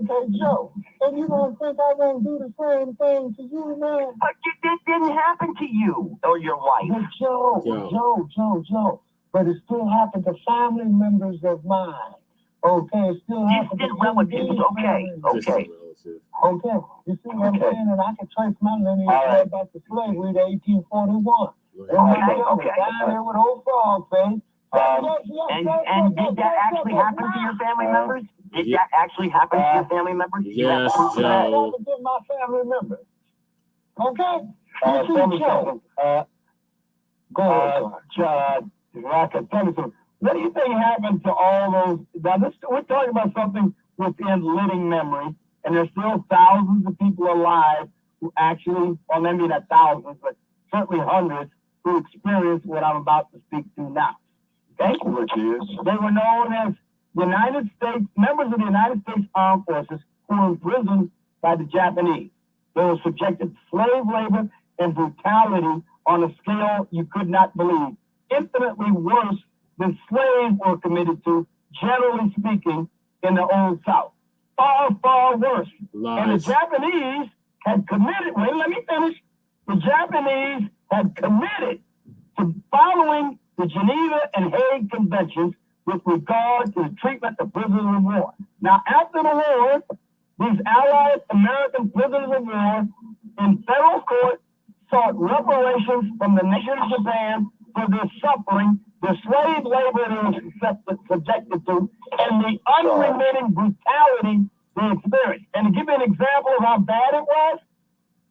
Okay, Joe. And you don't think I won't do the same thing to you, man?
But it didn't happen to you or your wife.
But Joe. But it still happened to family members of mine. Okay, it still happened to
relatives. Okay.
Okay, you see what I'm saying? And I can trace my lineage right back to slavery to 1841.
Okay.
Down there with old frog face.
And did that actually happen to your family members? Did that actually happen to your fammy members?
Yes, Joe.
My family members. Okay? Go ahead, Rocket. Tell me something. What do you think happened to all those? Now, we're talking about something within living memory, and there's still thousands of people alive who actually, well, maybe not thousands, but certainly hundreds, who experienced what I'm about to speak to now. Okay?
Which is?
They were known as United States, members of the United States Armed Forces who were imprisoned by the Japanese. They were subjected to slave labor and brutality on a scale you could not believe, infinitely worse than slaves were committed to, generally speaking, in the Old South. Far, far worse.
Lies.
And the Japanese had committed, wait, let me finish. The Japanese had committed to following the Geneva and Hague Conventions with regard to the treatment of prisoners of war. Now, after the war, these allied American prisoners of war in federal court sought reparations from the nation of Japan for their suffering, the slave labor they were subjected to, and the unremitting brutality they experienced. And to give you an example of how bad it was,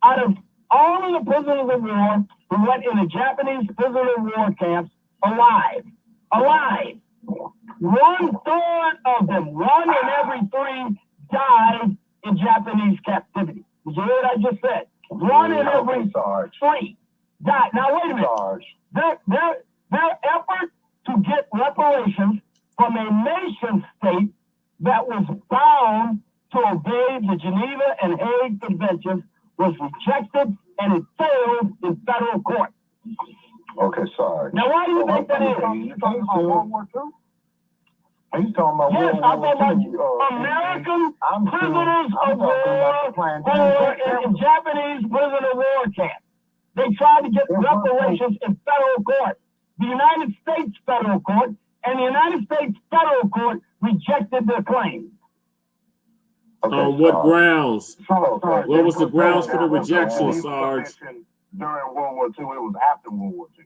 out of all of the prisoners of war who went in the Japanese prisoner of war camps alive, 1/3 of them, 1 in every 3, died in Japanese captivity. Did you hear what I just said? 1 in every 3 died. Now wait a minute. Their effort to get reparations from a nation state that was bound to obey the Geneva and Hague Conventions was rejected, and it failed in federal court.
Okay, sorry.
Now, why do you think that is?
You talking about World War II? Are you talking about
yes,
World
I'm
War
talking about American prisoners of war who were in Japanese prisoner of war camps. They tried to get reparations in federal court, the United States federal court, and the United States federal court rejected their claim.
Okay,
on what grounds?
What
was the grounds for the rejection, Sarge?
During World War II, it was after World War II.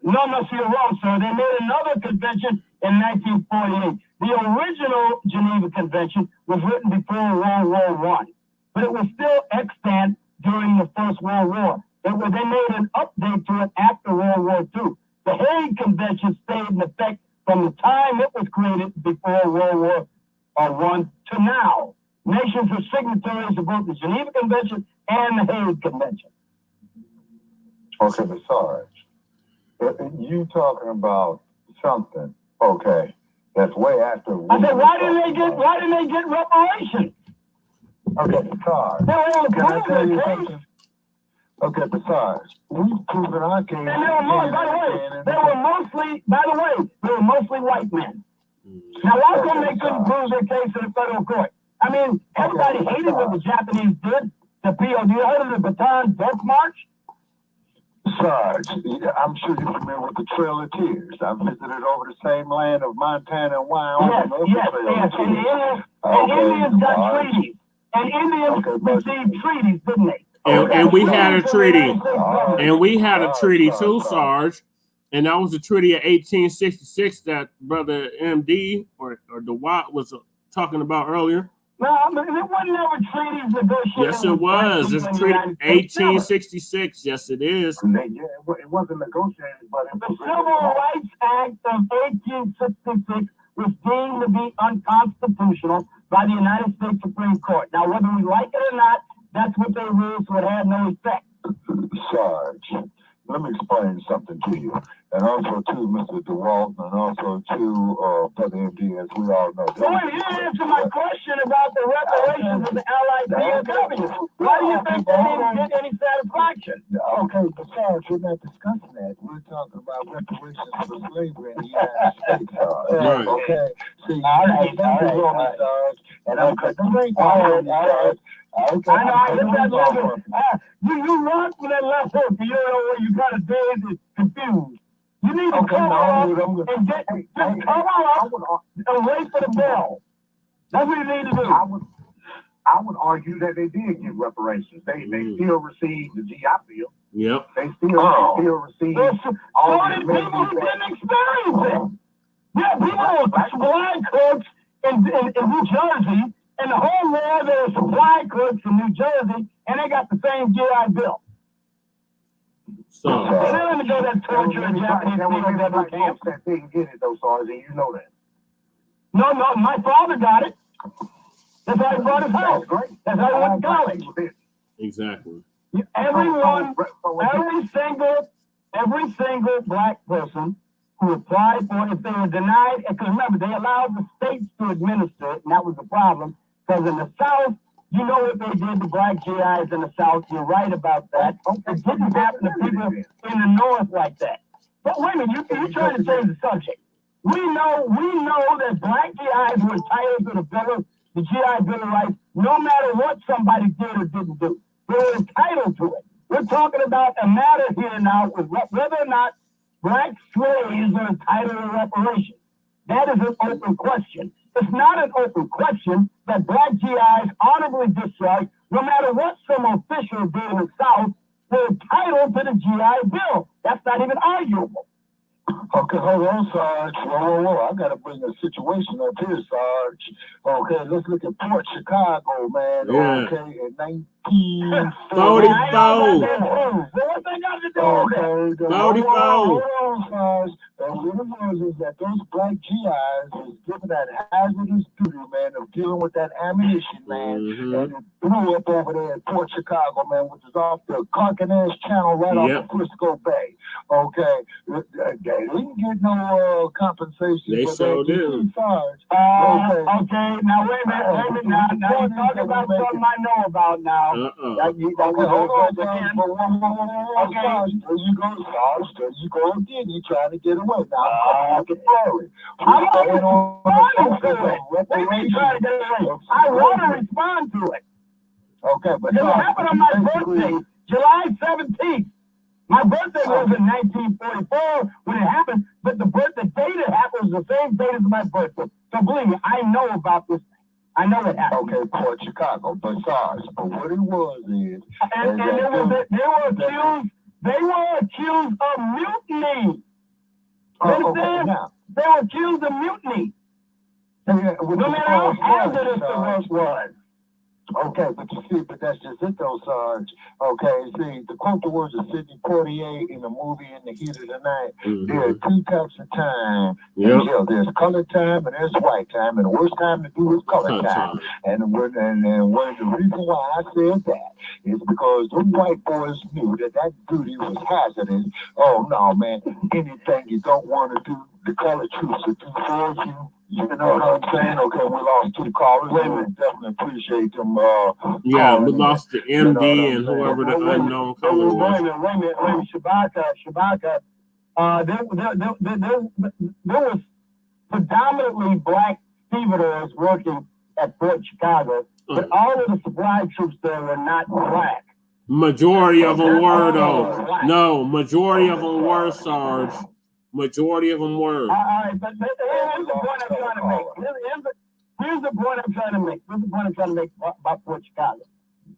No, see, you're wrong, sir. They made another convention in 1948. The original Geneva Convention was written before World War I, but it was still extant during the First World War. They made an update to it after World War II. The Hague Convention stayed in effect from the time it was created before World War I to now. Nations are signatories of both the Geneva Convention and the Hague Convention.
Okay, but Sarge, you talking about something, okay, that's way after.
I said, why didn't they get reparations?
Okay, but Sarge, can I tell you something? Okay, but Sarge, we've proven our case. And they were mostly white men. Now, why come they couldn't prove their case in the federal court? I mean, everybody hated what the Japanese did. The POD, you heard of the Bataan Death March? Sarge, I'm sure you're familiar with the Trail of Tears. I visited over the same land of Montana and Wyoming.
Yes. And Indians got treaties. And Indians received treaties, didn't they?
And we had a treaty. And we had a treaty too, Sarge. And that was the treaty of 1866 that Brother MD or DeWatt was talking about earlier.
No, I mean, it wasn't ever treaties negotiated.
Yes, it was. It's treaty 1866. Yes, it is.
It wasn't negotiated, but
the Civil Rights Act of 1866 was deemed to be unconstitutional by the United States Supreme Court. Now, whether we like it or not, that's what they ruled, so it had no effect.
Sarge, let me explain something to you, and also to Mr. DeWalt, and also to Brother MD, as we all know.
So wait, you didn't answer my question about the reparations of the Allied POWs. Why do you think they didn't get any satisfaction?
election.
Okay, but Sarge, we're not discussing that. We're talking about reparations for slavery in the United States, Sarge.
Right.
Okay. See,
All right.
Sarge, and I'm cutting the ring
All right.
Okay.
I know, I get that level. You run for that left hook, you don't know where you got a days is confused. You need to come up and just come up and wait for the bell. That's what you need to do.
I would argue that they did get reparations. They still received the GI Bill.
Yep.
They still received
all the people who didn't experience it. Yeah, people were supply clerks in New Jersey, and the whole world there were supply clerks in New Jersey, and they got the same GI Bill.
So
they're going to go that torture in Japanese people camp.
That didn't get it though, Sarge, and you know that.
No, my father got it. That's how he bought his house. That's how he went to college.
exactly.
Everyone, every single black person who applied for it, if they were denied, because remember, they allowed the states to administer it, and that was the problem. Because in the South, you know what they did to black GIs in the South. You're right about that. It didn't happen to people in the North like that. But wait a minute, you're trying to change the subject. We know that black GIs were entitled to the GI Bill of Rights, no matter what somebody did or didn't do. They were entitled to it. We're talking about a matter here now with whether or not black slaves are entitled to reparations. That is an open question. It's not an open question that black GIs honorably discharged, no matter what some official did in the South, were entitled to the GI Bill. That's not even arguable.
Okay, hold on, Sarge. Whoa. I got to bring a situation up here, Sarge. Okay, let's look at Port Chicago, man.
Yeah.
Okay, in 1944.
What they got to do with that?
Hold on, Sarge. What it was is that those black GIs was given that hazardous duty, man, of dealing with that ammunition, man. And it blew up over there at Port Chicago, man, which is off the Carquinez Channel right off the Frisco Bay. Okay. They didn't get no compensation.
They so do.
Okay, now wait a minute. Now you're talking about something I know about now.
Hold on, Sarge. There you go, Sarge. There you go again. You're trying to get away. Now, I'm sorry.
I'm responding to it. What are you trying to get away? I want to respond to it.
Okay, but
it happened on my birthday, July 17th. My birthday was in 1944 when it happened, but the date it happened was the same date as my birthday. So believe me, I know about this thing. I know it happened.
Okay, Port Chicago, but SARS. But what it was is,
they were accused of mutiny. They were accused of mutiny. No matter how hazardous the work was.
Okay, but you see, that's just it though, Sarge. Okay, see, to quote the words of Sidney Poitier in the movie In the Heat of the Night, there are two types of time. Yeah, there's color time and there's white time, and the worst time to do is color time. And the reason why I said that is because the white boys knew that duty was hazardous. Oh no, man, anything you don't want to do, the color troops will do for you. You know what I'm saying? Okay, we lost 2 callers. We definitely appreciate them.
We lost the MD and whoever the unknown caller was.
Wait a minute. Shabaka. There was predominantly black stevedores working at Fort Chicago, but all of the supply troops there were not black.
Majority of them were, though. No, majority of them were, Sarge. Majority of them were.
All right, but here's the point I'm trying to make. Here's the point I'm trying to make about Fort Chicago.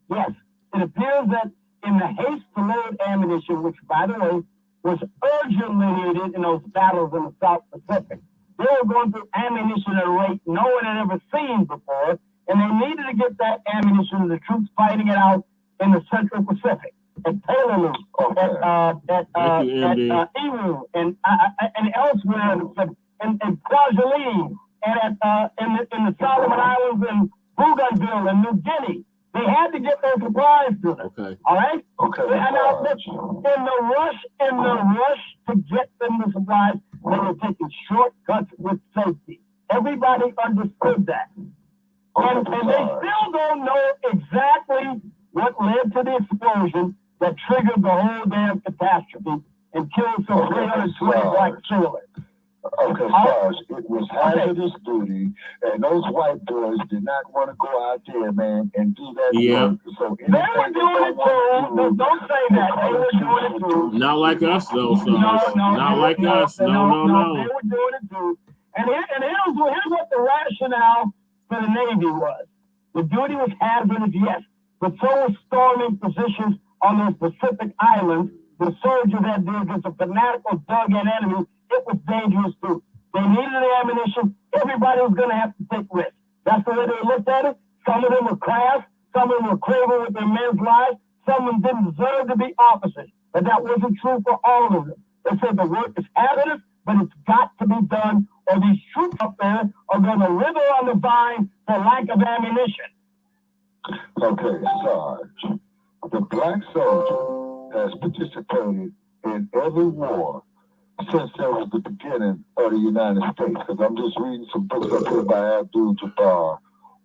Yes, it appears that in the haste to load ammunition, which, by the way, was urgently needed in those battles in the South Pacific, they were going through ammunition at a rate no one had ever seen before, and they needed to get that ammunition to the troops fighting it out in the Central Pacific. At Taylor, at Eru, and elsewhere, in Kwajalein, and in the Solomon Islands, and Bougainville, and New Guinea. They had to get their supplies to them.
Okay.
All right. Okay. And in the rush to get them the supplies, they were taking shortcuts with safety. Everybody understood that, and they still don't know exactly what led to the explosion that triggered the whole damn catastrophe and killed some 320 black sailors.
Okay, Sarge, it was hazardous duty, and those white boys did not want to go out there, man, and do that work. So
they were doing it too. Don't say that. They were doing it too.
Not like us, though, Sarge. Not like us. No.
They were doing it too. And here's what the rationale for the Navy was. The duty was hazardous, yes, but so was storming positions on those Pacific islands. The soldiers had to against a fanatical dug-in enemy. It was dangerous too. They needed the ammunition. Everybody was going to have to take risks. That's the way they looked at it. Some of them were crass. Some of them were craven with their men's lives. Some of them didn't deserve to be officers. But that wasn't true for all of them. They said the work is hazardous, but it's got to be done, or these troops up there are going to wither on the vine for lack of ammunition.
Okay, Sarge. The black soldier has participated in every war since there was the beginning of the United States. Because I'm just reading some books up here by Abdul-Jabbar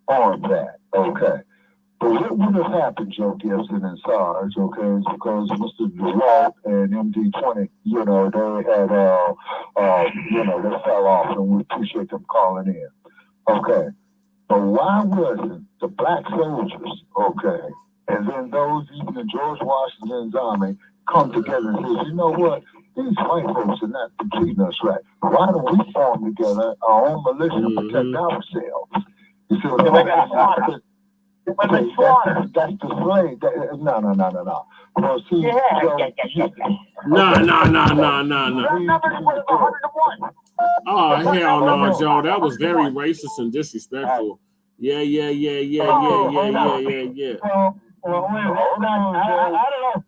on that. Okay. But what would have happened, Joe Gibson and Sarge, okay, is because Mr. DeWalt and MD-20, they had, they fell off, and we appreciate them calling in. Okay. But why wasn't the black soldiers, okay, and then those even in George Washington's army come together and say, you know what, these white folks are not treating us right. Why don't we form together our own militia to protect ourselves? You see what I'm saying? That's the slave. No. Well, see,
No.
That number was 101.
Oh, hell no, Joe. That was very racist and disrespectful. Yeah.
Well, I don't know.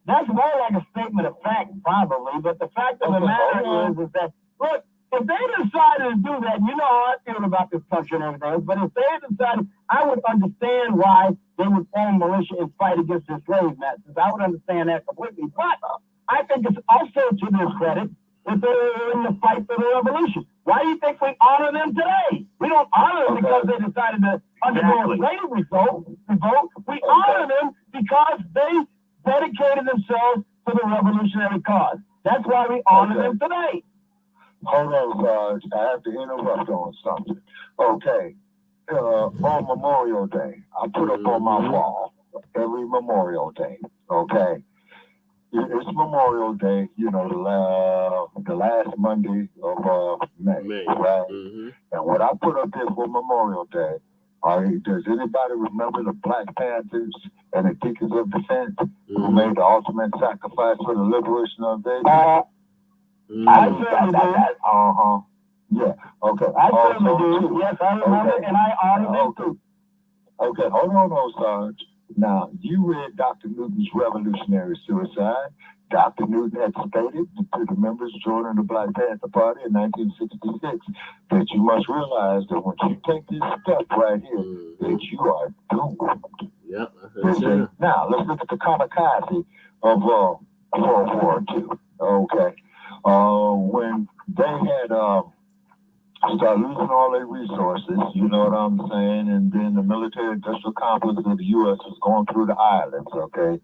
That's more like a statement of fact, probably. But the fact of the matter is that, look, if they decided to do that, you know how I feel about this country and everything, but if they decided, I would understand why they would form militia and fight against the slave masters. I would understand that completely. But I think it's also to their credit that they're in the fight for the revolution. Why do you think we honor them today? We don't honor them because they decided to undergo a slavery revolt. We honor them because they dedicated themselves to the revolutionary cause. That's why we honor them today.
Hold on, Sarge. I have to interrupt on something. Okay. On Memorial Day, I put up on my wall every Memorial Day. Okay. It's Memorial Day, the last Monday of May, right? Mm-hmm. And what I put up there for Memorial Day, does anybody remember the Black Panthers and the Deacons of Defense who made the ultimate sacrifice for the liberation of their
I certainly do.
Yeah. Okay.
I certainly do. Yes, I remember, and I honor them too.
Okay. Hold on, Sarge. Now, you read Dr. Newton's Revolutionary Suicide. Dr. Newton had stated to the members joining the Black Panther Party in 1966 that you must realize that when you take this step right here, that you are doomed.
Yep.
Now, let's look at the kamikaze of World War II. Okay. When they had started losing all their resources, you know what I'm saying, and then the military industrial complex of the U.S. was going through the islands, okay?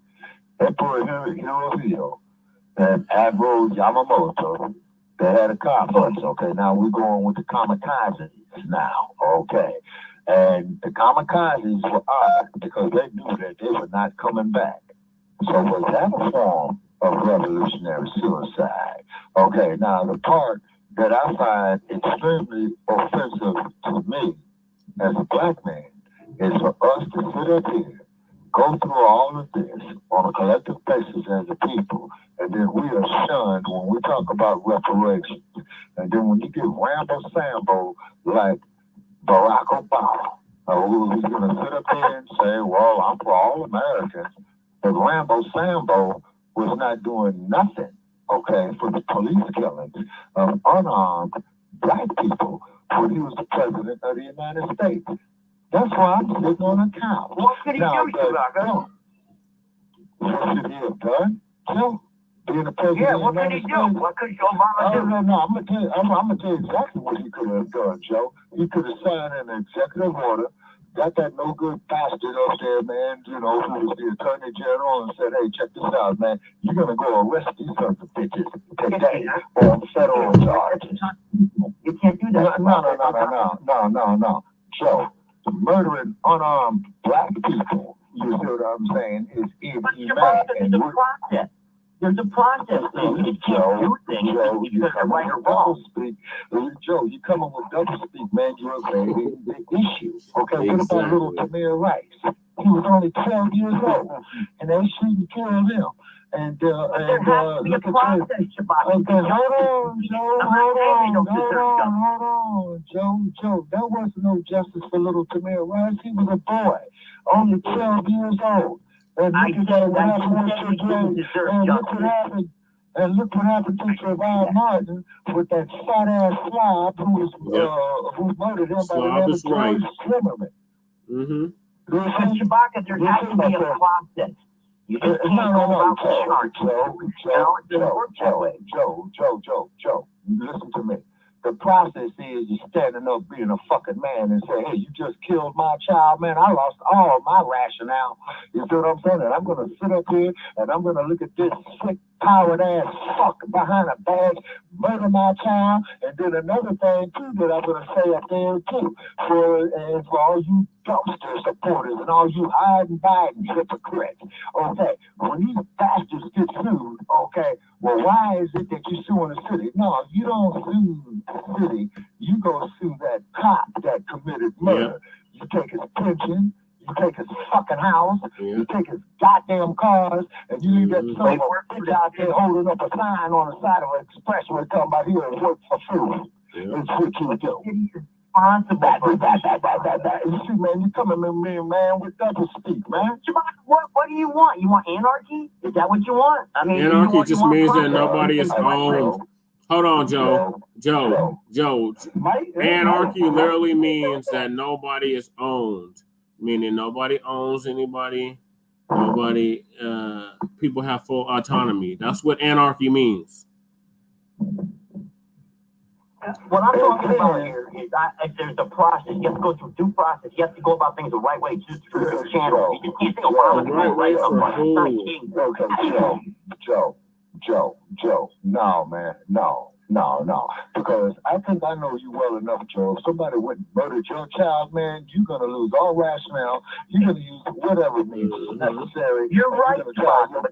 Emperor Hirohito and Admiral Yamamoto, they had a conflict, okay? Now we're going with the kamikazes now, okay? And the kamikazes were armed because they knew that they were not coming back. So was that a form of revolutionary suicide? Okay, now the part that I find extremely offensive to me as a black man is for us to sit up here, go through all of this on a collective basis as a people, and then we are shunned when we talk about reparations. And then when you get Rambo Sambo like Barack Obama, who's going to sit up there and say, well, I'm for all Americans, but Rambo Sambo was not doing nothing, okay, for the police killings of unarmed black people when he was the president of the United States. That's why I'm sitting on a couch.
What could he do, Shabaka?
What should he have done? So, being the president
yeah, what could he do? What could Obama do?
No, I'm gonna tell you exactly what he could have done, Joe. He could have signed an executive order got that no good bastard up there, man, you know, who was the attorney general and said, hey, check this out, man. You're going to go arrest these sons of bitches today on federal charges.
You can't do that.
No. Joe, murdering unarmed black people, you see what I'm saying, is inhumane.
There's a process. There's a process. You just can't do things because they're right or wrong.
Joe, you come up with double speak, man. You're evading the issue. Okay, what about little Tamir Rice? He was only 12 years old, and they shouldn't and killed him. And
there has to be a process, Shabaka.
Okay, hold on, Joe. There was no justice for little Tamir Rice. He was a boy, only 12 years old. And look what happened to Trayvon Martin with that fat ass slob who murdered him by the name of George Zimmerman.
Shabaka, there has to be a process. You just can't go about the
Joe, listen to me. The process is you standing up being a fucking man and say, hey, you just killed my child, man. I lost all my rationale. You see what I'm saying? And I'm going to sit up here and I'm going to look at this sick, powered ass fuck behind a badge, murder my child. And then another thing, too, that I'm going to say up there, too, for all you dumpster supporters and all you Hiden Biden hypocrites. Okay, when these bastards get sued, okay, well, why is it that you're suing the city? No, you don't sue the city. You go sue that cop that committed murder. You take his pension. You take his fucking house, you take his goddamn cars, and you leave that son of a bitch out there holding up a sign on the side of an expressway talking about here and work for food. That's what you do. You see, man, you coming at me, man, with double speak, man.
What do you want? You want anarchy? Is that what you want? I mean,
anarchy just means that nobody is owned. Hold on, Joe. Anarchy literally means that nobody is owned. Meaning nobody owns anybody, people have full autonomy. That's what anarchy means.
What I'm talking about here is there's a process. You have to go through due process. You have to go about things the right way, just through the channel. You just can't say, oh,
Joe. No, man, no. Because I think I know you well enough, Joe. If somebody went and murdered your child, man, you're going to lose all rationale. You're going to use whatever means necessary.
You're right, but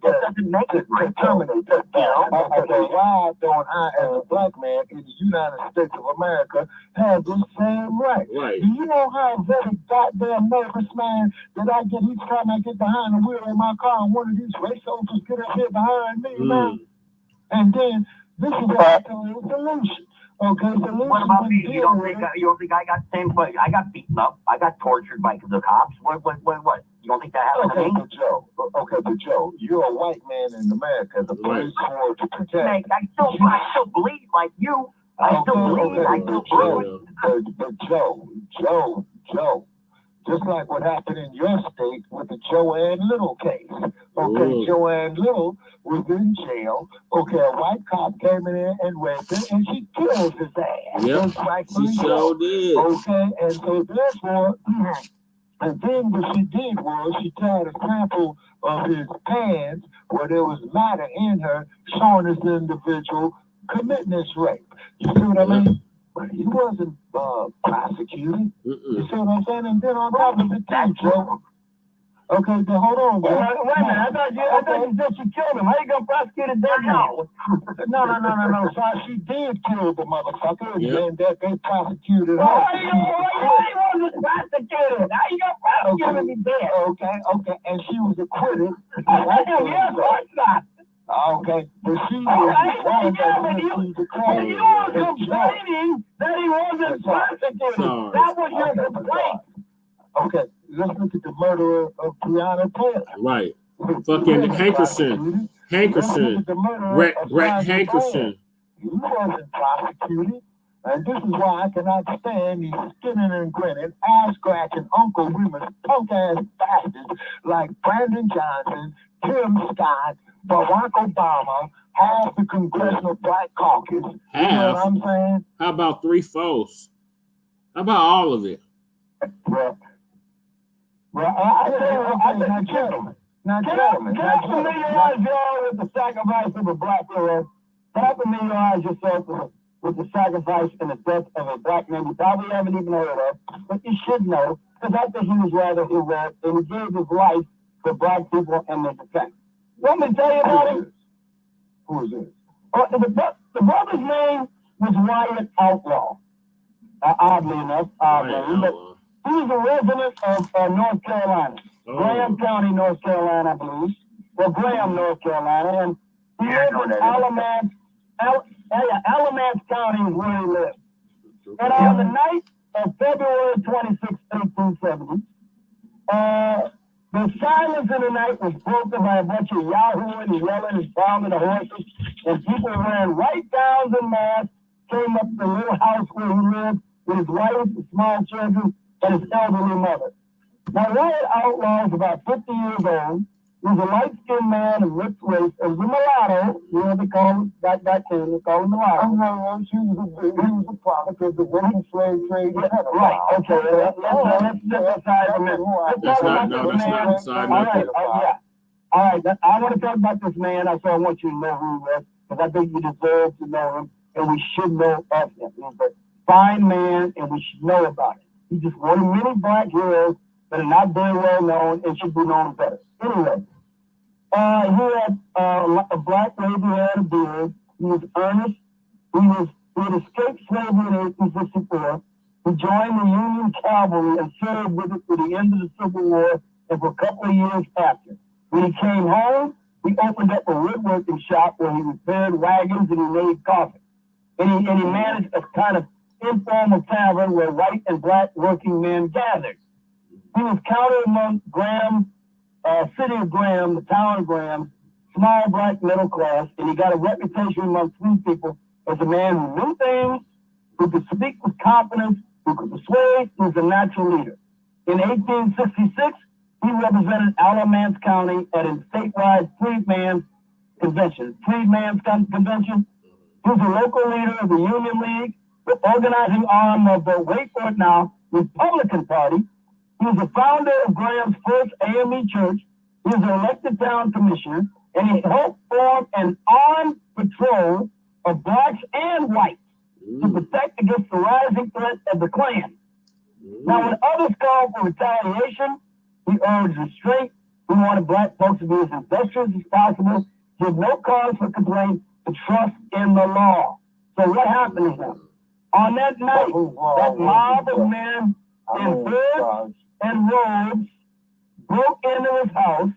that doesn't make it right.
Terminate that. Why don't I, as a black man in the United States of America, have this same right? Do you know how very goddamn nervous, man, that I get each time I get behind the wheel of my car and one of these race soldiers get up here behind me, man? And then this is a solution. Okay, solution.
What about me? You don't think I got the same place? I got beaten up. I got tortured by the cops. What? You don't think that happened to me?
But Joe, you're a white man in America. The police force to protect.
I still bleed like you. I still bleed.
But Joe. Just like what happened in your state with the Joanne Little case. Okay, Joanne Little was in jail. Okay, a white cop came in there and raped her, and she killed his ass.
Yep, she sure did.
Okay, and so therefore, and then what she did was she tied a sample of his pants where there was matter in her, showing this individual committing this rape. You see what I mean? But he wasn't prosecuted. You see what I'm saying? And then on top of it, too, Joe. Okay, then hold on, Joe.
Wait a minute. I thought you said she killed him. How you gonna prosecute it then?
No. So she did kill the motherfucker, and that they prosecuted her.
Why wasn't prosecuted? How you gonna prosecute me dead?
Okay, and she was acquitted.
Yeah, of course not.
Okay, but she was the one that refused to call.
You were complaining that he wasn't prosecuted. That was your complaint.
Okay, let's look at the murderer of Breonna Taylor.
Right. Fucking Hankerson. Brett Hankerson.
He wasn't prosecuted. And this is why I cannot stand these skinning and grinning, ass-scratching Uncle Remus punk-ass bastards like Brandon Johnson, Tim Scott, Barack Obama, half the Congressional Black Caucus.
Half?
You know what I'm saying?
How about 3/4? How about all of it?
Well,
Well, I gentlemen. Now, gentlemen, can I familiarize y'all with the sacrifice of a black hero? Can I familiarize yourself with the sacrifice and the death of a black man you probably haven't even heard of, but you should know, because I think he was rather heroic, and he gave his life for black people and their defense. Want me to tell you about him?
Who is this?
The brother's name was Wyatt Outlaw. Oddly enough, but he was a resident of North Carolina. Graham County, North Carolina, I believe. Well, Graham, North Carolina. And he lived in Alamance. Alamance County is where he lived. And on the night of February 26, 1870, the silence in the night was broken by a bunch of yahooing and yelling and pounding the horses, and people wearing white gowns and masks came up to the little house where he lived with his wife, his small children, and his elderly mother. Now, Wyatt Outlaw is about 50 years old. He was a light-skinned man of mixed race, and was a mulatto. You know, they call him, back then, they call him mulatto. He was a product of the women's slave trade. Right, okay, let's step aside a minute.
That's not inside.
All right, I want to talk about this man. I want you to know who he was, because I think you deserve to know him, and we should know of him. He's a fine man, and we should know about him. He's just one of many black heroes that are not very well known and should be known better. Anyway, he had a black lady who had a beard. He was earnest. He had escaped slavery in 1864. He joined the Union Cavalry and served with it to the end of the Civil War and for a couple of years after. When he came home, he opened up a woodworking shop where he repaired wagons and he made coffee. And he managed a kind of informal tavern where white and black working men gathered. He was counted among Graham, city of Graham, the town of Graham, small black middle class, and he got a reputation among free people as a man who knew things, who could speak with confidence, who could persuade, who was a natural leader. In 1866, he represented Alamance County at a statewide Freedman's Convention. He was a local leader of the Union League, the organizing arm of the, wait for it now, Republican Party. He was the founder of Graham's first AME church. He was an elected town commissioner, and he helped form an armed patrol of blacks and whites to protect against the rising threat of the Klan. Now, when others called for retaliation, he urged restraint. He wanted black folks to be as industrious as possible, give no cause for complaint, to trust in the law. So what happened to him? On that night, that mob of men in hoods and robes broke into his house.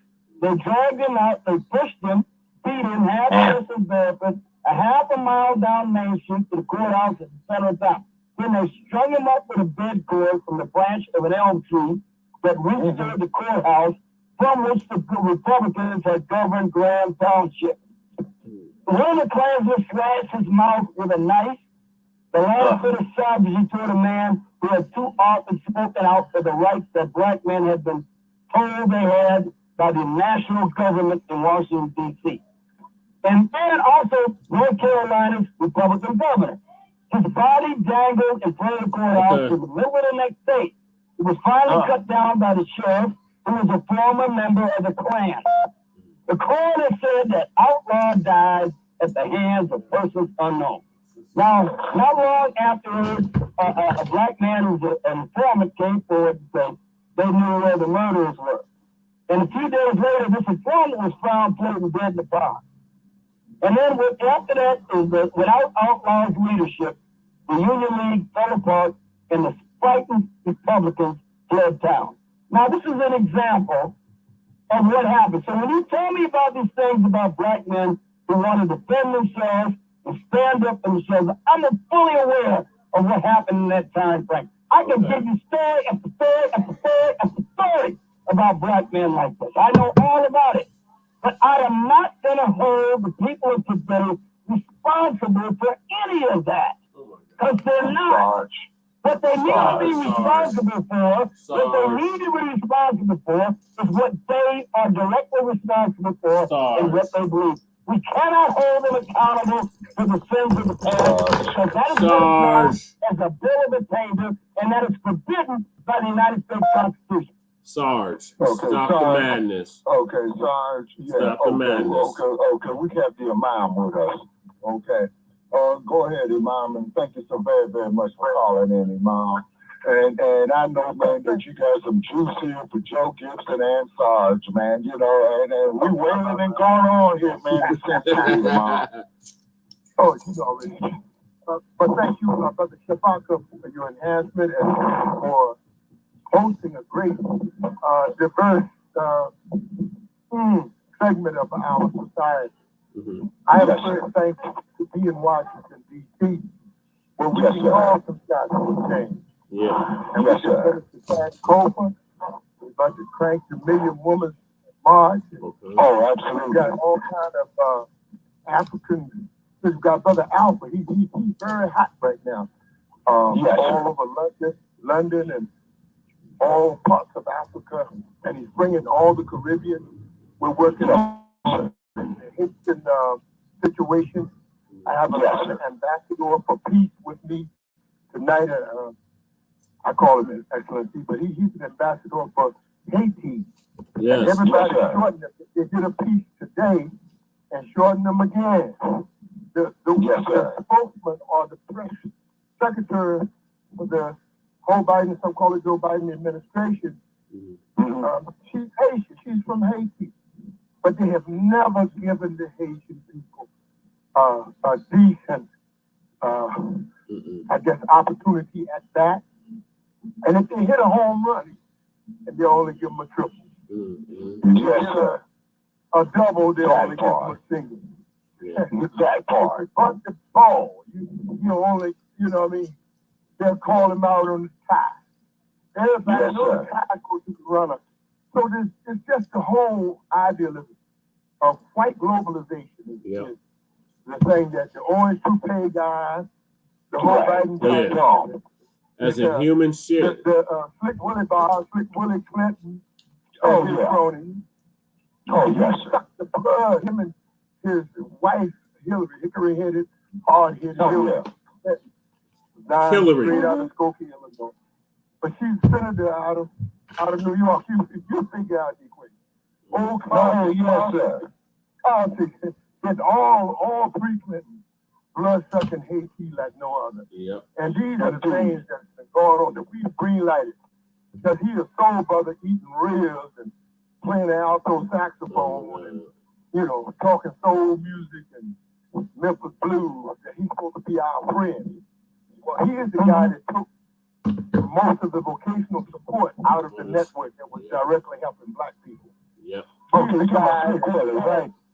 They dragged him out. They pushed him, beat him, half a barefoot, a half a mile down Main Street to the courthouse at the center of town. Then they strung him up with a bed cord from the branch of an elm tree that reached to the courthouse, from which the Republicans had governed Graham Township. When the Klansman slashed his mouth with a knife, the last bit of savagery toward a man who had too often spoken out for the rights that black men had been told they had by the national government in Washington, D.C. And then also North Carolina's Republican governor. His body dangled in front of the courthouse in the middle of the next day. It was finally cut down by the sheriff, who was a former member of the Klan. The coroner said that Outlaw died at the hands of persons unknown. Now, not long afterwards, a black man who was an informant came forward and said they knew where the murderers were. And a few days later, this informant was found floating dead in the pond. And then after that, without Outlaw's leadership, the Union League fell apart and the frightened Republicans fled town. Now, this is an example of what happened. So when you tell me about these things about black men who want to defend themselves and stand up for themselves, I'm fully aware of what happened in that time frame. I can give you story after story after story after story about black men like this. I know all about it. But I am not going to hold the people of today responsible for any of that. Because they're not. What they need to be responsible for, what they need to be responsible for, is what they are directly responsible for and what they believe. We cannot hold them accountable for the sins of the past, because that is known as a bill of attainder, and that is forbidden by the United States Constitution.
Sarge,
Okay,
stop
Sarge.
the madness.
Okay, Sarge. Yeah.
Stop the madness.
Okay. We have the Imam with us. Okay. Go ahead, Imam, and thank you so very, very much for calling in, Imam. And I know, man, that you got some juice here for Joe Gibson and Sarge, man. You know, and we wailing and going on here, man. Imam.
Oh, you already. But thank you, Brother Shabaka, for your enhancement and for hosting a great, diverse segment of our society.
Mm-hmm.
I am very thankful to be in Washington, D.C., where we can all some shots for change.
Yeah.
And we just finished the Cash Copa. We're about to crank the Million Women's March.
Okay.
Oh, absolutely. We've got all kind of African. We've got Brother Alpha. He's very hot right now. All over London, and all parts of Africa, and he's bringing all the Caribbean. We're working on the Haitian situation. I have an ambassador for peace with me tonight. I call him an excellency, but he's an ambassador for Haiti.
Yes.
And everybody shortened them. They did a piece today and shortened them again. The spokesman or the press secretary for the whole Biden, some call it Joe Biden administration, she's Haitian. She's from Haiti. But they have never given the Haitian people a decent, I guess, opportunity at that. And if they hit a home run, and they only give them a triple. If they hit a double, they only give them a single. That part. But the ball, you only, you know what I mean? They'll call him out on the tie. Everybody knows the tie goes to the runner. So it's just the whole idealism of white globalization is the thing that the orange toupee guys, the whole Biden
as a human shit.
The Slick Willie Bob, Slick Willie Clinton, his cronies. Suck the blood. Him and his wife, Hillary, hickory-headed, hard-headed Hillary.
Hillary.
Straight out of Skokie, Illinois. But she's senator out of New York. You figure out the equation. Politics. It's all pre-Clinton. Blood-sucking Haiti like no other.
Yep.
And these are the things that's been going on that we green-lighted. Because he's a soul brother eating ribs and playing the alto saxophone and, you know, talking soul music and Memphis blues, that he's supposed to be our friend. Well, he is the guy that took most of the vocational support out of the network that was directly helping black people.
Yep.
He's the guy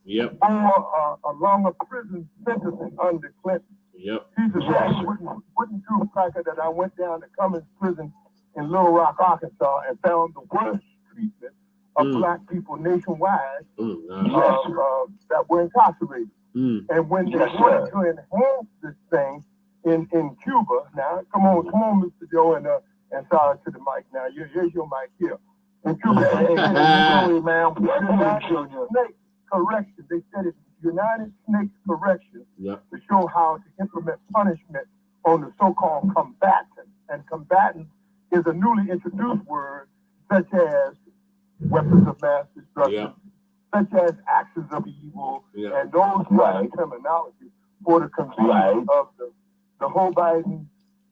Yep.
for a longer prison sentencing under Clinton.
Yep.
He's the same wooden truth cracker that I went down to Cummins Prison in Little Rock, Arkansas, and found the worst treatment of black people nationwide that were incarcerated. And when they wanted to enhance this thing in Cuba, now come on, Mr. Joe, and sorry to the mic. Now here's your mic here. In Cuba, Snake correction. They said it's United Snakes correction to show how to implement punishment on the so-called combatant. And combatant is a newly introduced word, such as weapons of mass destruction, such as actions of evil, and those kind of terminology for the convenience of the whole Biden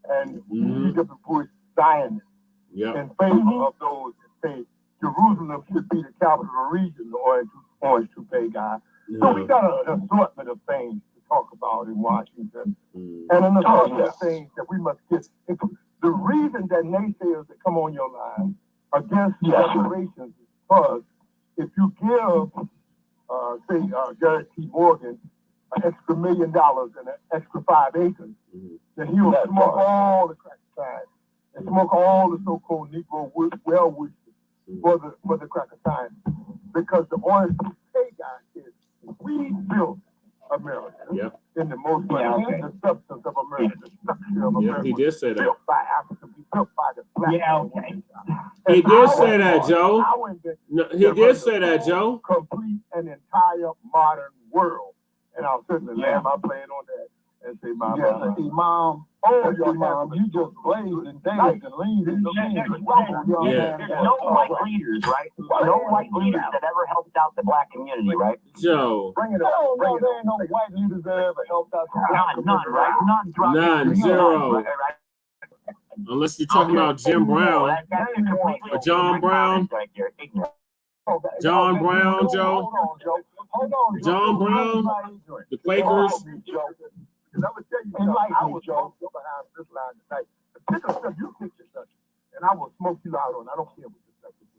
and G.W. Bush Zionists in favor of those that say Jerusalem should be the capital region, the orange toupee guy. So we got an assortment of things to talk about in Washington, and an assortment of things that we must get into. The reason that naysayers that come on your line against reparations is because if you give, say, Garrett T. Morgan an extra $1 million and an extra 5 acres, then he will smoke all the crack signs and smoke all the so-called Negro well-wishes for the cracker science. Because the orange toupee guy is, we built America in the most the substance of America, the structure of America.
He did say that.
Built by Africa, built by the black.
He did say that, Joe. No, he did say that, Joe.
Complete an entire modern world. And I'll certainly land my plane on that and say, Imam, Oh, your mom, you just blazed and danced and leaned and
There's no white leaders, right? No white leaders that ever helped out the black community, right?
Joe.
Bring it up. There ain't no white leaders that ever helped out the black community.
None, right?
None, zero. Unless you're talking about Jim Brown or John Brown. John Brown, Joe. John Brown, the Quakers.
Because I'm going to tell you something, I was walking behind this line tonight. The particular stuff you picture such, and I will smoke you out on. I don't care what this stuff is.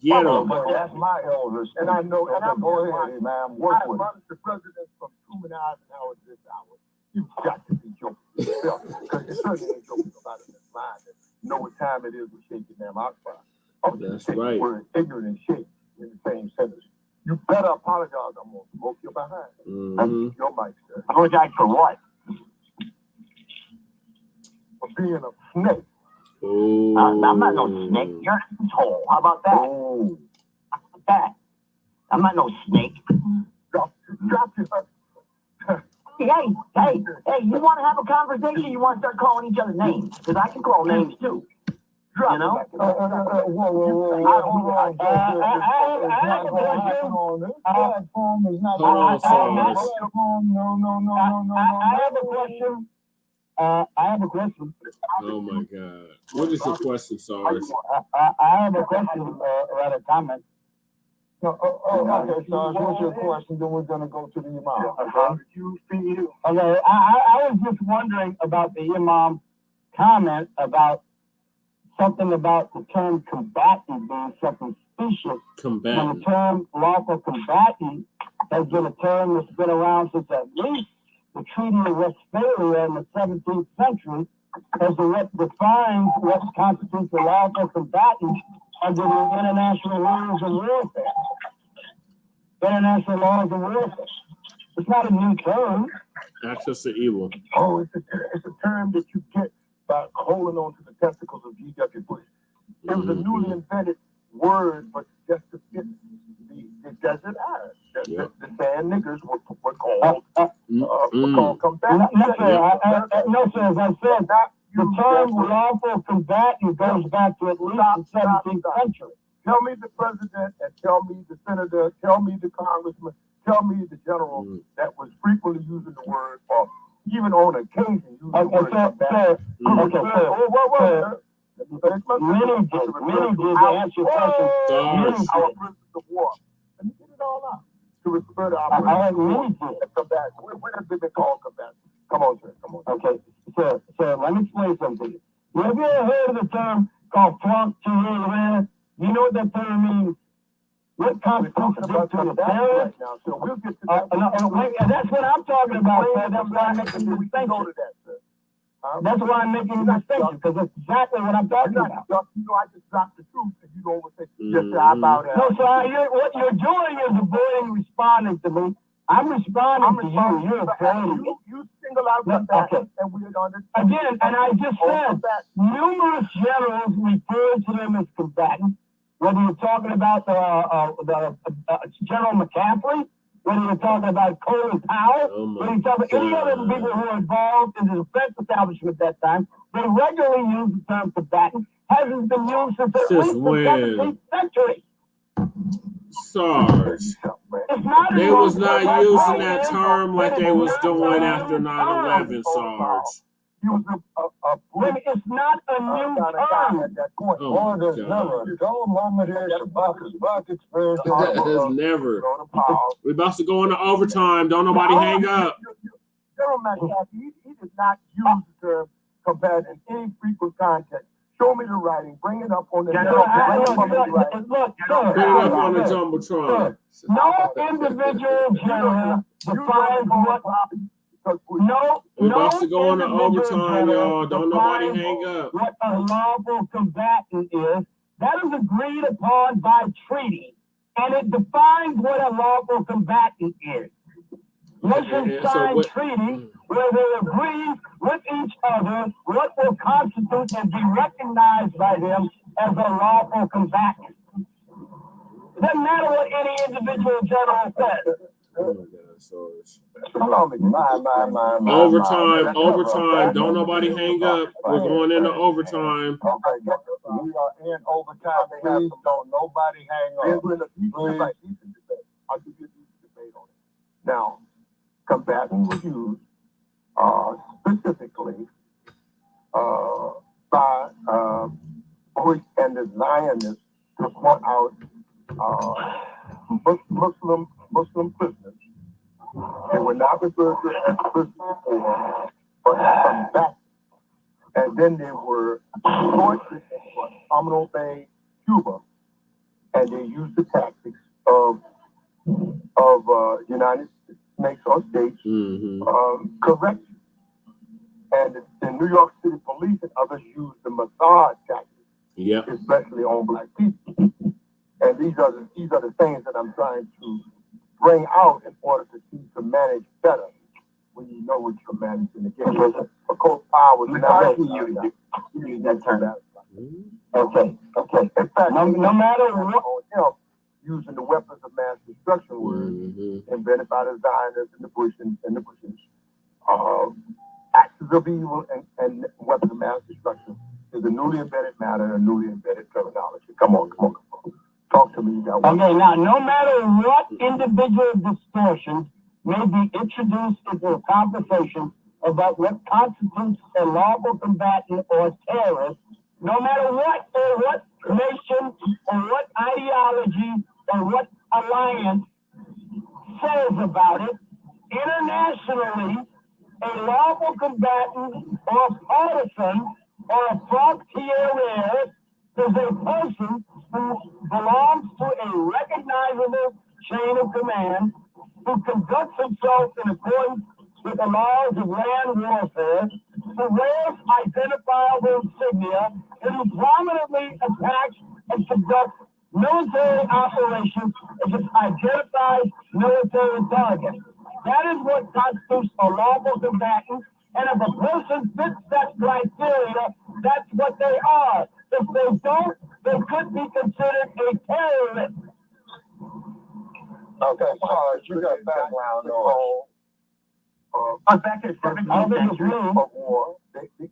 Get him.
But that's my elders. And I know, and I'm going to man, work with the president from Truman Eisenhower to this hour. You've got to be joking yourself. Because you certainly ain't joking about it in this line. You know what time it is with shaking damn outcry.
That's right.
We're ignorant and shake in the same sentence. You better apologize. I'm going to smoke you behind.
Mm-hmm.
Your mic, sir.
Apologize for what?
For being a snake.
Oh.
I'm not no snake. You're an asshole. How about that?
Oh.
How about that? I'm not no snake.
Drop your
Hey, you want to have a conversation? You want to start calling each other names? Because I can call names too. You know?
Whoa.
I have a question.
Oh my God. What is your question, Sarge?
I have a question, or a comment.
Okay, Sarge, what's your question? Then we're going to go to the imam.
Okay, I was just wondering about the imam comment about something about the term combatant being something specious.
Combatant.
When the term lawful combatant has been a term that's been around since at least the Treaty of Westphalia in the 17th century, as what defines what constitutes a lawful combatant under the international laws of warfare. International laws of warfare. It's not a new term.
Access to evil.
Oh, it's a term that you get by holding on to the testicles of G.W. Bush. It was a newly invented word, but just to fit the desert island. The sand niggers were called combatants.
No, sir, as I said, the term lawful combatant goes back to at least the 17th century.
Tell me the president and tell me the senator, tell me the congressman, tell me the general that was frequently using the word, or even on occasion using the word combatant. Many did answer your question. Our prisoners of war. Let me get it all out. To refer to our combatants. When have they been called combatants? Come on, sir. Come on.
Okay, sir, let me explain something. Have you ever heard of the term called flunk to your? You know what that term means? What constitutes victory?
Right now, so we'll get to that.
That's what I'm talking about, sir. That's why I'm making the distinction. That's why I'm making the distinction, because that's exactly what I'm talking about.
You know, I just dropped the truth, and you don't say, yes, sir, I bow down.
No, sir, what you're doing is avoiding responding to me. I'm responding to you. You're afraid.
You single out that, and we're on this.
Again, and I just said, numerous generals refer to them as combatants. Whether you're talking about the General McCaffrey, whether you're talking about Colin Powell, whether you're talking about any other people who are involved in the defense establishment at that time, they regularly use the term combatant. Hasn't been used since at least the 17th century.
Sarge. They was not using that term like they was doing after 9/11, Sarge.
It's not a new term.
Oh, never. We're about to go into overtime. Don't nobody hang up.
General McCaffrey, he did not use the term combatant in any frequent context. Show me the writing. Bring it up on the
Jumbotron.
No individual general defines what.
We're about to go into overtime, y'all. Don't nobody hang up.
What a lawful combatant is, that is agreed upon by treaty, and it defines what a lawful combatant is. Nations sign treaties where they agree with each other what will constitute and be recognized by them as a lawful combatant. It doesn't matter what any individual general says.
Oh my gosh. dinosaurs. Overtime. Don't nobody hang up. We're going into overtime.
Okay, we are in overtime. Please don't nobody hang up. Please. I'll give you a debate on it. Now, combatant was used specifically by Bush and the Zionists to point out Muslim prisoners. They were not referred to as prisoners before, but combatants. And then they were tortured in Guantanamo Bay, Cuba, and they used the tactics of United States correction. And the New York City police and others used the massage tactics, especially on black people. And these are the things that I'm trying to bring out in order to manage better when you know what you're managing again. Of course, power is not you use that term. Okay. In fact, no matter what, using the weapons of mass destruction word invented by the Zionists and the Bushes, axes of evil and weapons of mass destruction is a newly invented matter and a newly invented terminology. Come on. Talk to me. Okay, now, no matter what individual distortions may be introduced into a conversation about what constitutes a lawful combatant or terrorist, no matter what or what nation or what ideology or what alliance says about it, internationally, a lawful combatant or a partisan or a frontierer is a person who belongs to a recognizable chain of command, who conducts himself in accordance with the laws of land warfare, who wears identifiable insignia, and who prominently attacks and conducts military operations against identified military targets. That is what constitutes a lawful combatant, and if a person fits that criteria, that's what they are. If they don't, they could be considered a terrorist. Okay, Sarge, you got background on. I don't think it's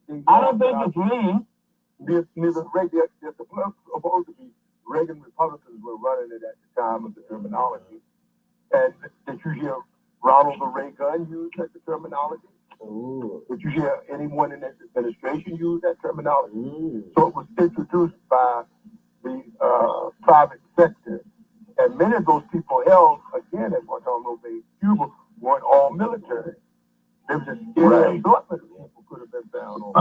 me. I don't think it's me. They're supposed to be Reagan Republicans were running it at the time of the terminology. And did you hear Ronald Reagan use that terminology? Ooh. Did you hear anyone in this administration use that terminology? So it was introduced by the private sector. And many of those people held, again, at Guantanamo Bay, Cuba, weren't all military. There was a assortment of people could have been found on.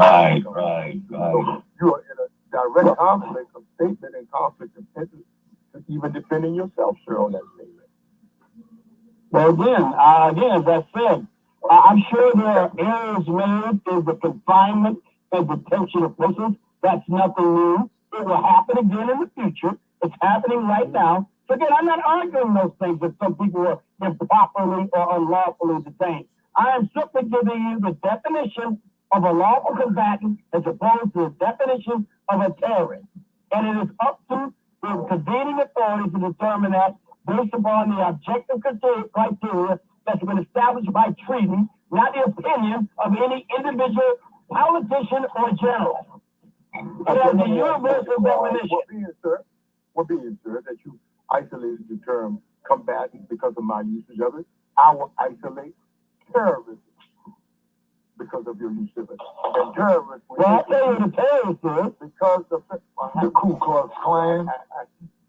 Right. So you are in a direct conflict of statement and conflict of interest, even defending yourself, sir, on that statement. Well, again, as I said, I'm sure there are errors made in the confinement and detention of persons. That's nothing new. It will happen again in the future. It's happening right now. So again, I'm not arguing those things that some people are improperly or unlawfully detained. I am simply giving you the definition of a lawful combatant as opposed to the definition of a terrorist. And it is up to the convening authority to determine that based upon the objective criteria that's been established by treaty, not the opinion of any individual politician or general. It has a universal definition. What being, sir, that you isolated the term combatant because of my usage of it, I will isolate terrorism because of your use of it. And terrorism. Well, I'll tell you the terrorist is because of the Ku Klux Klan.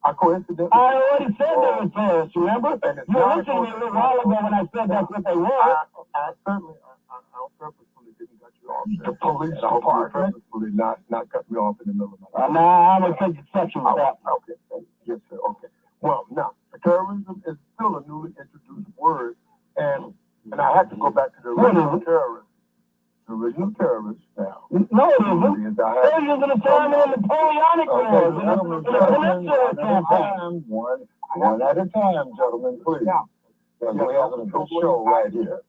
I already said they were terrorists, remember? You listened to me a little while ago when I said that's what they were. I purposefully didn't cut you off. The police department purposefully not cut me off in the middle of my life. Nah, I'm going to take exception with that. Okay. Yes, sir. Okay. Well, now, terrorism is still a newly introduced word, and I have to go back to the original terrorists. The original terrorists now. No, it isn't. They're using the term in the Napoleonic Wars, in the Peninsula Campaign. One at a time, gentlemen, please. Now, we have a show right here.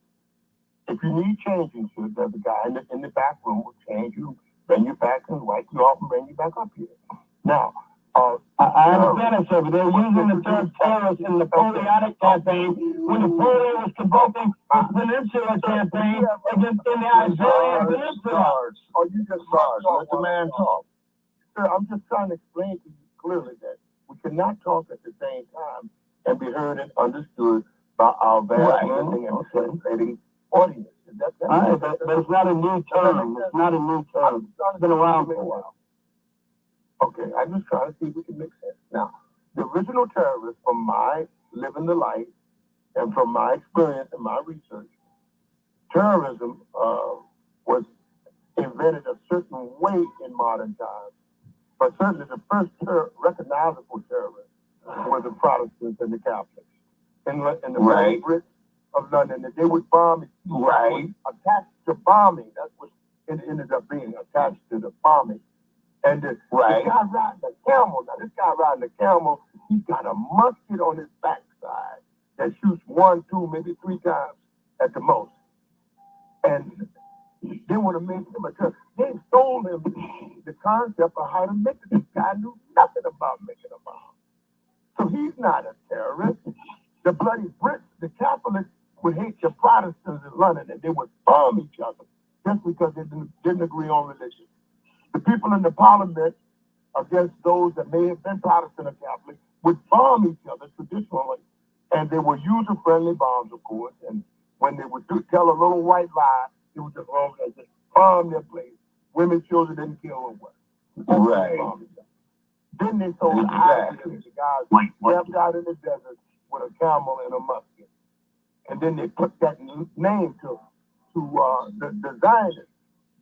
If you need changing, sir, there's a guy in the back room will change you, bring you back and wipe you off and bring you back up here. Now,
I understand it, sir, but they're using the term terrorist in the Napoleonic campaign when Napoleon was conducting his Peninsula campaign against the Iberian Peninsula.
Or you just let the man talk. Sir, I'm just trying to explain to you clearly that we cannot talk at the same time and be heard and understood by our vast listening and translating audience. But
it's not a new term. It's not a new term. It's been around for a while.
Okay, I'm just trying to see if we can make sense. Now, the original terrorists, from my living the life and from my experience and my research, terrorism was invented a certain way in modern times. But certainly the first recognizable terrorists were the Protestants and the Catholics. In the Brain Dead of London, that they would bomb, attached to bombing. That's what it ended up being, attached to the bombing. And the guy riding the camel, now this guy riding the camel, he's got a musket on his backside that shoots 1, 2, maybe 3 times at the most. And they want to make him a terrorist. They stole him the concept of how to make it. This guy knew nothing about making a bomb. So he's not a terrorist. The bloody Brits, the Catholics, would hate the Protestants in London, and they would bomb each other just because they didn't agree on religion. The people in the parliament, against those that may have been Protestant or Catholic, would bomb each other traditionally. And they were user-friendly bombs, of course. And when they would tell a little white lie, it was just wrong. They just bomb their place. Women, children didn't kill or what. Then they told the guys left out in the desert with a camel and a musket. And then they put that name to the Zionists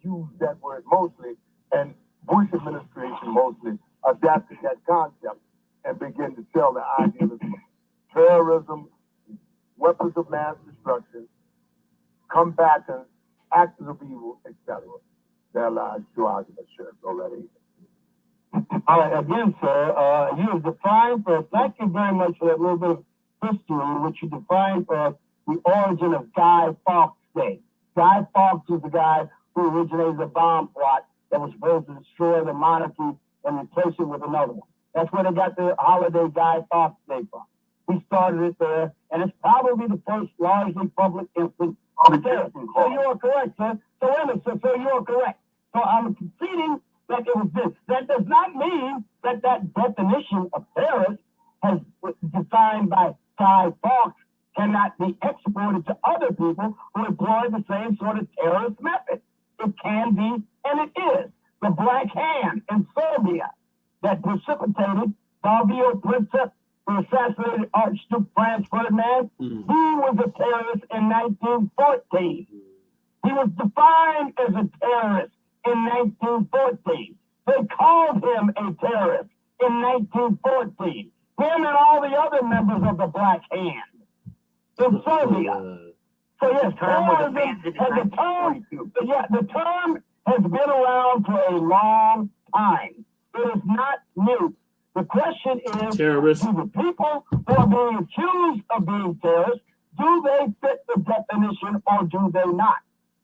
used that word mostly, and Bush administration mostly adapted that concept and began to sell the idea of terrorism, weapons of mass destruction, combatants, actors of evil, etc. There lies 2 arguments, sure, already.
All right, again, sir, you have defined for us, thank you very much for that little bit of history in which you defined for us the origin of Guy Fawkes Day. Guy Fawkes was the guy who originated the bomb plot that was supposed to destroy the monarchy and replace it with another one. That's where they got the holiday Guy Fawkes Day from. We started it there, and it's probably the first largely public instance of terror. So you are correct, sir. So wait a minute, sir. So you are correct. So I'm conceding that it was this. That does not mean that that definition of terrorist has defined by Guy Fawkes cannot be exported to other people who employ the same sort of terrorist method. It can be, and it is. The Black Hand in Serbia that precipitated Savio Princip, who assassinated Archduke Franz Ferdinand, he was a terrorist in 1914. He was defined as a terrorist in 1914. They called him a terrorist in 1914. Him and all the other members of the Black Hand in Serbia. So yes, terrorism the term has been around for a long time. It is not new. The question is,
terrorists.
Do the people who are being accused of being terrorists, do they fit the definition or do they not?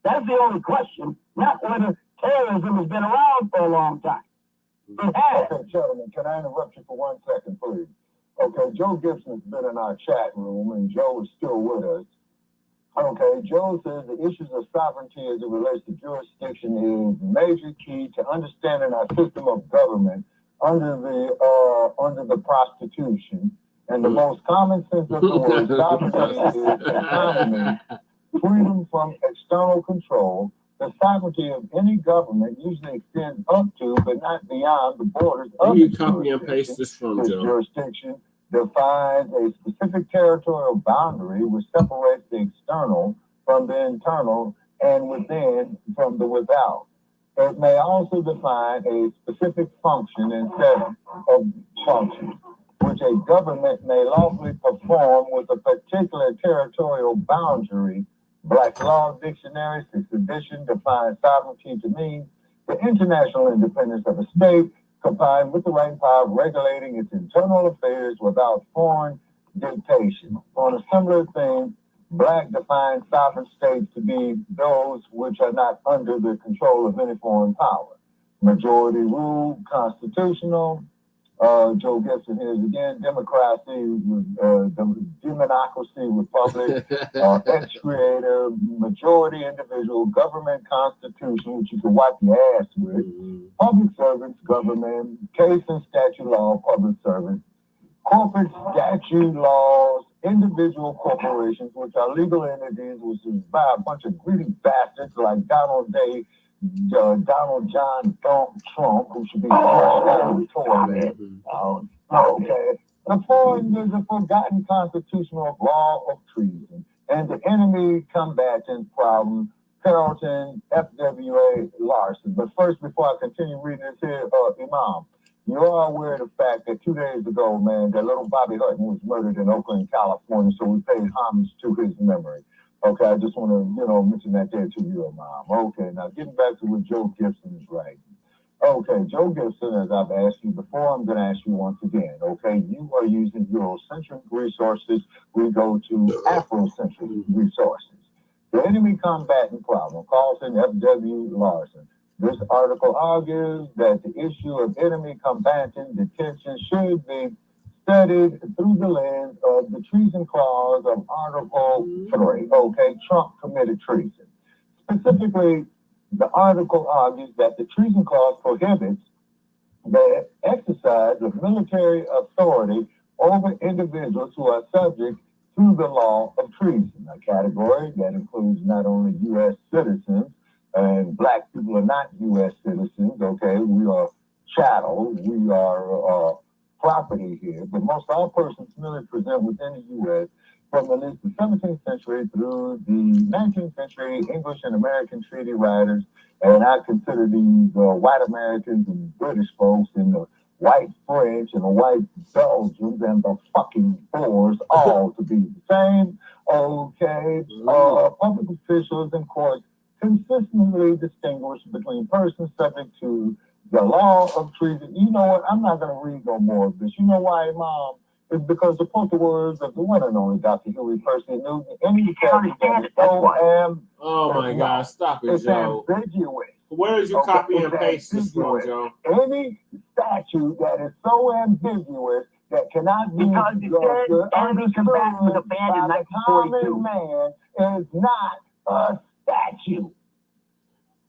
That's the only question, not whether terrorism has been around for a long time. It has.
Okay, gentlemen, can I interrupt you for 1 second, please? Okay, Joe Gibson has been in our chat room, and Joe is still with us. Okay, Joe says the issues of sovereignty as it relates to jurisdiction is a major key to understanding our system of government under the prostitution. And the most common sense of the word sovereignty is autonomy, freedom from external control. The sovereignty of any government usually extends up to, but not beyond, the borders of
You copy and paste this from
This
Joe.
jurisdiction defines a specific territorial boundary which separates the external from the internal and within from the without. It may also define a specific function and set of functions which a government may lawfully perform with a particular territorial boundary. Black Law Dictionary, 6th edition, defines sovereignty to mean the international independence of a state combined with the right and power of regulating its internal affairs without foreign dictation. On a similar theme, Black defines sovereign states to be those which are not under the control of any foreign power. Majority rule, constitutional, Joe Gibson here again. Democracy, demonocracy, republic, ex-creator, majority individual, government constitution, which you can wipe your ass with, public servants, government, case and statute law, public servants, corporate statute laws, individual corporations, which are legal entities, which is by a bunch of greedy bastards like Donald John Trump, who should be flushed out of the toilet. Okay. The foreign is a forgotten constitutional law of treason, and the enemy combatant problem, Carrollton, FWA, Larson. But first, before I continue reading this here, Imam, you are aware of the fact that 2 days ago, man, that little Bobby Hutton was murdered in Oakland, California, so we paid homage to his memory. Okay, I just want to, mention that there to you, Mom. Okay, now getting back to what Joe Gibson is writing. Okay, Joe Gibson, as I've asked you before, I'm going to ask you once again. Okay, you are using Eurocentric resources. We go to Afrocentric resources. The enemy combatant problem, Carlson F.W. Larson. This article argues that the issue of enemy combatant detention should be studied through the lens of the treason clause of Article 3. Okay, Trump committed treason. Specifically, the article argues that the treason clause prohibits the exercise of military authority over individuals who are subject to the law of treason, a category that includes not only U.S. citizens, and black people are not U.S. citizens, okay? We are chattel, we are property here, but most all persons merely present within the U.S. from at least the 17th century through the 19th century English and American treaty writers, and I consider these white Americans and British folks and the white French and the white Belgians and the fucking Boers all to be the same, okay? Public officials and courts consistently distinguished between persons subject to the law of treason. You know what? I'm not going to read no more of this. You know why, Mom? It's because the quote the words of the one and only Dr. Huey Percy Newton.
Oh my God! Stop it, Joe.
Ambiguous.
Where did you copy and paste this from, Joe?
Any statute that is so ambiguous that cannot be understood by the common man is not a statute.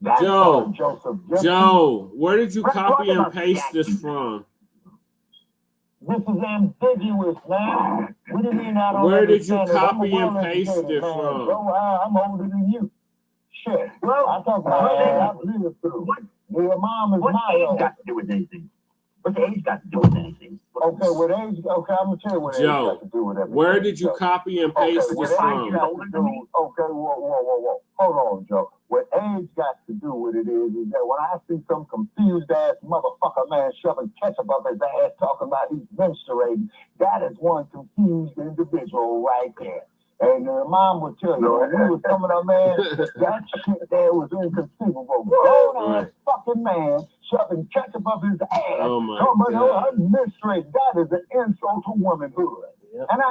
That's
Joe, where did you copy and paste this from?
This is ambiguous, man. What do you mean I don't
Where did you
understand it?
copy and paste it from?
Bro, I'm older than you. Shit. Well, I talk about I've lived through. Your mom is my age got to do with anything? What's age got to do with anything? Okay, with age, okay, I'm going to tell you what age got to do with everything.
Where did you copy and paste this from?
Okay, whoa. Hold on, Joe. What age got to do with it is that when I see some confused ass motherfucker man shoving ketchup up his ass talking about he's menstruating, that is one confused individual right there. And Mom would tell you, when we was coming up, man, that shit there was inconceivable. Grown-ass fucking man shoving ketchup up his ass.
Oh my God.
I'm menstruating. That is an insult to womanhood. Yep. And I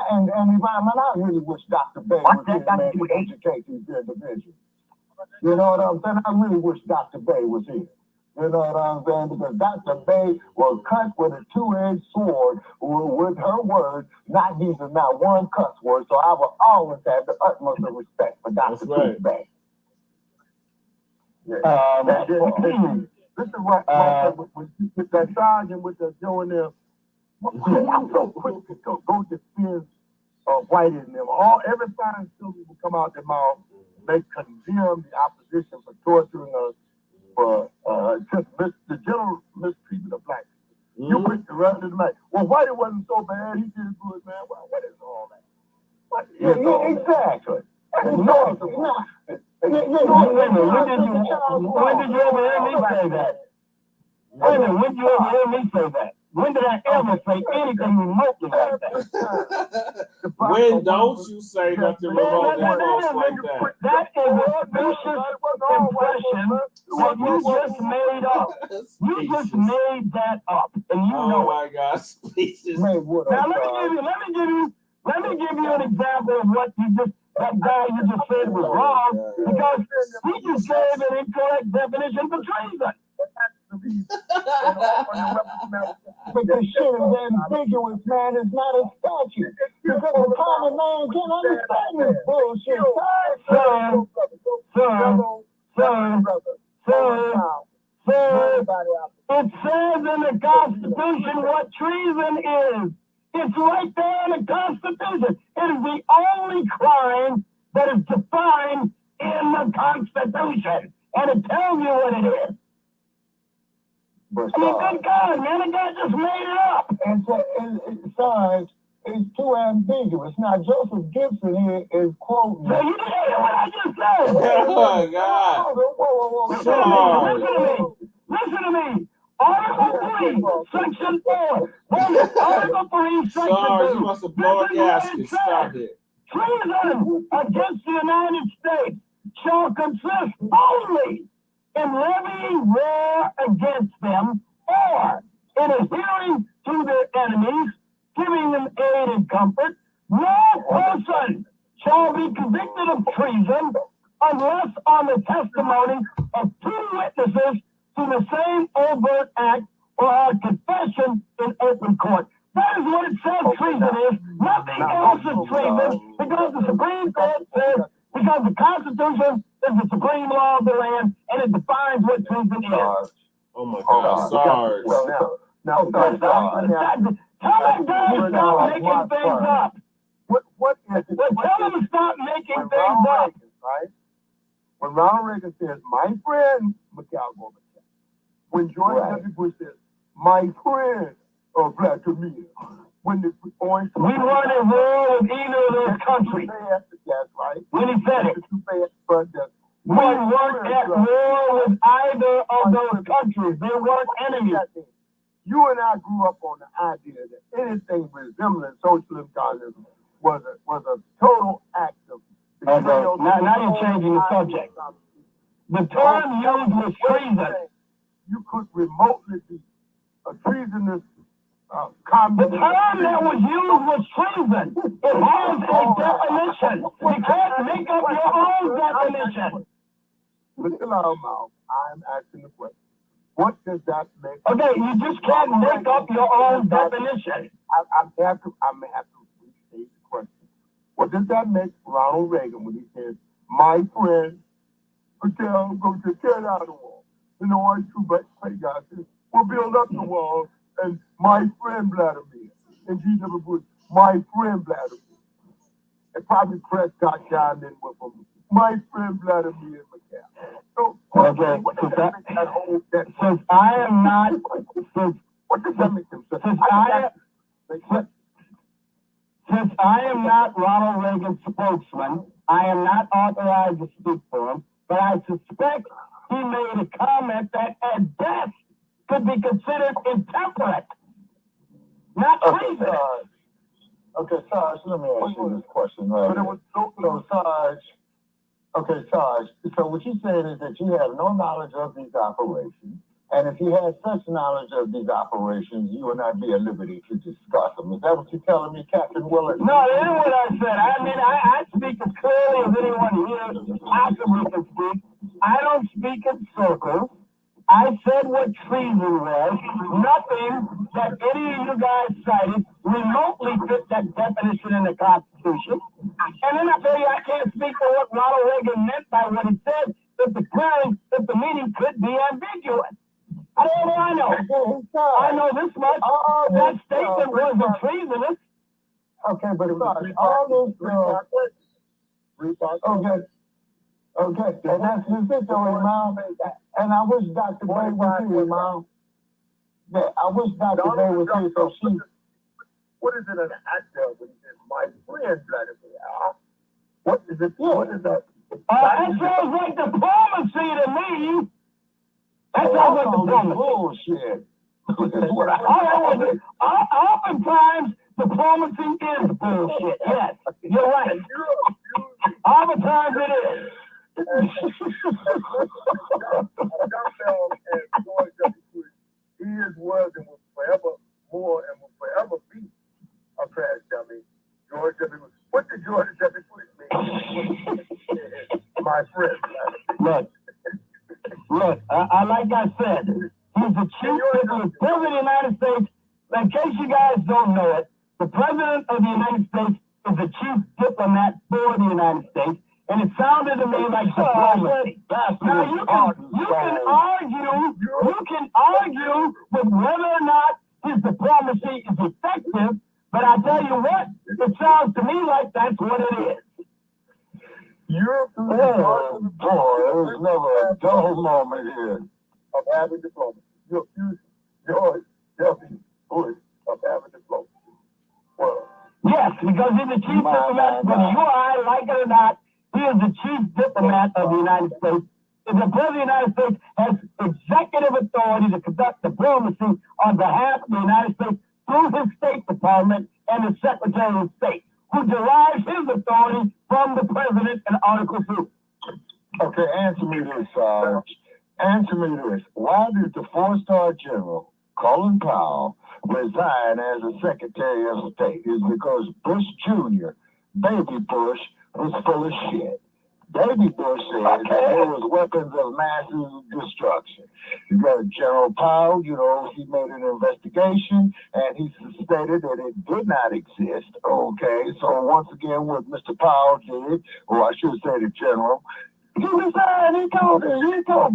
really wish Dr. Bay was here, man, to educate these individuals. You know what I'm saying? I really wish Dr. Bay was here. You know what I'm saying? Because Dr. Bay was cut with a two-edged sword with her words, not using not one cuss word. So I will always have the utmost of respect for Dr. Bay. This is what with that sergeant with the doing them. I'm so quick to go defend white in them. Every time students will come out their mouth, they condemn the opposition for torturing us, for just the general mistreatment of black people. You put the rest of the night. Well, Whitey wasn't so bad. He did good, man. Well, what is all that? Exactly. When did you ever hear me say that? When did you ever hear me say that? When did I ever say anything remotely like that?
When don't you say nothing remotely like that?
That is a vicious impression that you just made up. You just made that up, and you know it.
Oh my God, species.
Now let me give you an example of what that guy you just said was wrong, because he just gave an incorrect definition for treason.
of evil. And all the weapons of mass destruction.
But this shit is ambiguous, man. It's not a statute. Because the common man can't understand this bullshit. It says in the Constitution what treason is. It's right there in the Constitution. It is the only crime that is defined in the Constitution. And it tells you what it is. I mean, good God, man, the guy just made it up. And so, Sarge, it's too ambiguous. Now, Joseph Gibson here is quoting. So you didn't hear what I just said.
Oh, my God.
Listen to me. Article 3, Section 4. Article 3, Section 2.
Sorry, you must have blown a gasket. Stop it.
Treason against the United States shall consist only in levying war against them or in adhering to their enemies, giving them aid and comfort. No person shall be convicted of treason unless on the testimony of 2 witnesses to the same overt act or on confession in open court. That is what it says treason is. Nothing else is treason because the Supreme Court says, because the Constitution is the supreme law of the land and it defines what treason is.
Oh my God, Sarge.
Well, now, Sarge,
Tell that guy to stop making things up.
What is it?
Tell him to stop making things up.
Right? When Ronald Reagan says, my friend, Mikhail Gorbachev. When George W. Bush says, my friend, Vladimir. When the orange...
We weren't at war with either of those countries.
That's right.
When he said it.
We
weren't at war with either of those countries. They weren't enemies.
You and I grew up on the idea that anything resembling socialism communism was a total act of...
Now you're changing the subject. The term used was treason.
You could remotely be a treasonous
the term that was used was treason. It has a definition. You can't make up your own definition.
Mr. Loudmouth, I'm asking the question. What does that make?
Okay, you just can't make up your own definition.
I may have to restate the question. What does that make Ronald Reagan when he says, my friend, go to tear down the wall? You know, our two black guys says, we'll build up the wall. And my friend Vladimir, and G.W. Bush, my friend Vladimir. And probably Prescott chimed in with him, my friend Vladimir McCall. So, what does
Since I am not Ronald Reagan's spokesman, I am not authorized to speak for him, but I suspect he made a comment that at best could be considered intemperate, not treason.
Okay, Sarge, let me ask you this question, right? Sarge, Sarge, so what you're saying is that you have no knowledge of these operations, and if you had such knowledge of these operations, you would not be at liberty to discuss them. Is that what you're telling me, Captain Willard?
No, that isn't what I said. I mean, I speak as clearly as anyone here possibly can speak. I don't speak in circles. I said what treason was. Nothing that any of you guys cited remotely fit that definition in the Constitution. And then I tell you, I can't speak for what Ronald Reagan meant by what he said, if the meaning could be ambiguous. I don't know, I know. I know this much. That statement wasn't treasonous.
Okay, but it was all this... Okay, and that's the situation, Mom. And I wish Dr. Bay was here, Mom. Yeah, I wish Dr. Bay was here, so she...
What is it an act of when he says, my friend Vladimir? What is it? What is that?
That sounds like diplomacy to me. That sounds like diplomacy.
Bullshit.
Oftentimes, diplomacy is bullshit. Yes, you're right. Oftentimes it is.
He was and will forever more and will forever be a trash dummy. George W. Bush. What did George W. Bush mean? My friend.
Look, like I said, he He's the chief diplomat. The President of the United States, in case you guys don't know it, the President of the United States is the chief diplomat for the United States, and it sounded to me like diplomacy. Now you can argue with whether or not his diplomacy is effective, but I tell you what, it sounds to me like that's what it is.
You're boy, there's never a dull moment here
of having diplomacy. You accuse George W. Bush of having diplomacy. Well,
yes, because he's the chief diplomat, whether you or I like it or not, he is the chief diplomat of the United States. The President of the United States has executive authority to conduct diplomacy on behalf of the United States through his State Department and the Secretary of State, who derives his authority from the President in Article 2.
Okay, answer me this, Sarge. Answer me this. Why did the four-star general, Colin Powell, resign as a Secretary of State? Is because Bush Jr., Baby Bush, was full of shit. Baby Bush said that there was weapons of massive destruction. You got General Powell, you know, he made an investigation and he stated that it did not exist. Okay, so once again, what Mr. Powell did, or I should say the general, he resigned. He told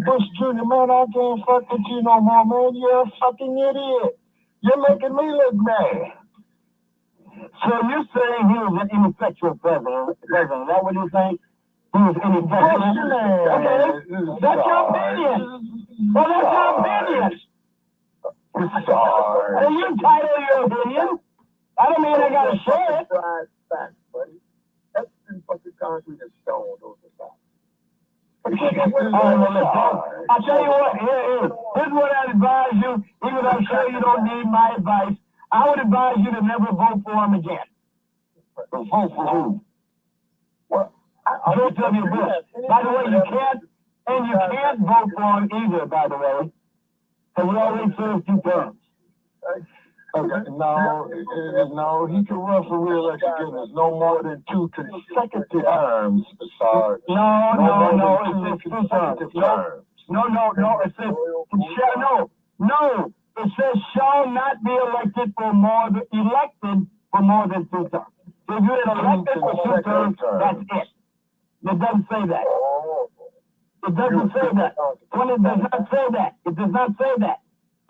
Bush Jr., man, I can't fuck with you no more, man. You're a fucking idiot. You're making me look bad.
So you're saying he was an ineffectual president? Is that what you're saying? He was ineffectual. Okay, that's your opinion. Well, that's your opinion.
Sorry.
Are you entitled to your opinion? I don't mean I gotta share it.
Facts, buddy. That's in fucking concrete and stone, those are facts.
I'll tell you what, here's what I'd advise you, even though I'm sure you don't need my advice. I would advise you to never vote for him again.
Vote for who?
Well, George W. Bush. By the way, you can't vote for him either, by the way, because he already served 2 terms.
Okay, no, he can run for re-election again. There's no more than 2 consecutive terms, Sarge.
No, it's 2 terms. No, it says, it says shall not be elected for more than 2 terms. So if you're elected for 2 terms, that's it. It doesn't say that. It doesn't say that. When it does not say that. It does not say that.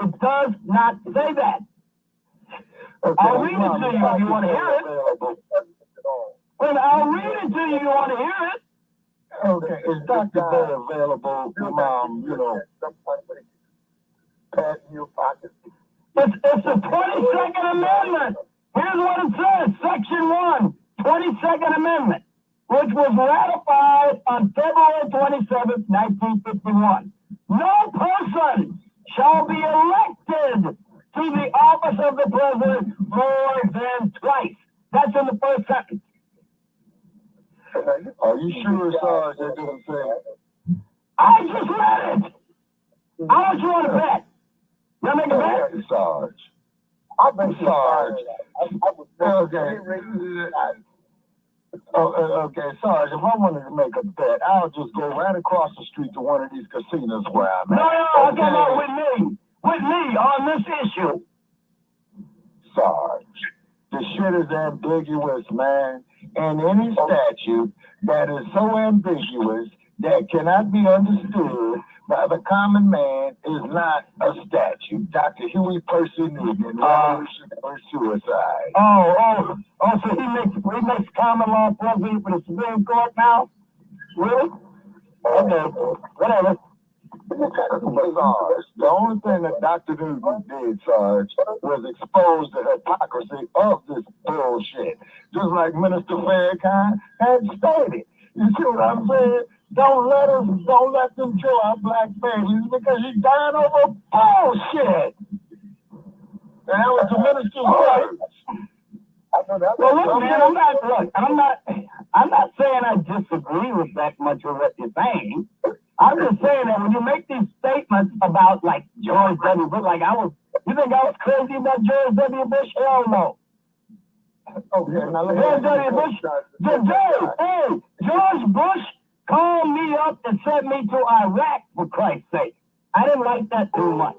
It does not say that.
Okay,
I'll read it to you if you want to hear it. Well, I'll read it to you if you want to hear it.
Okay, is Dr. Bear available, you know, pat in your pocket?
It's the 22nd Amendment. Here's what it says. Section 1, 22nd Amendment, which was ratified on February 27th, 1951. No person shall be elected to the office of the president more than twice. That's in the first sentence.
Are you sure, Sarge, that doesn't say?
I just read it. How much you want to bet? You want to make a bet?
Sarge. I bet Sarge. Okay, Sarge, if I wanted to make a bet, I'll just go right across the street to one of these casinos where I'm at.
No, I'm talking about with me. With me on this issue.
Sarge, the shit is ambiguous, man. And any statute that is so ambiguous that cannot be understood by the common man is not a statute. Dr. Huey Percy Newton, Revolution or Suicide.
So he makes common law president for the Supreme Court now? Really? Okay, whatever.
Sarge, the only thing that Dr. Newton did, Sarge, was expose the hypocrisy of this bullshit. Just like Minister Farrakhan had stated. You see what I'm saying? Don't let them kill our black babies because you're dying over bullshit. And that was the minister's words.
Well, look, man, I'm not saying I disagree with that much of what you're saying. I'm just saying that when you make these statements about like George W. Bush, you think I was crazy about George W. Bush? Hell no.
Okay, now
George W. Bush, George Bush called me up and sent me to Iraq, for Christ's sake. I didn't like that too much.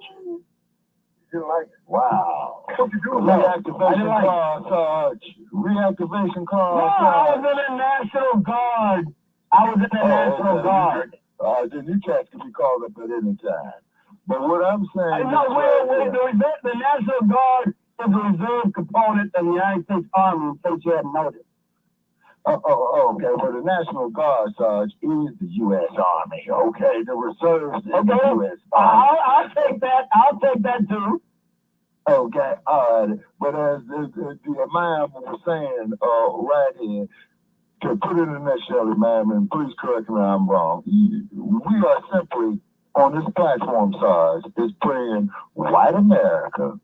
didn't like it.
Wow.
What you do?
Reactivation card, Sarge. Reactivation card.
No, I was in the National Guard. I was in the National Guard.
Then you cats can be called up at any time. But what I'm saying
the National Guard is a reserve component of the United States Army, in case you hadn't noticed.
Okay. Well, the National Guard, Sarge, is the U.S. Army. Okay, the reserves is the U.S. Army.
I'll take that. I'll take that too.
Okay, all right. But as the Imam was saying right here, to put it in a nutshell, Imam, and please correct me if I'm wrong, we are simply, on this platform, Sarge, is putting white America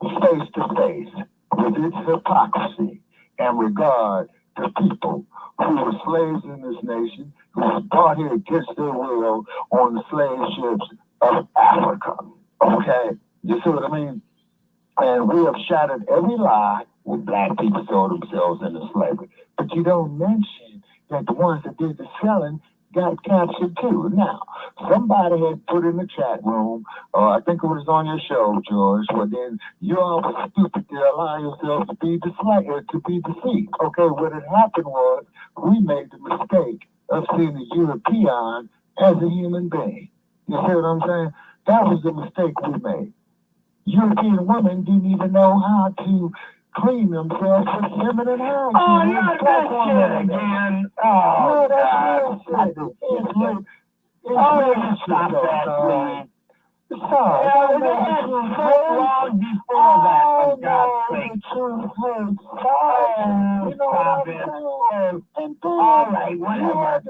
face to face with its hypocrisy and regard to people who were slaves in this nation, who were brought here against their will on the slave ships of Africa. Okay? You see what I mean? And we have shattered every lie where black people sold themselves into slavery. But you don't mention that the ones that did the selling got captured too. Now, somebody had put in the chat room, I think it was on your show, George, but then you all were stupid to allow yourselves to be deceived. Okay, what had happened was we made the mistake of seeing the European as a human being. You see what I'm saying? That was the mistake we made. European women didn't even know how to clean themselves with feminine hygiene.
Oh, not that shit again. Oh,
no, that's real shit.
You stop that, please.
Sorry.
It was so long before that, for God's sake. Stop it. All right, whatever.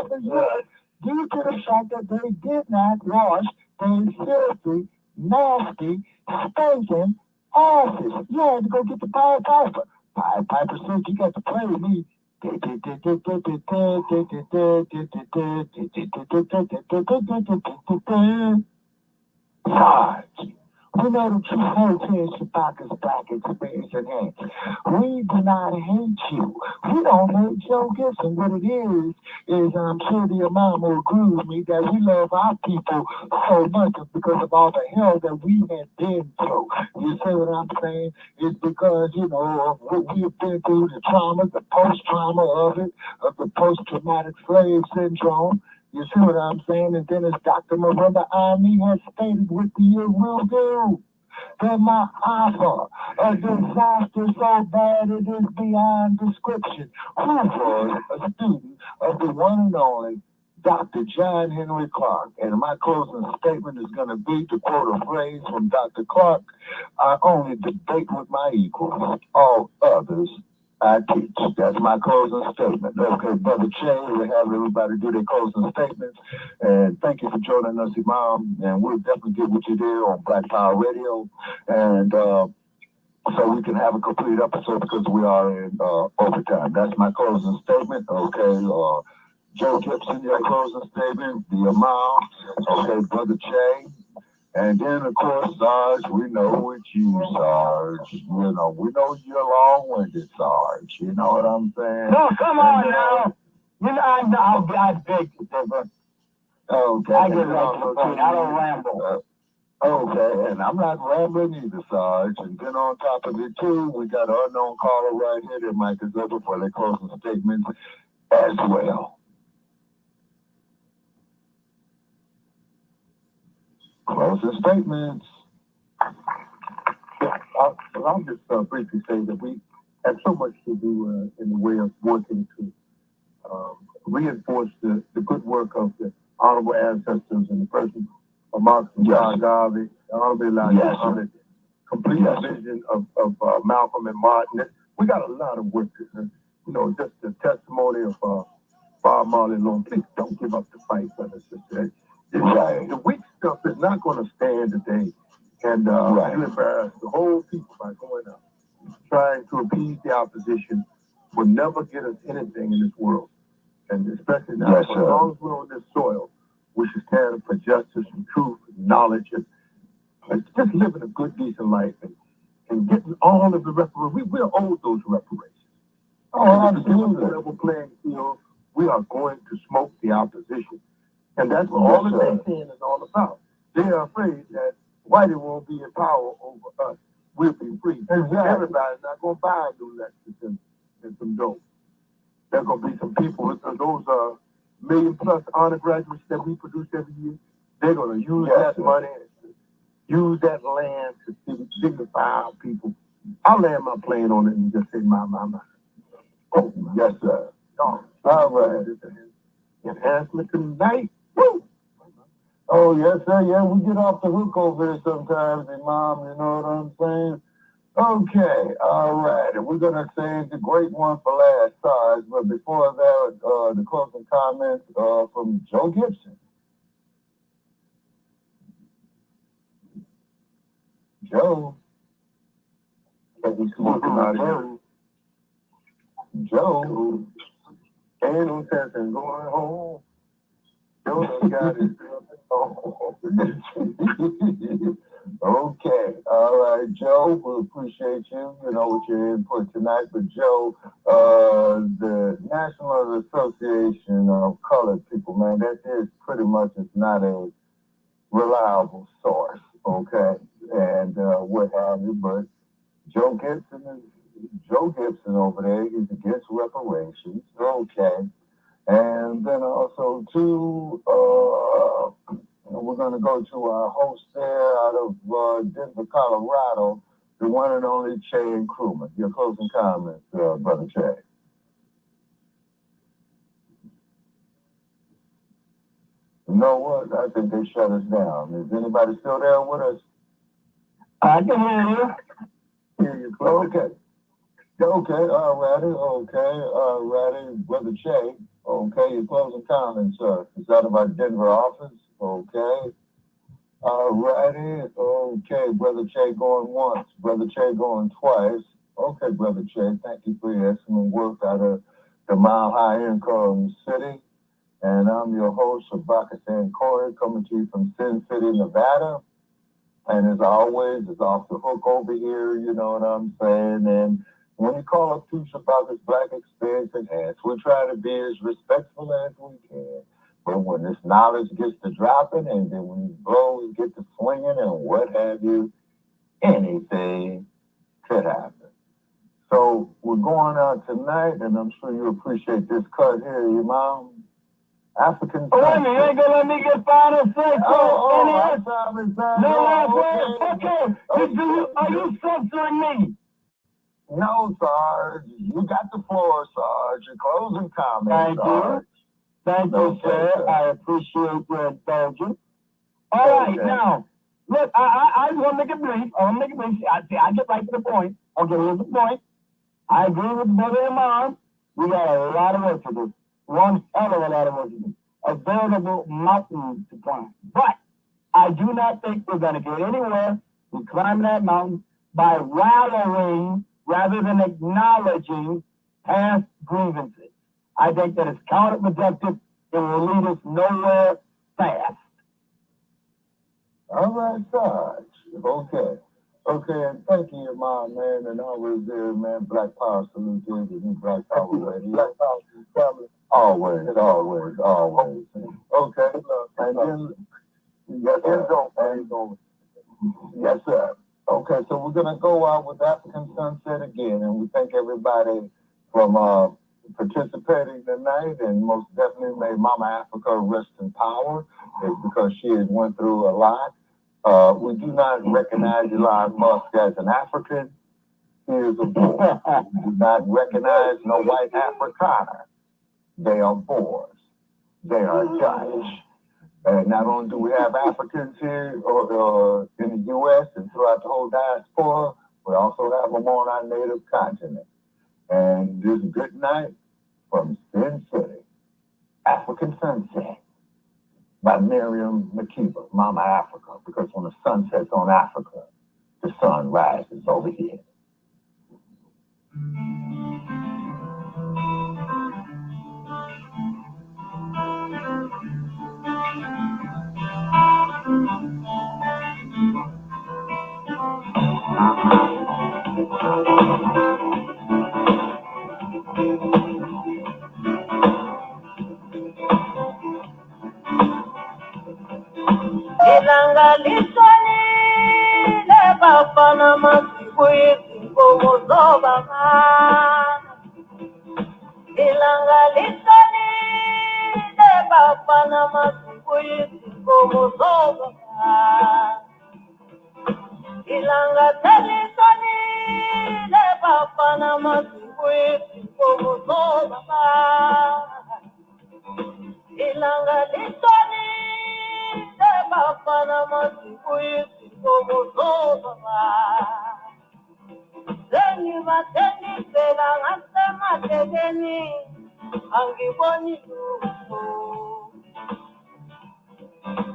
Okay.
Due to the fact that they did not wash their filthy, nasty, stinking asses. You had to go get the Pied Piper. Pied Piper said you got to play with me. Sarge. We know the true heritage Shabaka'S Blacc experience at hand. We do not hate you. We don't hate Joe Gibson. What it is I'm sure the Imam will agree with me that we love our people so much because of all the hell that we have been through. You see what I'm saying? It's because, of what we have been through, the trauma, the post-trauma of it, of the post-traumatic slave syndrome. You see what I'm saying? And then as Dr. Miranda Ami has stated what the year will do. The Ma'afa, a disaster so bad it is beyond description. Who was a student of the one and only Dr. John Henry Clark. And my closing statement is going to be, to quote a phrase from Dr. Clark, I only debate with my equals. All others I teach. That's my closing statement. Okay, Brother Che, we have everybody do their closing statements. And thank you for joining us, Imam. And we'll definitely get what you did on Black Power Radio. And so we can have a complete episode because we are in overtime. That's my closing statement. Okay, Joe Gibson, your closing statement. The Imam. Okay, Brother Che. And then, of course, Sarge, we know it's you, Sarge. We know you're long-winded, Sarge. You know what I'm saying?
No, come on now. I beg you, Silver.
Okay.
I get right. I don't ramble.
Okay, and I'm not rambling either, Sarge. And then on top of it, too, we got an unknown caller right here that might is over for their closing statements as well. Closing statements.
I'll just briefly say that we have so much to do in the way of working to reinforce the good work of the honorable ancestors in the person of Marcus Garvey, the honorable Elijah Muhammad, complete vision of Malcolm and Martin. We got a lot of work to do. Just the testimony of Bob Marley Long. Please don't give up the fight, brothers and sisters. The weak stuff is not going to stand today, and you embarrass the whole people by going out trying to appease the opposition. Will never get us anything in this world, and especially now, as long as we're on this soil, we should stand up for justice and truth and knowledge and just living a good, decent life and getting all of the reparations. We're owed those reparations. Oh, absolutely. Level playing field. We are going to smoke the opposition. And that's what all the thing 10 is all about. They are afraid that whitey won't be in power over us. We'll be free. Exactly. Everybody's not going to buy a new Lexus and some dope. There's going to be some people, those million-plus honor graduates that we produce every year, they're going to use that money, use that land to dignify our people. I'll land my plane on it and just say, my. Oh, yes, sir. Oh, all right. Enhancement tonight. Woo! Oh, yes, sir. Yeah, we get off the hook over here sometimes, Imam, you know what I'm saying? Okay, all right. And we're going to save the great one for last, Sarge. But before that, the closing comments from Joe Gibson. Joe. He's smoking out of here. Joe. Ain't no sense in going home. Joe done got his Okay, all right, Joe, we appreciate you, with your input tonight. But Joe, the National Association of Colored People, man, that is pretty much, it's not a reliable source, okay, and what have you, but Joe Gibson over there, he's against reparations, okay. And then also, too, we're going to go to our host there out of Denver, Colorado, the one and only Che and Crewman. Your closing comments, Brother Che. You know what? I think they shut us down. Is anybody still there with us? I can hear you. Hear you, okay. Okay, all righty, Brother Che. Okay, your closing comments, sir. Is that about Denver office? Okay. All righty. Okay, Brother Che going once. Brother Che going twice. Okay, Brother Che, thank you for your excellent work out of the Mile High Income City. And I'm your host, Shabaka'S Blacc, coming to you from Sin City, Nevada. And as always, it's off the hook over here, you know what I'm saying? And when you call up to Shabaka'S Blacc Experience Enhanced, we try to be as respectful as we can. But when this knowledge gets to dropping and then when these blows get to swinging and what have you, anything could happen. So we're going out tonight, and I'm sure you appreciate this cut here, Imam. African. Oh, wait a minute, you ain't gonna let me get final say. I'm sorry, son. Okay. Are you censoring me? No, Sarge. You got the floor, Sarge. Your closing comments, Sarge. Thank you, sir. I appreciate your indulgence. All right, now, look, I just want to make it brief. I get right to the point. Okay, here's the point. I agree with Brother Imam. We got a lot of work to do. One hell of a lot of work to do. A veritable mountain to climb. But I do not think we're going to get anywhere in climbing that mountain by wallowing rather than acknowledging past grievances. I think that it's counterproductive. It will lead us nowhere fast. All right, Sarge. Okay. Okay, and thank you, Imam, man, and always there, man. Black Power salute to you, Black Power Radio. Black Power family. Always. Okay. And then, yes, sir. Yes, sir. Okay, so we're going to go out with African Sunset again, and we thank everybody from participating tonight, and most definitely may Mama Africa rest in power, because she has went through a lot. We do not recognize Elon Musk as an African. He is a Boer. We do not recognize no white Afrikaner. They are Boers. They are Dutch. And not only do we have Africans here or in the U.S. and throughout the whole diaspora, we also have them on our native continent. And this good night from Sin City, African Sunset, by Miriam Makeba, Mama Africa, because when the sun sets on Africa, the sun rises over here.
Ilanga lisani le bafana masiku yesinkomo zobabana. Ilanga lisani le bafana masiku yesinkomo zobabana. Ilanga telisani le bafana masiku yesinkomo zobabana. Ilanga lisani le bafana masiku yesinkomo zobabana. Zeni bateni sela ngasema tegeni angiboni lutho.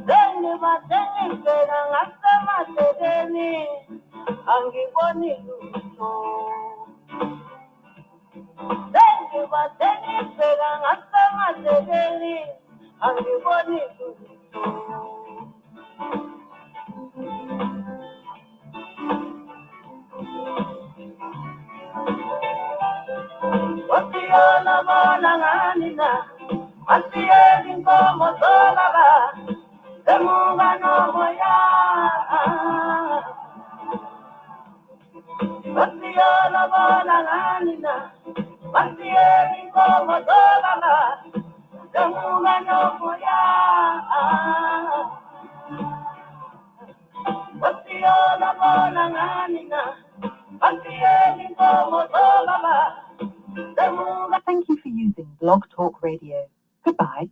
Zeni bateni sela ngasema tegeni angiboni lutho. Zeni bateni sela ngasema tegeni angiboni lutho. Wasiona bona nganina, wasieli nkomo zolaba, emunga nomoya. Wasiona bona nganina, wasieli nkomo zolaba, emunga nomoya. Wasiona bona nganina, wasieli nkomo zolaba.
Thank you for using Blog Talk Radio. Goodbye.